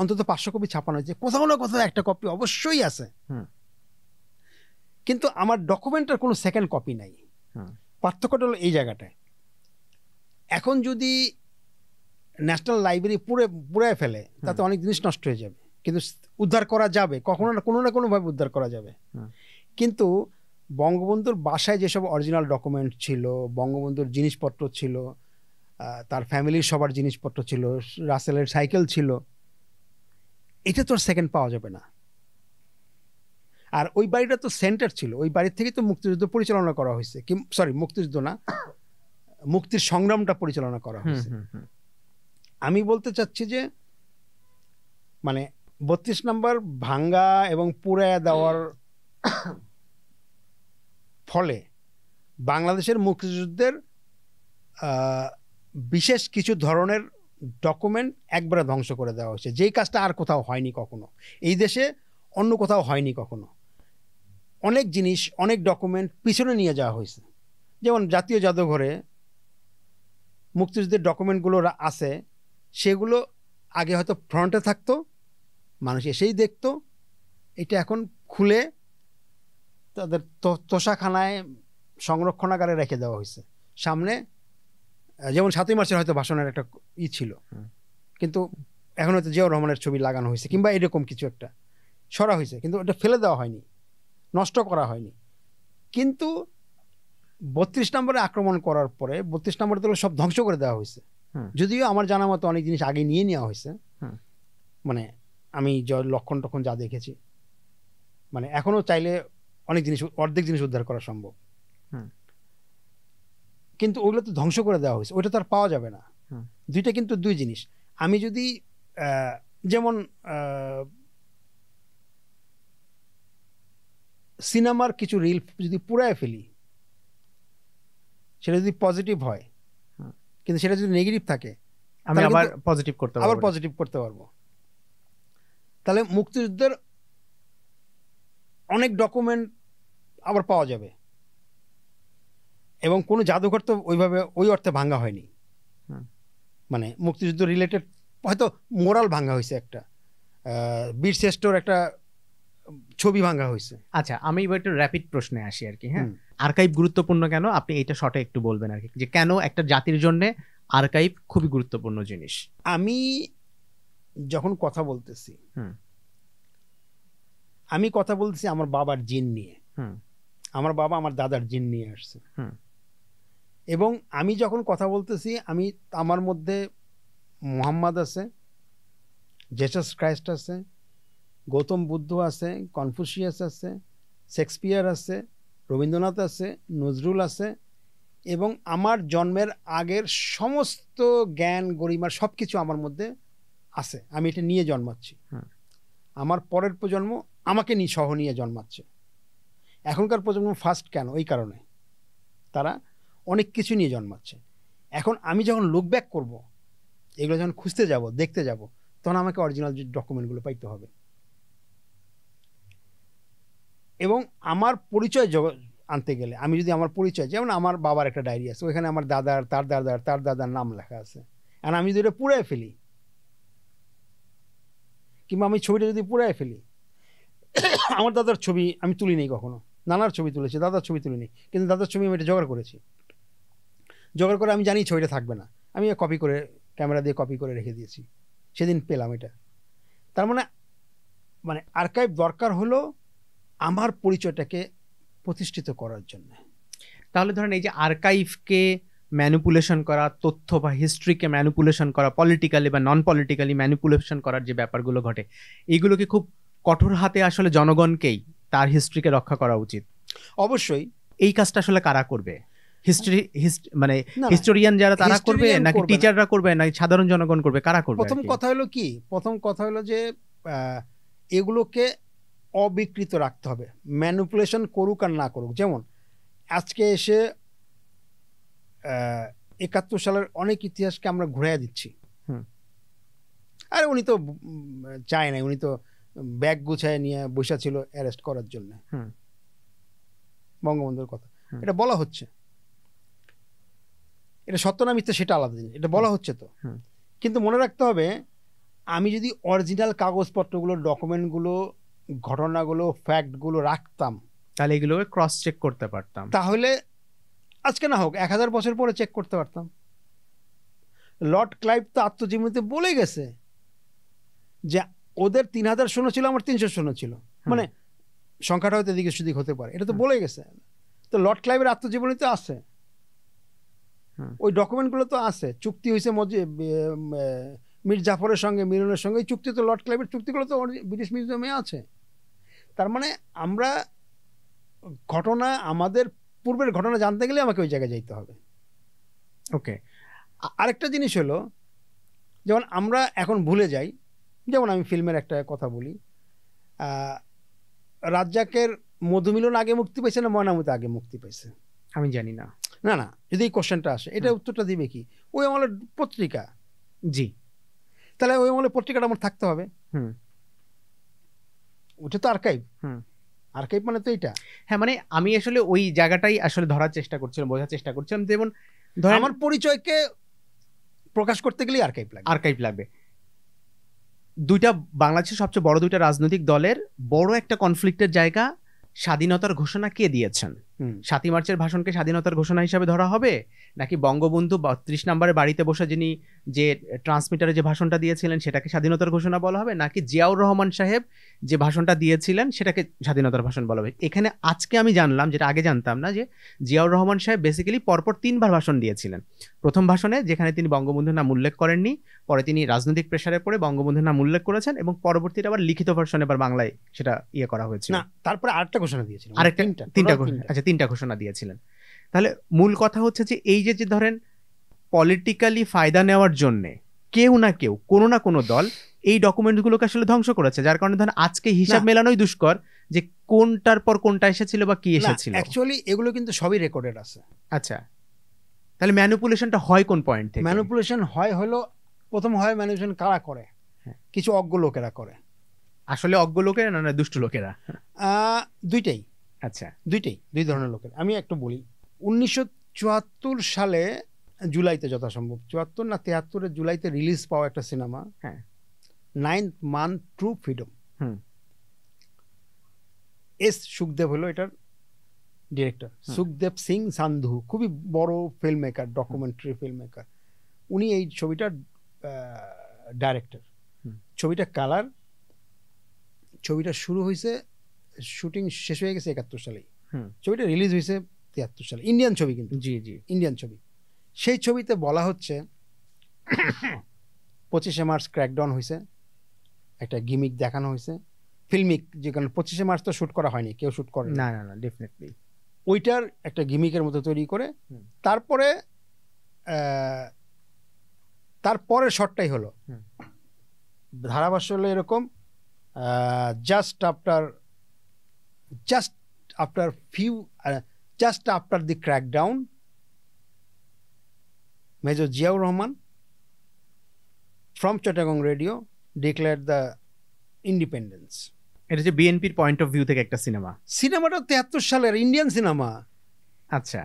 অন্তত 500 কপি ছাপানো হয়েছে, কোথাও না কোথাও একটা কপি অবশ্যই আছে, কিন্তু আমার ডকুমেন্টের কোনো সেকেন্ড কপি নাই। পার্থক্যটা হলো এই জায়গাটায়। এখন যদি ন্যাশনাল লাইব্রেরি পুড়ে ফেলে তাতে অনেক জিনিস নষ্ট হয়ে যাবে, কিন্তু উদ্ধার করা যাবে, কখনো না কোনোভাবে উদ্ধার করা যাবে। কিন্তু বঙ্গবন্ধুর বাসায় যেসব অরিজিনাল ডকুমেন্ট ছিল, বঙ্গবন্ধুর জিনিসপত্র ছিল, তার ফ্যামিলির সবার জিনিসপত্র ছিল, রাসেলের সাইকেল ছিল, এটা তো সেকেন্ড পাওয়া যাবে না। আর ওই বাড়িটা তো সেন্টার ছিল, ওই বাড়ির থেকেই তো মুক্তিযুদ্ধ পরিচালনা করা হয়েছে, মুক্তিযুদ্ধ না, মুক্তির সংগ্রামটা পরিচালনা করা হয়েছে। আমি বলতে চাচ্ছি যে মানে 32 নম্বর ভাঙ্গা এবং পুড়াইয়া দেওয়ার ফলে বাংলাদেশের মুক্তিযুদ্ধের বিশেষ কিছু ধরনের ডকুমেন্ট একবারে ধ্বংস করে দেওয়া হয়েছে, যেই কাজটা আর কোথাও হয়নি কখনো, এই দেশে অন্য কোথাও হয়নি কখনো। অনেক জিনিস, অনেক ডকুমেন্ট পিছনে নিয়ে যাওয়া হয়েছে। যেমন জাতীয় জাদুঘরে মুক্তিযুদ্ধের ডকুমেন্টগুলো আছে, সেগুলো আগে হয়তো ফ্রন্টে থাকতো, মানুষ এসেই দেখতো, এটা এখন খুলে তাদের তোষাখানায় সংরক্ষণাগারে রেখে দেওয়া হয়েছে সামনে। যেমন 7ই মার্চের হয়তো ভাষণের একটা ছিল, কিন্তু এখন হয়তো জিয়াউর রহমানের ছবি লাগানো হয়েছে কিংবা এরকম কিছু একটা সরা হয়েছে, কিন্তু ওটা ফেলে দেওয়া হয়নি, নষ্ট করা হয়নি। কিন্তু 32 নম্বরে আক্রমণ করার পরে 32 নম্বরে তো সব ধ্বংস করে দেওয়া হয়েছে। যদিও আমার জানা মতো অনেক জিনিস আগে নিয়ে নেওয়া হয়েছে, মানে আমি লক্ষণ টক্ষণ যা দেখেছি, মানে এখনো চাইলে অনেক জিনিস, অর্ধেক জিনিস উদ্ধার করা সম্ভব, কিন্তু ওগুলো তো ধ্বংস করে দেওয়া হয়েছে, ওইটা তো আর পাওয়া যাবে না। দুইটা কিন্তু দুই জিনিস। আমি যদি যেমন সিনেমার কিছু রিল যদি পুরায় ফেলি, সেটা যদি পজিটিভ হয়, কিন্তু সেটা যদি নেগেটিভ থাকে আমি আবার পজিটিভ করতে পারবো। তাহলে মুক্তিযুদ্ধের অনেক ডকুমেন্ট আবার পাওয়া যাবে, এবং কোনো জাদুঘর তো ওইভাবে ওই অর্থে ভাঙ্গা হয়নি। মানে মুক্তিযুদ্ধ রিলেটেড হয়তো মোরাল ভাঙ্গা হয়েছে, একটা বীরশ্রেষ্ঠর একটা ছবি ভাঙ্গা হয়েছে। আচ্ছা, আমি এবার একটু র্যাপিড প্রশ্নে আসি আর কি। হ্যাঁ, আর্কাইভ গুরুত্বপূর্ণ কেন, আপনি এটা শর্টে একটু বলবেন আর কি, যে কেন একটা জাতির জন্য আর্কাইভ খুবই গুরুত্বপূর্ণ জিনিস। আমি যখন কথা বলতেছি, আমি কথা বলতেছি আমার বাবার জিন নিয়ে। আমার বাবা আমার দাদার জিন নিয়ে আসছে, এবং আমি যখন কথা বলতেছি, আমার মধ্যে মুহাম্মদ আছে, জেসাস ক্রাইস্ট আছে, গৌতম বুদ্ধ আছে, কনফুসিয়াস আছে, শেক্সপিয়ার আছে, রবীন্দ্রনাথ আছে, নজরুল আছে, এবং আমার জন্মের আগের সমস্ত জ্ঞান গরিমার সব কিছু আমার মধ্যে আছে। আমি এটা নিয়ে জন্মাচ্ছি। আমার পরের প্রজন্ম আমাকে সহ নিয়ে জন্মাচ্ছে। এখনকার প্রজন্ম ফার্স্ট কেন? এই কারণে তারা অনেক কিছু নিয়ে জন্মাচ্ছে। এখন আমি যখন লুক ব্যাক করবো, এগুলো যখন খুঁজতে যাব, দেখতে যাব, তখন আমাকে অরিজিনাল ডকুমেন্টগুলো পাইতে হবে। এবং আমার পরিচয় আনতে গেলে আমি যদি আমার পরিচয়, যেমন আমার বাবার একটা ডায়েরি আছে, ওইখানে আমার দাদার, তার দাদার, তার দাদার নাম লেখা আছে, আর আমি যদি এটা পুরাই ফেলি, কিংবা আমি ছবিটা যদি পুরাই ফেলি, আমার দাদার ছবি আমি তুলি নেই কখনো, নানার ছবি তুলেছি, দাদার ছবি তুলিনি, কিন্তু দাদার ছবি আমি এটা জোগাড় করেছি। জোগাড় করে আমি জানি ছবিটা থাকবে না, আমি কপি করে, ক্যামেরা দিয়ে কপি করে রেখে দিয়েছি, সেদিন পেলাম এটা। তার মানে আর্কাইভ দরকার হলো আমার পরিচয়টাকে প্রতিষ্ঠিত করার জন্য। তাহলে ধরেন এই যে আর্কাইভকে ম্যানিপুলেশন করা, তথ্য বা হিস্ট্রিকে ম্যানিপুলেশন করা, পলিটিক্যালি বা নন পলিটিক্যালি ম্যানিপুলেশন করার যে ব্যাপারগুলো ঘটে, এইগুলোকে খুব কঠোর হাতে আসলে জনগণকেই তার হিস্ট্রিকে রক্ষা করা উচিত। অবশ্যই। এই কাজটা আসলে কারা করবে? মানে হিস্টোরিয়ান যারা তারা করবে, নাকি টিচাররা করবে, নাকি সাধারণ জনগণ করবে, কারা করবে? প্রথম কথা হলো যে এগুলোকে অবিকৃত রাখতে হবে, ম্যানিপুলেশন করুক আর না করুক। যেমন আজকে এসে ৭১ সালের অনেক ইতিহাসকে আমরা ঘুরাইয়া দিচ্ছি। আরে উনি তো চায় নাই, উনি তো ব্যাগ গুছায় নিয়ে বসা ছিল অ্যারেস্ট করার জন্য, বঙ্গবন্ধুর কথা এটা বলা হচ্ছে। এটা সত্য না মিথ্যা সেটা আলাদা জিনিস, এটা বলা হচ্ছে তো। কিন্তু মনে রাখতে হবে, আমি যদি অরিজিনাল কাগজপত্রগুলো, ডকুমেন্টগুলো, ঘটনাগুলো, ফ্যাক্টগুলো রাখতাম, তাহলে এগুলোকে ক্রস চেক করতে পারতাম। তাহলে আজকে না হোক ১০০০ বছর পরে চেক করতে পারতাম। লর্ড ক্লাইভ তো আত্মজীবনীতে বলে গেছে যে ওদের ৩০০০ সৈন্য ছিল, আমার ৩০০ সৈন্য ছিল, মানে সংখ্যাটা হয়তো এদিকে সেদিক হতে পারে, এটা তো বলে গেছে। তো লর্ড ক্লাইভের আত্মজীবনীতে আছে, ওই ডকুমেন্টগুলো তো আছে। চুক্তি হয়েছে মীর জাফরের সঙ্গে, মিরনের সঙ্গে, এই চুক্তি তো লর্ড ক্লাইভের চুক্তিগুলো তো ব্রিটিশ মিউজিয়ামে আছে। তার মানে আমরা ঘটনা, আমাদের পূর্বের ঘটনা জানতে গেলে আমাকে ওই জায়গায় যাইতে হবে। ওকে। আরেকটা জিনিস হলো, যেমন আমরা এখন ভুলে যাই, যেমন আমি ফিল্মের একটা কথা বলি, রাজ্জাকের মধুমিলন আগে মুক্তি পেয়েছে না ময়নামতি আগে মুক্তি পেয়েছে? আমি জানি না। না, যদি এই কোশ্চেনটা আসে, এটা উত্তরটা দিবে কি? ওই আমলের পত্রিকা। জি। তাহলে ওই আমলের পত্রিকাটা আমার থাকতে হবে। ওটা তো আর্কাইভ। আর্কাইভ মানে তো এটা। হ্যাঁ, মানে আমি আসলে ওই জায়গাটাই আসলে ধরার চেষ্টা করছিলাম, বোঝার চেষ্টা করছিলাম। যেমন আমার পরিচয়কে প্রকাশ করতে গেলে আর্কাইভ লাগবে। দুইটা বাংলাদেশের সবচেয়ে বড় দুইটা রাজনৈতিক দলের বড় একটা কনফ্লিক্টের জায়গা, স্বাধীনতার ঘোষণা কে দিয়েছেন? ৭ই মার্চের ভাষণকে স্বাধীনতার ঘোষণা হিসাবে ধরা হবে, নাকি বঙ্গবন্ধু ৩২ নম্বরের বাড়িতে বসে যিনি যে ট্রান্সমিটারে যে ভাষণটা দিয়েছিলেন সেটাকে স্বাধীনতার ঘোষণা বলা হবে, নাকি জিয়াউর রহমান সাহেব যে ভাষণটা দিয়েছিলেন সেটাকে স্বাধীনতার ভাষণ বলা হবে? এখানে আজকে আমি জানলাম, যেটা আগে জানতাম না, যে জিয়াউর রহমান সাহেব বেসিক্যালি পরপর 3বার ভাষণ দিয়েছিলেন। প্রথম ভাষণে যেখানে তিনি বঙ্গবন্ধুর নাম উল্লেখ করেননি, পরে তিনি রাজনৈতিক প্রেসারে পড়ে বঙ্গবন্ধুর নাম উল্লেখ করেছেন, এবং পরবর্তীতে আবার লিখিত ভার্সনে আবার বাংলায় সেটা করা হয়েছিল। না, তারপরে আরেকটা ঘোষণা দিয়েছিলেন, তিনটা ঘোষণা দিয়েছিলেন। তাহলে মূল কথা হচ্ছে যে এই যে ধরেন পলিটিক্যালি ফায়দা নেওয়ার জন্য কেউ না কেউ, কোনো না কোনো দল এই ডকুমেন্টগুলোকে আসলে ধ্বংস করেছে, যার কারণে ধরেন আজকে হিসাব মেলানোই দুষ্কর যে কোনটার পর কোনটা এসেছিল বা কি এসেছিল। অ্যাকচুয়ালি এগুলো কিন্তু সবই রেকর্ডেড আছে। আচ্ছা, তাহলে ম্যানিপুলেশনটা হয় কোন পয়েন্ট থেকে? ম্যানিপুলেশন হলো প্রথম ম্যানিপুলেশন কারা করে? কিছু অজ্ঞ লোকেরা করে। আসলে অজ্ঞ লোকেরা না দুষ্ট লোকেরা? দুইটাই। আচ্ছা, দুই ধরনের লোকের। আমি একটু বলি। 1974 সালে জুলাইতে, যথাসম্ভব 74 না 73 জুলাইতে রিলিজ পাওয়া একটা cinema, 9th Month true freedom. S Sukhdev হলো এটার ডিরেক্টর। সুখদেব সিং সান্ধু খুবই বড় film maker, documentary film maker. উনি এই ছবিটার ডাইরেক্টর। ছবিটা কালার, ছবিটা শুরু হয়েছে, শুটিং শেষ হয়ে গেছে 71 সালেই, ছবিটা রিলিজ হয়েছে 73 সালে। ইন্ডিয়ান ছবি, কিন্তু ইন্ডিয়ান ছবি। সেই ছবিতে বলা হচ্ছে 25শে মার্চ ক্র্যাকডাউন হয়েছে, একটা গিমিক দেখানো হয়েছে, ফিল্মিক, যেখানে 25শে মার্চ তো শ্যুট করা হয়নি, কেউ শ্যুট করে না, ডেফিনেটলি ওইটার একটা গিমিকের মতো তৈরি করে, তারপরে তারপরের শটটাই হলো ধারাভাষ্য হলো এরকম, just after the crackdown, Major Ziaur Rahman from Chittagong Radio declared the independence. এটা যে বিএনপির পয়েন্ট অফ ভিউ থেকে একটা সিনেমাটা 73 সালের ইন্ডিয়ান সিনেমা। আচ্ছা,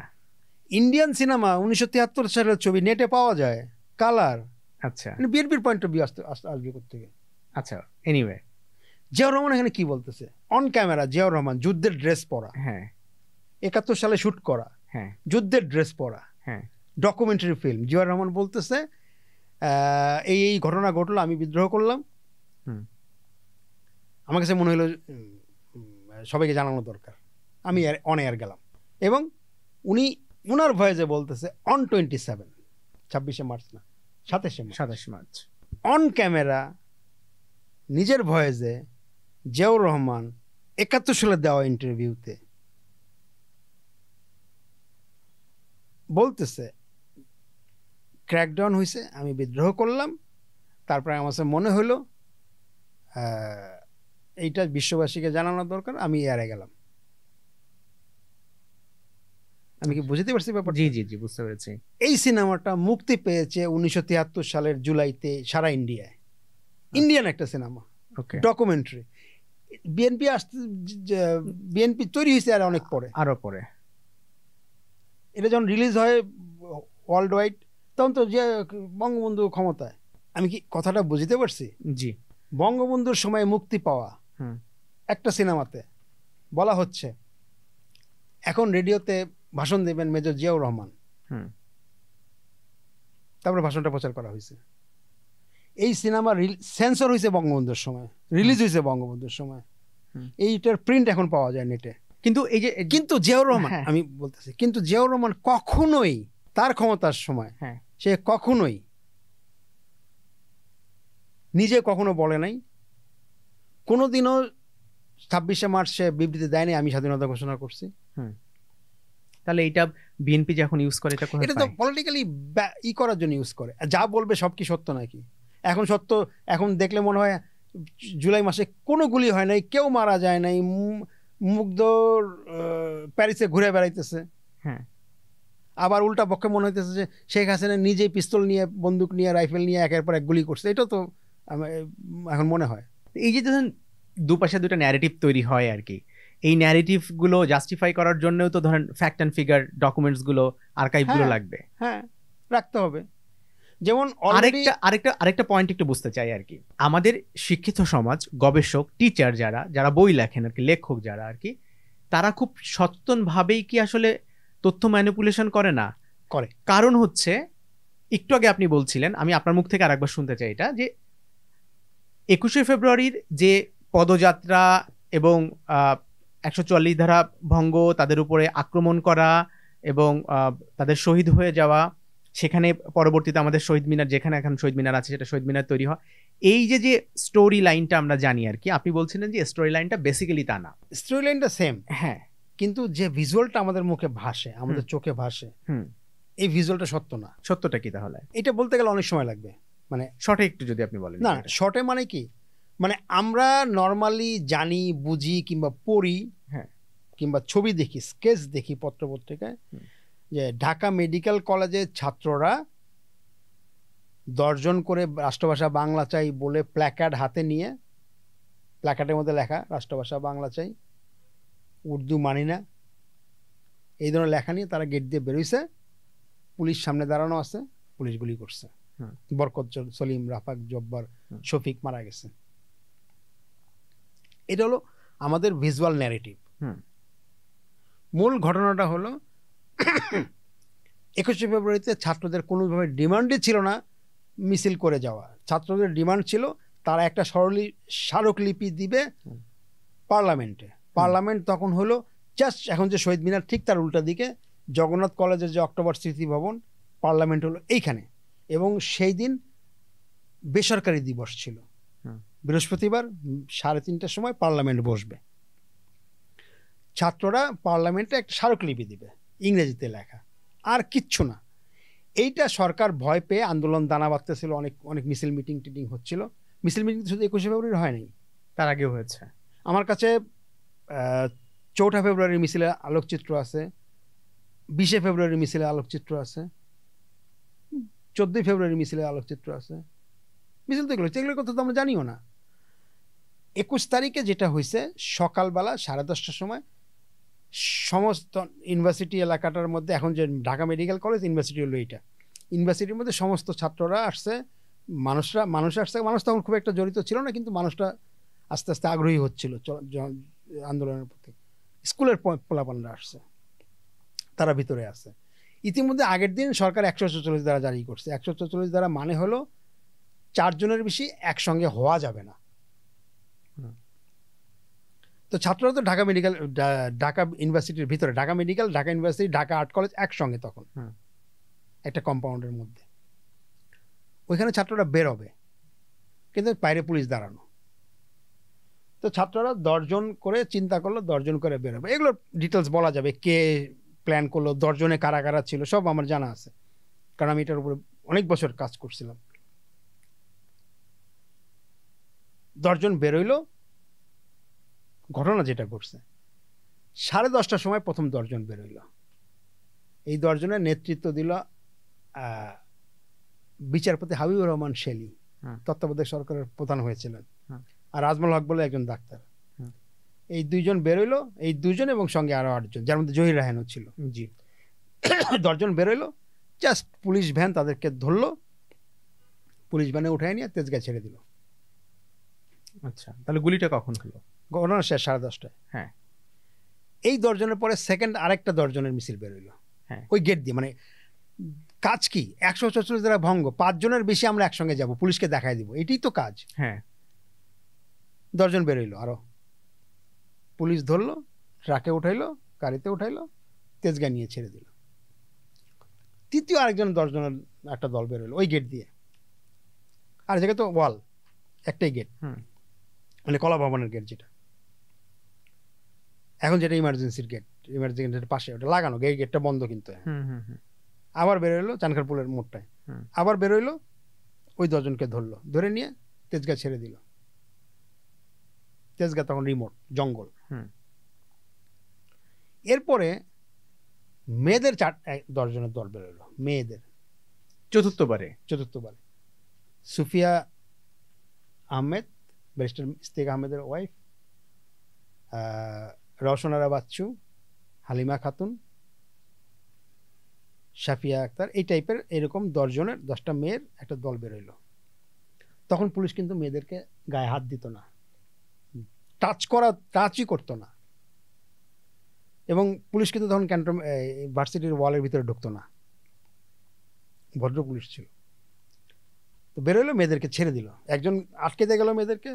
ইন্ডিয়ান সিনেমা 1973 সালের ছবি, নেটে পাওয়া যায়, কালার। আচ্ছা, বিএনপির পয়েন্ট অফ ভিউ আসবে কোথেকে? আচ্ছা, এনিওয়ে জিয়াউর রহমান এখানে কি বলতেছে? অন ক্যামেরা জিয়াউর রহমান যুদ্ধের ড্রেস পরা, হ্যাঁ 71 সালে শুট করা, হ্যাঁ যুদ্ধের ড্রেস পরা, হ্যাঁ ডকুমেন্টারি ফিল্ম। জিয়াউর রহমান বলতেছে এই এই ঘটনা ঘটলো, আমি বিদ্রোহ করলাম, আমার কাছে মনে হলো সবাইকে জানানো দরকার, আমি অন এয়ার গেলাম। এবং উনি উনার ভয়েসে বলতেছে অন 27 মার্চ না 27 মার্চ অন ক্যামেরা নিজের ভয়েসে জিয়াউর রহমান 71 সালে দেওয়া ইন্টারভিউতে বলতেছে ক্র্যাকডাউন হয়েছে, আমি বিদ্রোহ করলাম, তারপরে আমার কাছে মনে হলো এইটা বিশ্ববাসীকে জানানো দরকার, আমি এয়ারে গেলাম। আমি কি বুঝতে পারছি ব্যাপারটা? জি জি জি, বুঝতে পেরেছি। এই সিনেমাটা মুক্তি পেয়েছে 1973 সালের জুলাইতে সারা ইন্ডিয়ায়। ইন্ডিয়ান একটা সিনেমা, ডকুমেন্টারি। বিএনপি তৈরি হয়েছে আর অনেক পরে, আরো পরে। এটা যখন রিলিজ হয় ওয়ার্ল্ড ওয়াইড, তখন তো যে বঙ্গবন্ধু ক্ষমতায়। আমি কি কথাটা বুঝতে পারছি? জি। বঙ্গবন্ধুর সময় মুক্তি পাওয়া একটা সিনেমাতে বলা হচ্ছে এখন রেডিওতে ভাষণ দেবেন মেজর জিয়াউর রহমান, তারপরে ভাষণটা প্রচার করা হয়েছে। এই সিনেমা সেন্সর হয়েছে বঙ্গবন্ধুর সময়, রিলিজ হয়েছে বঙ্গবন্ধুর সময়, এইটার প্রিন্ট এখন পাওয়া যায় নেটে। কিন্তু জিয়াউর রহমান, আমি বলতেছি, কিন্তু জিয়াউর রহমান কখনোই তার ক্ষমতার সময় সে কখনোই নিজে কখনো বলে নাই, কোনোদিনও 26শে মার্চ সে বিবৃতি দেয়নি আমি স্বাধীনতা ঘোষণা করছি। তাহলে এটা বিএনপি যখন ইউজ করে এটা তো পলিটিক্যালি ই করার জন্য ইউজ করে। যা বলবে সব কি সত্য নাকি? এখন সত্য, এখন দেখলে মনে হয় জুলাই মাসে কোনো গুলি হয় নাই, কেউ মারা যায় নাই, মুগ্ধ প্যারিসে ঘুরে বেড়াইতেছে। আবার উল্টা পক্ষে মনে হইতেছে যে শেখ হাসিনা নিজেই পিস্তল নিয়ে, বন্দুক নিয়ে, রাইফেল নিয়ে একের পর এক গুলি করছে। এটা তো এখন মনে হয়। এই যে ধরেন দুপাশে দুটো ন্যারেটিভ তৈরি হয় আর কি, এই ন্যারেটিভ গুলো জাস্টিফাই করার জন্যও তো ধরেন ফ্যাক্ট অ্যান্ড ফিগার ডকুমেন্টস গুলো, আর্কাইভ গুলো লাগবে। হ্যাঁ, রাখতে হবে। যেমন আরেকটা পয়েন্ট একটু বুঝতে চাই আর কি, আমাদের শিক্ষিত সমাজ, গবেষক, টিচার যারা বই লেখেন আর কি, লেখক যারা আর কি, তারা খুব সচেতন ভাবেই কি আসলে তথ্য ম্যানিপুলেশন করে না? করে। কারণ হচ্ছে একটু আগে আপনি বলছিলেন, আমি আপনার মুখ থেকে আরেকবার শুনতে চাই এটা, যে 21শে ফেব্রুয়ারির যে পদযাত্রা এবং 144 ধারা ভঙ্গ, তাদের উপরে আক্রমণ করা এবং তাদের শহীদ হয়ে যাওয়া, সেখানে পরবর্তীতে আমাদের শহীদ মিনার, যেখানে এখন শহীদ মিনার আছে সেটা শহীদ মিনার তৈরি হয়, এই যে স্টোরি লাইনটা আমরা জানি আর কি, আপনি বলছিলেন যে স্টোরি লাইনটা বেসিক্যালি তা না। স্টোরি লাইনটা সেম, হ্যাঁ, কিন্তু যে ভিজুয়ালটা আমাদের মুখে ভাসে, আমাদের চোখে ভাসে, এই ভিজুয়ালটা সত্য না। সত্যটা কি তাহলে? এটা বলতে গেলে অনেক সময় লাগবে। মানে শর্টে একটু যদি আপনি বলেন। না, শর্টে মানে কি, মানে আমরা নর্মালি জানি, বুঝি, কিংবা পড়ি, কিংবা ছবি দেখি, স্কেচ দেখি পত্রপত্রিকায়, যে ঢাকা মেডিকেল কলেজের ছাত্ররা 10 জন করে রাষ্ট্রভাষা বাংলা চাই বলে প্ল্যাকার্ড হাতে নিয়ে, প্ল্যাকার্ডের মধ্যে লেখা রাষ্ট্রভাষা বাংলা চাই, উর্দু মানি না, এই ধরনের লেখা নিয়ে তারা গেট দিয়ে বেরোইছে, পুলিশ সামনে দাঁড়ানো আছে, পুলিশ গুলি করছে, বরকত, সলিম, রাফাক, জব্বার, শফিক মারা গেছে। এটা হলো আমাদের ভিজুয়াল ন্যারেটিভ। মূল ঘটনাটা হলো 21শে ফেব্রুয়ারিতে ছাত্রদের কোনোভাবে ডিমান্ডই ছিল না মিছিল করে যাওয়া। ছাত্রদের ডিমান্ড ছিল তারা একটা স্মারকলিপি দিবে পার্লামেন্টে। পার্লামেন্ট তখন হলো জাস্ট এখন যে শহীদ মিনার ঠিক তার উল্টা দিকে জগন্নাথ কলেজের যে অক্টোবর স্মৃতি ভবন, পার্লামেন্ট হলো এইখানে। এবং সেই দিন বেসরকারি দিবস ছিল, বৃহস্পতিবার 3:30টার সময় পার্লামেন্ট বসবে। ছাত্ররা পার্লামেন্টে একটা স্মারকলিপি দিবে ইংরেজিতে লেখা, আর কিচ্ছু না। এইটা সরকার ভয় পেয়ে আন্দোলন দানা বাঁধতেছিল, অনেক অনেক মিছিল মিটিং টিটিং হচ্ছিল। মিছিল মিটিং শুধু 21শে ফেব্রুয়ারি হয় নাই, তার আগেও হয়েছে। আমার কাছে 4 ফেব্রুয়ারির মিছিলে আলোকচিত্র আছে, 20 ফেব্রুয়ারির মিছিলে আলোকচিত্র আছে, 14 ফেব্রুয়ারির মিছিলে আলোকচিত্র আছে। মিছিল তো এগুলোর কথা তো আমরা জানিও না। 21 তারিখে যেটা হয়েছে সকালবেলা 10:30টার সময় সমস্ত ইউনিভার্সিটি এলাকাটার মধ্যে, এখন যে ঢাকা মেডিকেল কলেজ ইউনিভার্সিটি হলো এইটা, ইউনিভার্সিটির মধ্যে সমস্ত ছাত্ররা আসছে, মানুষ আসছে। মানুষ তখন খুব একটা জড়িত ছিল না, কিন্তু মানুষটা আস্তে আস্তে আগ্রহী হচ্ছিল আন্দোলনের প্রতি। স্কুলের পোলাপানরা আসছে, তারা ভিতরে আছে। ইতিমধ্যে আগের দিন সরকার 144 ধারা জারি করছে। 144 ধারা মানে হলো 4 জনের বেশি একসঙ্গে হওয়া যাবে না। তো ছাত্ররা তো ঢাকা ইউনিভার্সিটির ভিতরে, Dhaka medical, Dhaka university, Dhaka art college একসঙ্গে তখন একটা কম্পাউন্ডের মধ্যে। ওইখানে ছাত্ররা বেরোবে, কিন্তু বাইরে পুলিশ দাঁড়ানো। তো ছাত্ররা 10 জন করে চিন্তা করলো, 10 জন করে বেরোবে। এগুলো ডিটেলস বলা যাবে, কে প্ল্যান করলো, 10 জনে কারা কারা ছিল, সব আমার জানা আছে, কারণ আমি এটার উপরে অনেক বছর কাজ করছিলাম। 10 জন বেরোইলো। ঘটনা যেটা ঘটছে 10:30টার সময় প্রথম 10 জন বেরোইল। এই 10 জনের নেতৃত্ব দিল বিচারপতি হাবিবুর রহমান শেলী, তত্ত্বাবধায়ক সরকারের প্রধান হয়েছিলেন, আর আজমল হক বলে একজন ডাক্তার। এই 2 জন বেরোইলো, এই 2 জন এবং সঙ্গে আরো 8 জন, যার মধ্যে জহির রায়হানও ছিল। জি 10 জন বেরোইলো, জাস্ট পুলিশ ভ্যান তাদেরকে ধরলো, পুলিশ ভ্যানে উঠায় নিয়ে তেজগাঁ ছেড়ে দিল। আচ্ছা, তাহলে গুলিটা কখন হলো? ঘটনা শেষ 10:30টায়। হ্যাঁ, এই 10 জনের পরে সেকেন্ড আরেকটা 10 জনের মিছিল বেরোইলো ওই গেট দিয়ে। মানে কাজ কি? 144 ধারা ভঙ্গ, 5 জনের বেশি আমরা একসঙ্গে যাব, পুলিশকে দেখাই দিব, এটাই তো কাজ। হ্যাঁ, 10 জন বেরোইলো, আরো পুলিশ ধরলো, ট্রাকে উঠাইলো, গাড়িতে উঠাইলো, তেজগাঁ নিয়ে ছেড়ে দিল। তৃতীয় আরেকজন 10 জনের একটা দল বেরোইলো ওই গেট দিয়ে। আর জায়গায় তো ওয়াল, একটাই গেট, মানে কলা ভবনের গেট, যেটা এখন যেটা ইমার্জেন্সির গেট, ইমার্জেন্সি গেটের পাশে ওটা লাগানো, গেটটা বন্ধ কিন্তু। আবার বেরোইলো চানখারপুলের মোড়টায়, আবার বেরোইলো, ওই 10 জনকে ধরলো, ধরে নিয়ে তেজগাঁ ছেড়ে দিল। তেজগাঁ তখন রিমোট জঙ্গল। এরপরে মেয়েদের 10 জনের দল বেরোলো, মেয়েদের চতুর্থবারে। সুফিয়া আহমেদ, ব্যারিস্টার ইস্তেক আহমেদের ওয়াইফ, রওশনারা বাচ্চু, হালিমা খাতুন, শাফিয়া আক্তার, এই টাইপের এরকম 10 জনের 10টা মেয়ের একটা দল বেরোইল। তখন পুলিশ কিন্তু মেয়েদেরকে গায়ে হাত দিত না, টাচই করতো না, এবং পুলিশ কিন্তু তখন ভার্সিটির ওয়ালের ভিতরে ঢুকতো না, ভদ্র পুলিশ ছিল। তো বেরোইলো, মেয়েদেরকে ছেড়ে দিল। একজন আটকে দিয়ে গেল মেয়েদেরকে,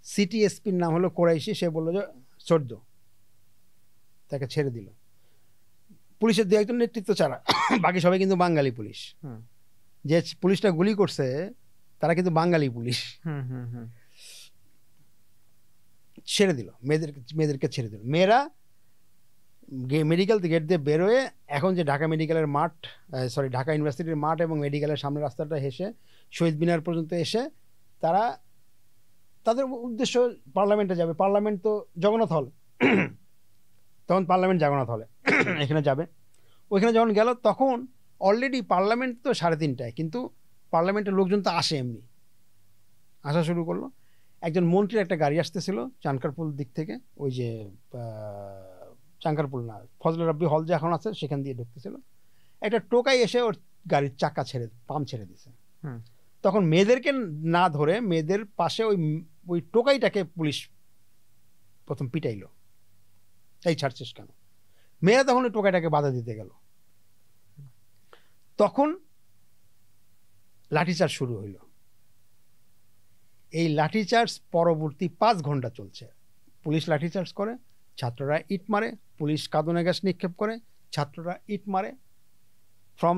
সিটি এসপির নাম হলো কোরাইশি, সে বললো যে সর্দ, তাকে ছেড়ে দিল। পুলিশের 2-1 নেতৃত্ব ছাড়া বাকি সবাই কিন্তু বাঙালি পুলিশ। যে পুলিশটা গুলি করছে তারা কিন্তু বাঙালি পুলিশ। ছেড়ে দিল মেয়েদেরকে ছেড়ে দিল। মেয়েরা মেডিকেল গেট দিয়ে বেরোয়, এখন যে ঢাকা মেডিকেলের মাঠ, ঢাকা ইউনিভার্সিটির মাঠ এবং মেডিকেলের সামনে রাস্তাটা হেসে শহীদ মিনার পর্যন্ত এসে তারা তাদের উদ্দেশ্য পার্লামেন্টে যাবে। পার্লামেন্ট তো জগন্নাথ হল, তখন পার্লামেন্ট জগন্নাথ হলে এখানে যাবে। ওইখানে যখন গেল তখন অলরেডি পার্লামেন্ট তো 3:30টায়, কিন্তু পার্লামেন্টের লোকজন তো আসে, এমনি আসা শুরু করলো। একজন মন্ত্রীর একটা গাড়ি আসতেছিল চানখারপুল দিক থেকে, ওই যে চানখারপুল না, ফজলে রাব্বি হল যে এখন আছে সেখান দিয়ে ঢুকতেছিল। একটা টোকাই এসে ওর গাড়ির চাকা পাম্প ছেড়ে দিছে। তখন মেয়েদেরকে না ধরে মেয়েদের পাশে ওই টোকাইটাকে পুলিশ প্রথম পিটাইলো, এই ছাড়ছিস কেন? মেয়েরা তখন ওই টোকাইটাকে বাধা দিতে গেল, তখন লাঠিচার্জ শুরু হইল। এই লাঠিচার্জ পরবর্তী 5 ঘন্টা চলছে। পুলিশ লাঠিচার্জ করে, ছাত্ররা ইট মারে, পুলিশ কাঁদুনে গ্যাস নিক্ষেপ করে, ছাত্ররা ইট মারে। ফ্রম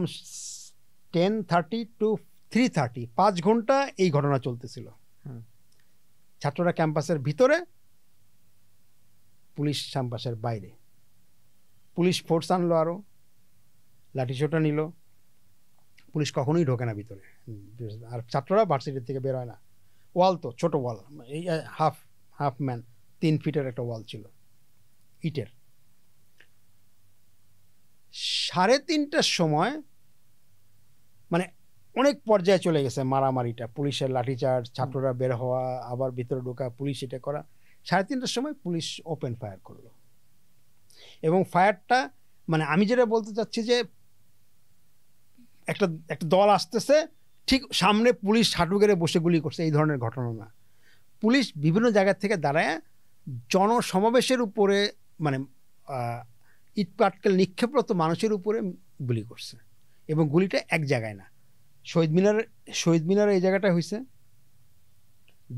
10:30 to 3:30 5 ঘন্টা এই ঘটনা চলতেছিল। ছাত্ররা ক্যাম্পাসের ভিতরে, পুলিশ ক্যাম্পাসের বাইরে। পুলিশ ফোর্স আনলো, আরো লাঠিসোঁটা নিল। পুলিশ কখনোই ঢোকে না ভিতরে, আর ছাত্ররা ভার্সিটি থেকে বের হয় না। ওয়াল, তো ছোট ওয়াল, এই হাফ ম্যান 3 ফিটের একটা ওয়াল ছিল ইটের। 3:30টার সময় মানে অনেক পর্যায়ে চলে গেছে মারামারিটা, পুলিশের লাঠিচার্জ, ছাত্ররা বের হওয়া, আবার ভিতরে ঢোকা, পুলিশ এটা করা। 3:30টার সময় পুলিশ ওপেন ফায়ার করলো, এবং ফায়ারটা মানে আমি যেটা বলতে চাচ্ছি যে একটা দল আসতেছে, ঠিক সামনে পুলিশ হাঁটু গেড়ে বসে গুলি করছে, এই ধরনের ঘটনা না। পুলিশ বিভিন্ন জায়গা থেকে দাঁড়ায় জনসমাবেশের উপরে মানে ইট পাটকেল নিক্ষেপরত মানুষের উপরে গুলি করছে, এবং গুলিটা এক জায়গায় না, শহীদ মিনার এই জায়গাটায় হয়েছে,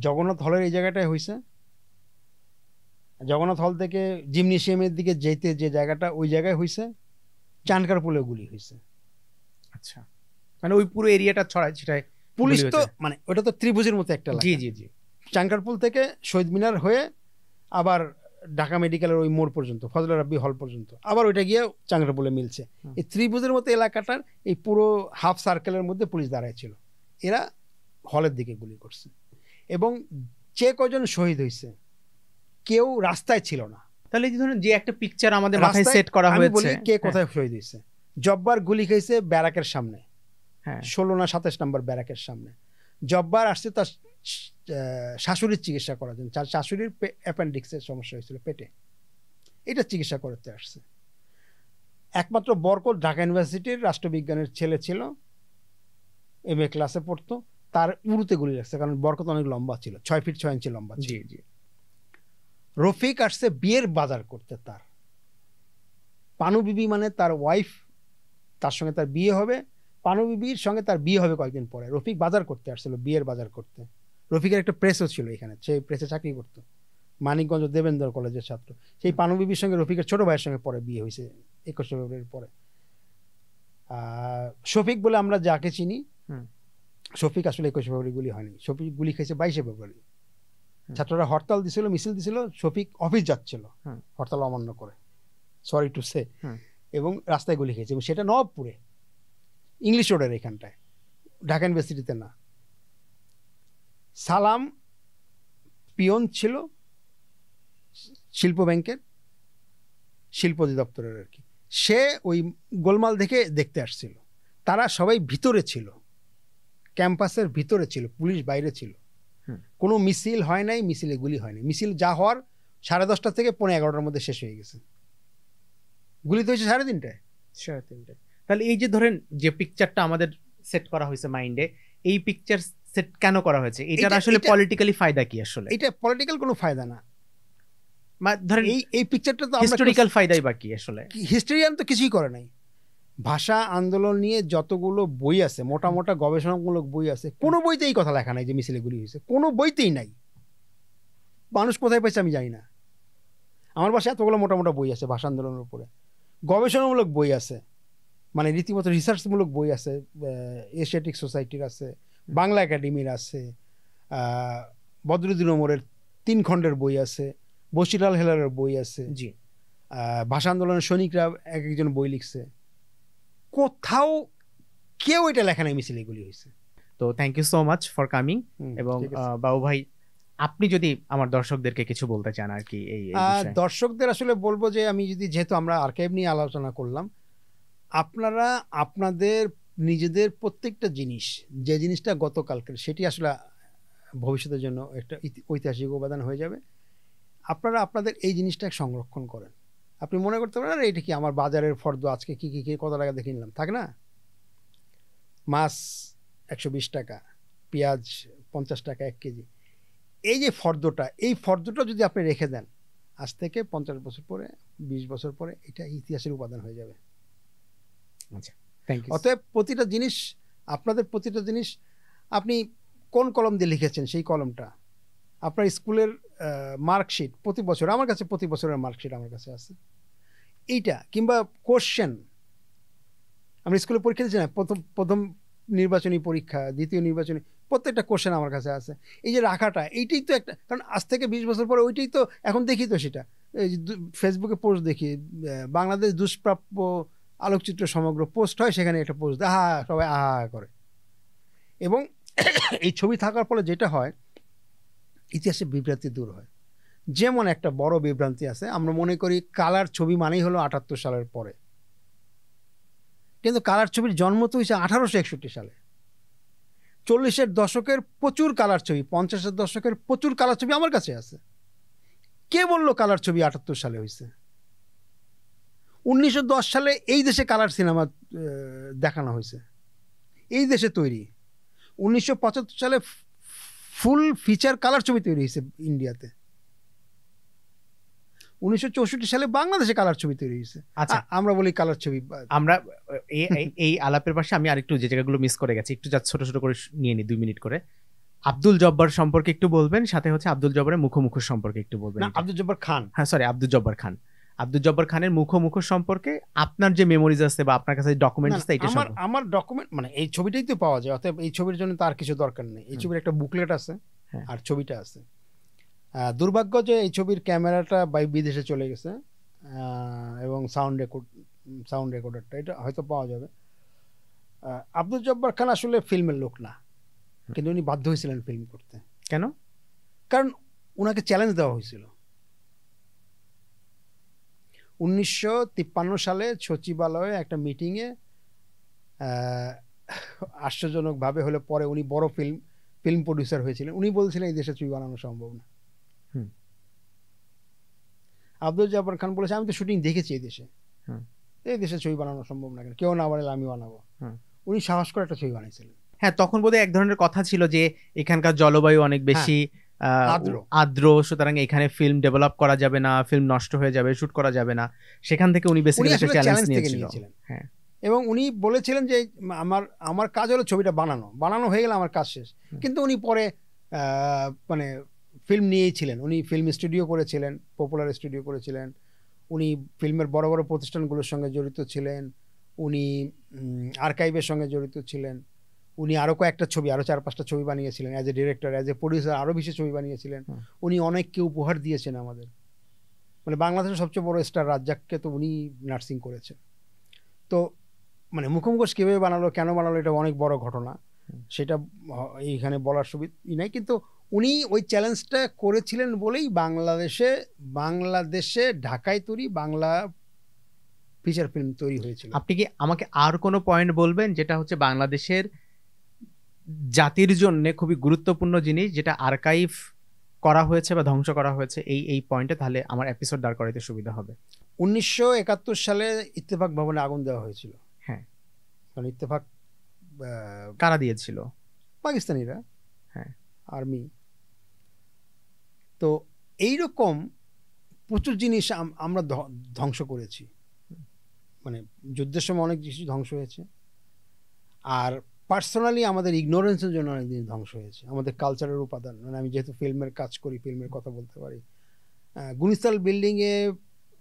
জগন্নাথ হলের এই জায়গাটায় হয়েছে, জগন্নাথ হল থেকে জিমনেশিয়ামের দিকে যেতে যে জায়গাটা ওই জায়গায় হয়েছে, চানকার পুলে গুলি হয়েছে। আচ্ছা, মানে ওই পুরো এরিয়াটা ছড়ায় ছিটায় পুলিশ তো মানে ওটা তো ত্রিভুজের মতো একটা জি জি জি, চানকারপুল থেকে শহীদ মিনার হয়ে আবার ঢাকা মেডিকেলের ওই মোড় পর্যন্ত, ফজলে রাব্বি হল পর্যন্ত, আবার ওইটা গিয়ে চানকারপুলে মিলছে। এই ত্রিভুজের মতো এলাকাটার এই পুরো হাফ সার্কেলের মধ্যে পুলিশ দাঁড়ায় ছিল। এরা হলের দিকে গুলি করছে, এবং যে কজন শহীদ হয়েছে কেউ রাস্তায় ছিল না। তাহলে এই ধরুন যে একটা পিকচার আমাদের মাথায় সেট করা হয়েছে, আমি বলি কে কোথায় শহীদ হয়েছে। জব্বার গুলি খেয়েছে ব্যারাকের সামনে, 16 না 27 নম্বর ব্যারাকের সামনে। জব্বার আসছে তার শাশুড়ির চিকিৎসা করার জন্য, তার শাশুড়ির অ্যাপেন্ডিক্সের সমস্যা হয়েছিল পেটে, এটা চিকিৎসা করতে আসছে। একমাত্র বরকত ঢাকা ইউনিভার্সিটির রাষ্ট্রবিজ্ঞানের ছেলে ছিল, MA ক্লাসে পড়তো, তার উরুতে গুলি লাগছে, কারণ বরকত অনেক লম্বা ছিল, 6 ফিট 6 ইঞ্চি লম্বা ছিল। রফিক আসছে বিয়ের বাজার করতে, তার পানু বিবি মানে তার ওয়াইফ, তার সঙ্গে তার বিয়ে হবে, পানু বিবির সঙ্গে তার বিয়ে হবে কয়েকদিন পরে। রফিক বাজার করতে আসছিল, বিয়ের বাজার করতে। রফিকের একটা প্রেসও ছিল এখানে, সেই প্রেসে চাকরি করতো, মানিকগঞ্জ দেবেন্দ্র কলেজের ছাত্র। সেই পানু বিবির সঙ্গে রফিকের ছোট ভাইয়ের সঙ্গে পরে বিয়ে হয়েছে 21 ফেব্রুয়ারির পরে। শফিক বলে আমরা যাকে চিনি, শফিক আসলে 21 ফেব্রুয়ারি গুলি হয়নি, শফিক গুলি খেয়েছে 22 ফেব্রুয়ারি। ছাত্ররা হরতাল দিছিল, মিছিল দিছিল, শফিক অফিস যাচ্ছিল হরতাল অমান্য করে, সরি টু সে, এবং রাস্তায় গুলি খেয়েছে, এবং সেটা নবাবপুরে, ইংলিশ রোডের এখানটায়, ঢাকা ইউনিভার্সিটিতে না। সালাম পিয়ন ছিল শিল্প ব্যাংকের, শিল্প অধিদপ্তরের আর কি, সে ওই গোলমাল দেখতে আসছিল। তারা সবাই ভিতরে ছিল, ক্যাম্পাসের ভিতরে ছিল, পুলিশ বাইরে ছিল। কোনো মিছিল হয় নাই, মিছিলে গুলি হয়নি। মিছিল যা হওয়ার 10:30 থেকে 11:15-র মধ্যে শেষ হয়ে গেছে। গুলি তো হয়েছে 3:30টায়। তাহলে এই যে ধরেন যে পিকচারটা আমাদের সেট করা হয়েছে মাইন্ডে, এই পিকচার সেট কেন করা হয়েছে? এটার আসলে পলিটিক্যালি ফায়দা কি? আসলে এটা পলিটিক্যাল কোনো ফায়দা না, ধরেন এই পিকচারটা তো হিস্টোরিক্যাল ফায়দাই বাকি। আসলে হিস্টোরিয়ান তো কিছুই করে নাই। ভাষা আন্দোলন নিয়ে যতগুলো বই আছে, মোটা মোটা গবেষণামূলক বই আছে, কোনো বইতেই কথা লেখা নাই যে মিছিলে গুলি হয়েছে, কোনো বইতেই নাই। মানুষ কোথায় পাইছে আমি জানি না। আমার বাসায় এতগুলো মোটা মোটা বই আছে ভাষা আন্দোলনের উপরে, গবেষণামূলক বই আছে, মানে রীতিমতো রিসার্চমূলক বই আছে, এশিয়াটিক সোসাইটির আছে, বাংলা একাডেমির আছে, বদরুদ্দিন ওমরের 3 খণ্ডের বই আছে, বশির আল হেলারের বই আছে, জি, ভাষা আন্দোলনের সৈনিকরা একজন বই লিখছে। কোথাও কেউ এটা লেখা নাই মিছিল এগুলি হয়েছে। তো thank you so much for coming. এবং বাবু ভাই, আপনি যদি আমার দর্শকদেরকে কিছু বলতে চান আর কি এই দর্শকদের আসলে বলবো যে, আমি যদি, যেহেতু আমরা আর্কাইভ নিয়ে আলোচনা করলাম, আপনারা আপনাদের নিজেদের প্রত্যেকটা জিনিস, যে জিনিসটা গতকালকের, সেটি আসলে ভবিষ্যতের জন্য একটা ঐতিহাসিক উপাদান হয়ে যাবে। আপনারা আপনাদের এই জিনিসটা সংরক্ষণ করেন। আপনি মনে করতে পারেন এটা কি আমার বাজারের ফর্দ, আজকে কি কি কত টাকা দেখে নিলাম, থাকে না, মাছ 120 টাকা, পেঁয়াজ 50 টাকা 1 কেজি। এই যে ফর্দটা, এই ফর্দটা যদি আপনি রেখে দেন, আজ থেকে 50 বছর পরে, 20 বছর পরে এটা ইতিহাসের উপাদান হয়ে যাবে। আচ্ছা, থ্যাংক ইউ। অতএব প্রতিটা জিনিস, আপনাদের প্রতিটা জিনিস, আপনি কোন কলম দিয়ে লিখেছেন সেই কলমটা, আপনার স্কুলের মার্কশিট প্রতি বছর, আমার কাছে প্রতি বছরের মার্কশিট আমার কাছে আছে, এইটা, কিংবা কোশ্চেন, আমরা স্কুলে পরীক্ষা দিচ্ছি না, প্রথম নির্বাচনী পরীক্ষা, দ্বিতীয় নির্বাচনী, প্রত্যেকটা কোশ্চেন আমার কাছে আছে। এই যে রাখাটা, এইটাই তো একটা, কারণ আজ থেকে 20 বছর পরে ওইটাই তো এখন দেখি, তো সেটা ফেসবুকে পোস্ট দেখি, বাংলাদেশ দুষ্প্রাপ্য আলোকচিত্র সমগ্র পোস্ট হয়, সেখানে একটা পোস্ট, সবাই আহা করে। এবং এই ছবি থাকার ফলে যেটা হয়, ইতিহাসে বিভ্রান্তি দূর হয়। যেমন একটা বড় বিভ্রান্তি আছে, আমরা মনে করি কালার ছবি মানেই হলো 78 সালের পরে, কিন্তু কালার ছবির জন্ম তো হয়েছে 1861 সালে। 40-এর দশকের প্রচুর কালার ছবি, 50-এর দশকের প্রচুর কালার ছবি আমার কাছে আছে। কে বললো কালার ছবি 78 সালে হয়েছে? 1910 সালে এই দেশে কালার সিনেমা দেখানো হয়েছে, এই দেশে তৈরি। 1975 সালে ফুল ফিচার কালার ছবি তৈরি হয়েছে ইন্ডিয়াতে। 1964 সালে বাংলাদেশে কালার ছবি তৈরি হয়েছে। আচ্ছা, আমরা বলি কালার ছবি। আমরা এই আলাপের পাশে আমি আরেকটু যে জায়গাগুলো মিস করে গেছি একটু ছোট ছোট করে নিয়ে নিই 2 মিনিট করে। আব্দুল জব্বার সম্পর্কে একটু বলবেন, সাথে হচ্ছে আব্দুল জব্বারের মুখোমুখি সম্পর্কে একটু বলবেন। আব্দুল জব্বার খান, হ্যাঁ সরি, আব্দুল জব্বার খান। আব্দুল জব্বার খানের মুখোমুখি সম্পর্কে আপনার যে মেমোরিজ আছে বা আপনার কাছে ডকুমেন্টস আছে, এটা আমার ডকুমেন্ট মানে এই ছবিটাই তো পাওয়া যায়, অতএব এই ছবির জন্য তার কিছু দরকার নেই। এই ছবির একটা বুকলেট আছে আর ছবিটা আছে। দুর্ভাগ্য যে এই ছবির ক্যামেরাটা বিদেশে চলে গেছে এবং সাউন্ড রেকর্ডারটা এটা হয়তো পাওয়া যাবে। আব্দুল জব্বার খান আসলে ফিল্মের লোক না, কিন্তু উনি বাধ্য হয়েছিলেন ফিল্ম করতে। কেন? কারণ উনাকে চ্যালেঞ্জ দেওয়া হয়েছিল। 1953 সালে সচিবালয়ে একটা মিটিংয়ে আশ্চর্যজনকভাবে হলে পরে উনি বড় ফিল্ম প্রডিউসার হয়েছিলেন। উনি বলছিলেন এই দেশে ছবি বানানো সম্ভব না। আব্দুল জব্বার খান বলেছে আমি তো শুটিং দেখেছি এই দেশে ছবি বানানো সম্ভব না, কেউ না বানালে আমি বানাবো। উনি সাহস করে একটা ছবি বানিয়েছিলেন। হ্যাঁ, তখন বোধহয় এক ধরনের কথা ছিল যে এখানকার জলবায়ু অনেক বেশি আর্দ্র, সুতরাং এখানে ফিল্ম ডেভেলপ করা যাবে না, ফিল্ম নষ্ট হয়ে যাবে, শুট করা যাবে না। সেখান থেকে উনি বেসিক্যালি একটা চ্যালেঞ্জ নিয়েছিলেন। হ্যাঁ, এবং উনি বলেছিলেন যে আমার কাজ হলো ছবিটা বানানো হয়ে গেলে আমার কাজ শেষ। কিন্তু উনি পরে মানে ফিল্ম নিয়েছিলেন, উনি ফিল্ম স্টুডিও করেছিলেন, পপুলার স্টুডিও করেছিলেন, উনি ফিল্মের বড় বড় প্রতিষ্ঠানগুলোর সঙ্গে জড়িত ছিলেন, উনি আর্কাইভের সঙ্গে জড়িত ছিলেন, উনি আরও কয়েকটা ছবি, আরও 4-5টা ছবি বানিয়েছিলেন as a director, as a producer আরও বেশি ছবি বানিয়েছিলেন। উনি অনেককে উপহার দিয়েছেন আমাদের, মানে বাংলাদেশের সবচেয়ে বড় স্টার রাজ্জাককে তো উনি নার্সিং করেছেন। তো মানে মুখোমুখি কীভাবে বানালো, কেন বানালো, এটা অনেক বড় ঘটনা, সেটা এইখানে বলার সুবিধা নাই। কিন্তু উনি ওই চ্যালেঞ্জটা করেছিলেন বলেই বাংলাদেশে ঢাকায় তৈরি বাংলা ফিচার ফিল্ম তৈরি হয়েছিল। আপনি কি আমাকে আর কোনো পয়েন্ট বলবেন যেটা হচ্ছে বাংলাদেশের জাতির জন্য খুবই গুরুত্বপূর্ণ জিনিস যেটা আর্কাইভ করা হয়েছে বা ধ্বংস করা হয়েছে এই পয়েন্টে, তাহলে আমার এপিসোড দাঁড় করাইতে সুবিধা হবে। 1971 সালে ইত্তেফাক ভবনে আগুন দেওয়া হয়েছিল। হ্যাঁ, কারণ ইত্তেফাক কারা দিয়েছিল? পাকিস্তানিরা, হ্যাঁ, আর্মি। তো এইরকম প্রচুর জিনিস আমরা ধ্বংস করেছি, মানে যুদ্ধের সময় অনেক কিছু ধ্বংস হয়েছে। আর পার্সোনালি আমাদের ইগনোরেন্সের জন্য অনেক জিনিস ধ্বংস হয়েছে, আমাদের কালচারের উপাদান। মানে আমি যেহেতু ফিল্মের কাজ করি, ফিল্মের কথা বলতে পারি। গুলিস্তান বিল্ডিংয়ে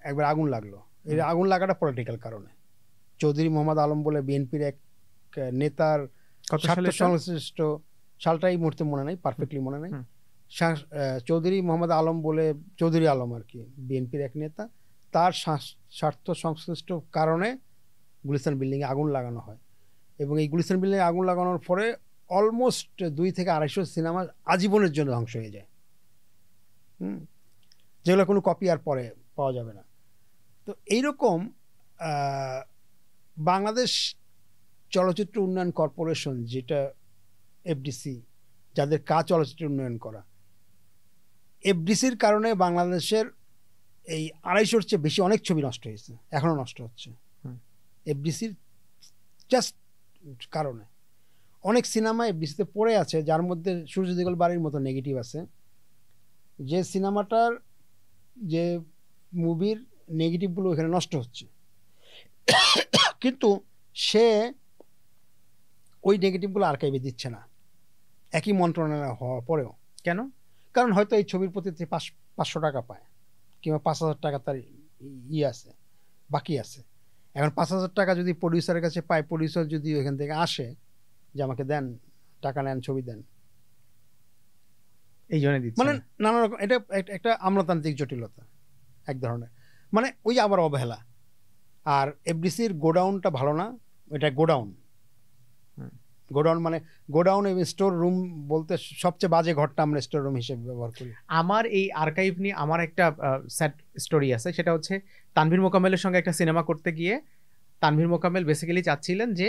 একবার আগুন লাগলো। এই আগুন লাগাটা পলিটিক্যাল কারণে। চৌধুরী মোহাম্মদ আলম বলে বিএনপির এক নেতার সংশ্লিষ্ট, সালটা এই মুহূর্তে মনে নাই, পারফেক্টলি মনে নাই। চৌধুরী মোহাম্মদ আলম বলে, চৌধুরী আলম আর কি, বিএনপির এক নেতা, তার স্বার্থ সংশ্লিষ্ট কারণে গুলিস্তান বিল্ডিংয়ে আগুন লাগানো হয়। এবং এই গুলিস্তান বিল্ডিংয়ে আগুন লাগানোর পরে অলমোস্ট 200 থেকে 250 সিনেমা আজীবনের জন্য ধ্বংস হয়ে যায়, যেগুলো কোনো কপি আর পরে পাওয়া যাবে না। তো এইরকম বাংলাদেশ চলচ্চিত্র উন্নয়ন কর্পোরেশন, যেটা এফডিসি, যাদের কাজ চলচ্চিত্র উন্নয়ন করা, এফডিসির কারণে বাংলাদেশের এই 250-র চেয়ে বেশি অনেক ছবি নষ্ট হয়েছে, এখনো নষ্ট হচ্ছে। এফডিসির জাস্ট কারণে অনেক সিনেমা এফডিসিতে পড়ে আছে, যার মধ্যে সূর্য দিগল বাড়ির মতো নেগেটিভ আছে, যে সিনেমাটার যে মুভির নেগেটিভগুলো এখানে নষ্ট হচ্ছে, কিন্তু সে ওই নেগেটিভগুলো আর্কাইভে দিচ্ছে না, একই মন্ত্রণালয় হওয়ার পরেও। কেন? কারণ হয়তো এই ছবির প্রতি 500 টাকা পায়, কিংবা 5000 টাকা তার আছে, বাকি আছে। এখন 5000 টাকা যদি প্রডিউসারের কাছে পায়, প্রডিউসার যদি ওইখান থেকে আসে যে আমাকে দেন, টাকা নেন, ছবি দেন, এই জন্য দিচ্ছে, মানে নানা রকম, এটা একটা আমলাতান্ত্রিক জটিলতা এক ধরনের, মানে ওই আবার অবহেলা। আর এফডিসির গোডাউনটা ভালো না, এটা গোডাউন মানে গোডাউন এবং স্টোর রুম বলতে সবচেয়ে বাজে ঘরটা আমরা স্টোর রুম হিসেবে ব্যবহার করি। আমার এই আর্কাইভ নিয়ে আমার একটা স্যাড স্টোরি আছে, সেটা হচ্ছে তানভীর মোকাম্মেলের সঙ্গে একটা সিনেমা করতে গিয়ে তানভীর মোকাম্মেল বেসিক্যালি চাচ্ছিলেন যে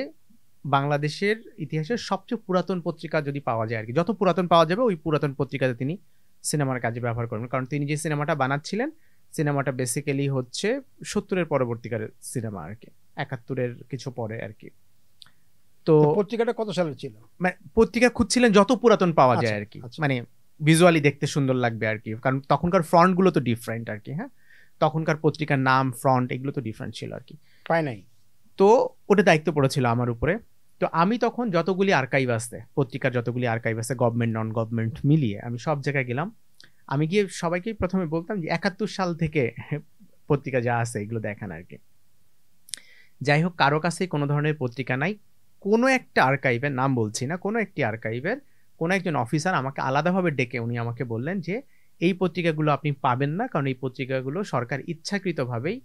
বাংলাদেশের ইতিহাসের সবচেয়ে পুরাতন পত্রিকা যদি পাওয়া যায় আর কি, যত পুরাতন পাওয়া যাবে ওই পুরাতন পত্রিকাতে তিনি সিনেমার কাজে ব্যবহার করবেন। কারণ তিনি যে সিনেমাটা বানাচ্ছিলেন সিনেমাটা বেসিক্যালি হচ্ছে 70-এর পরবর্তীকার সিনেমা আর কি, 71-এর কিছু পরে আর কি। তো পত্রিকাটা কত সালের ছিল? মানে পত্রিকা খুঁজছিলেন যত পুরাতন পাওয়া যায় আর কি, মানে ভিজুয়ালি দেখতে সুন্দর লাগবে আর কি, কারণ তখনকার ফ্রন্ট গুলো তো ডিফারেন্ট আর কি। হ্যাঁ, তখনকার পত্রিকার নাম ফ্রন্ট এগুলো তো ডিফারেন্ট ছিল আর কি, পাই নাই। তো ওটা দায়িত্ব পড়েছিল আমার উপরে। তো আমি তখন যতগুলি আর্কাইভ আছে পত্রিকার, যতগুলি আর্কাইভ আছে গভর্নমেন্ট নন গভর্নমেন্ট মিলিয়ে আমি সব জায়গায় গেলাম। আমি গিয়ে সবাইকে প্রথমে বলতাম যে 71 সাল থেকে পত্রিকা যা আছে এগুলো দেখান আর কি। যাই হোক, কারো কাছেই কোনো ধরনের পত্রিকা নাই। কোনো একটা আর্কাইভের নাম বলছি না, কোনো একটি আর্কাইভের কোনো একজন অফিসার আমাকে আলাদাভাবে ডেকে উনি আমাকে বললেন যে এই পত্রিকাগুলো আপনি পাবেন না, কারণ এই পত্রিকাগুলো সরকার ইচ্ছাকৃতভাবেই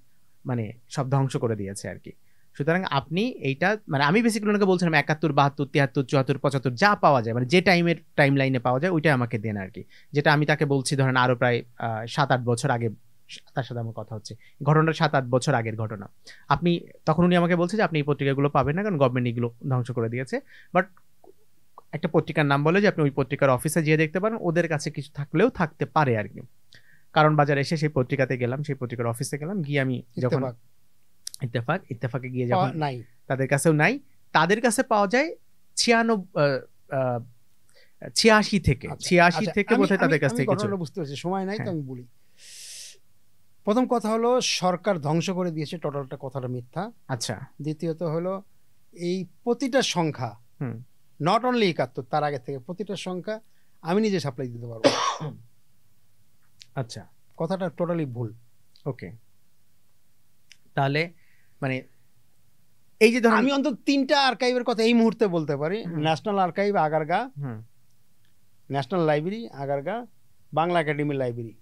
মানে সব ধ্বংস করে দিয়েছে আর কি। সুতরাং আপনি এইটা মানে আমি বেসিক্যালি ওনাকে বলছিলাম 71, 72, 73, 74, 75 যা পাওয়া যায় মানে যে টাইম লাইনে পাওয়া যায় ওইটাই আমাকে দেন আর কি। যেটা আমি তাকে বলছি ধরেন আরো প্রায় 7-8 বছর আগে তার সাথে আমার কথা হচ্ছে, ঘটনাটা 7-8 বছর আগের ঘটনা। আপনি তখন উনি আমাকে বলছে যে আপনি এই পত্রিকাগুলো পাবেন না কারণ গভর্নমেন্ট এগুলো ধ্বংস করে দিয়েছে, বাট একটা পত্রিকার নাম বলে যে আপনি ওই পত্রিকার অফিসে গিয়ে দেখতে পারেন, ওদের কাছে কিছু থাকলেও থাকতে পারে আর কি। কারণ বাজারে এসে সেই পত্রিকাতে গেলাম, সেই পত্রিকার অফিসে গেলাম, গিয়ে আমি যখন ইত্তেফাকে গিয়ে যখন নাই, তাদের কাছেও নাই, তাদের কাছে পাওয়া যায় 86 থেকে বোধহয় তাদের কাছ থেকে কিছু। বুঝতে পারছি, সময় নাই তো আমি বলি। প্রথম কথা হলো সরকার ধ্বংস করে দিয়েছে টোটালটা, কথাটা মিথ্যা। আচ্ছা। দ্বিতীয়ত হলো এই প্রতিটা সংখ্যা নট অনলি 71, তার আগে থেকে প্রতিটা সংখ্যা আমি নিজে সাপ্লাই দিতে পারবো। আচ্ছা, কথাটা টোটালি ভুল। ওকে, তাহলে মানে এই যে ধরুন আমি অন্তত 3টা আর্কাইভের কথা এই মুহূর্তে বলতে পারি। National archive Agargaon, national library Agargaon, Bangla academy library,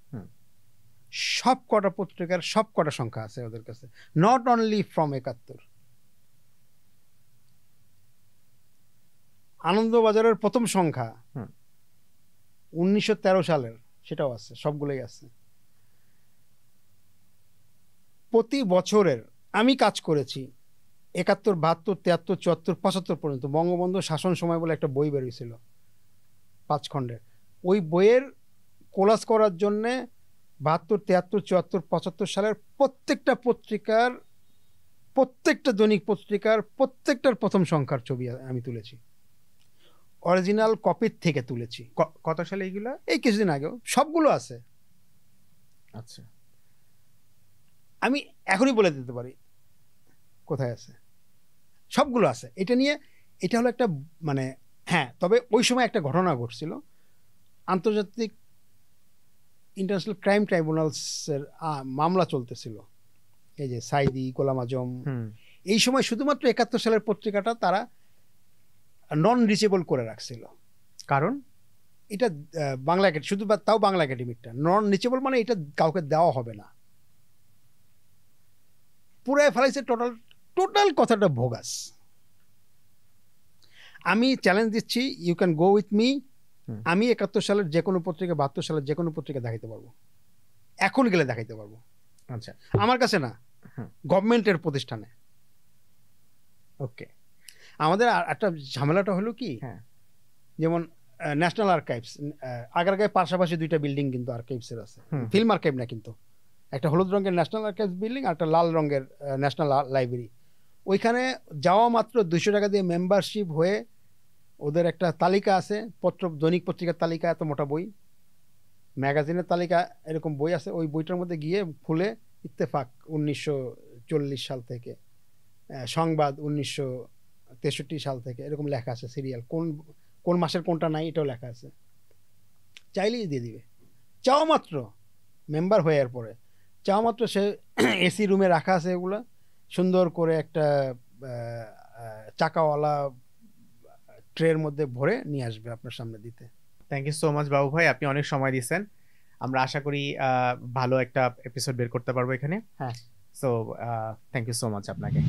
সব কটা পত্রিকার সব কটা সংখ্যা আছে ওদের কাছে, নট অনলি ফ্রম 71। আনন্দবাজারের প্রথম সংখ্যা 1913 সালের, সেটাও আছে, সবগুলোই আছে। প্রতি বছরের আমি কাজ করেছি 71, 72, 73, 74, 75 পর্যন্ত। বঙ্গবন্ধু শাসন সময় বলে একটা বই বেরিয়েছিল 5 খণ্ডের, ওই বইয়ের কোলাস করার জন্যে 72, 73, 74, 75 সালের প্রত্যেকটা পত্রিকার, প্রত্যেকটা দৈনিক পত্রিকার প্রত্যেকটার প্রথম সংখ্যার ছবি আমি তুলেছি, অরিজিনাল কপির থেকে তুলেছি। কত সালে এইগুলো? এই কিছুদিন আগেও, সবগুলো আছে। আচ্ছা, আমি এখনই বলে দিতে পারি কোথায় আছে, সবগুলো আছে। এটা নিয়ে এটা হলো একটা মানে হ্যাঁ, তবে ওই সময় একটা ঘটনা ঘটছিল। আন্তর্জাতিক ইন্টারন্যাশনাল ক্রাইম ট্রাইব্যুনালসের মামলা চলতেছিল, এই যে সাইদি, গোলাম আজম। এই সময় শুধুমাত্র 71 সালের পত্রিকাটা তারা নন রিচেবল করে রাখছিল। কারণ এটা বাংলা একাডেমি, শুধু তাও বাংলা একাডেমিটা নন রিচেবল, মানে এটা কাউকে দেওয়া হবে না, পুরাই ফেলাইছে। টোটাল কথাটা ভোগাস। আমি চ্যালেঞ্জ দিচ্ছি, you can go with me. আমি 71 সালের যে কোনো পত্রিকা, 72 সালের যে কোনো পত্রিকা দেখাইতে পারবো, এখন গেলে দেখাইতে পারবো। আচ্ছা, আমার কাছে না, গভর্নমেন্টের প্রতিষ্ঠানে। ওকে, আমাদের একটা ঝামেলাটা হলো কি, যেমন ন্যাশনাল আর্কাইভস আগারগাঁয়ে পাশাপাশি 2টা বিল্ডিং কিন্তু আর্কাইভসের আছে, ফিল্ম আর্কাইভ না কিন্তু। একটা হলুদ রঙের ন্যাশনাল আর্কাইভস বিল্ডিং আর একটা লাল রঙের ন্যাশনাল লাইব্রেরি। ওইখানে যাওয়া মাত্র 200 টাকা দিয়ে মেম্বারশিপ হয়ে ওদের একটা তালিকা আছে, দৈনিক পত্রিকার তালিকা, এত মোটা বই, ম্যাগাজিনের তালিকা, এরকম বই আছে। ওই বইটার মধ্যে গিয়ে খুলে ইত্তেফাক 1940 সাল থেকে, সংবাদ 1963 সাল থেকে, এরকম লেখা আছে সিরিয়াল, কোন মাসের কোনটা নাই এটাও লেখা আছে। চাইলেই দিয়ে দিবে, চাও মাত্র মেম্বার হয়ে এর পরে চাও মাত্র। সে এসি রুমে রাখা আছে, এগুলা সুন্দর করে একটা চাকাওয়ালা ট্রের মধ্যে ভরে নিয়ে আসবে আপনার সামনে দিতে। থ্যাংক ইউ সো মাচ বাবু ভাই, আপনি অনেক সময় দিয়েছেন। আমরা আশা করি ভালো একটা এপিসোড বের করতে পারবো এখানে। হ্যাঁ, so thank you so much আপনাকে।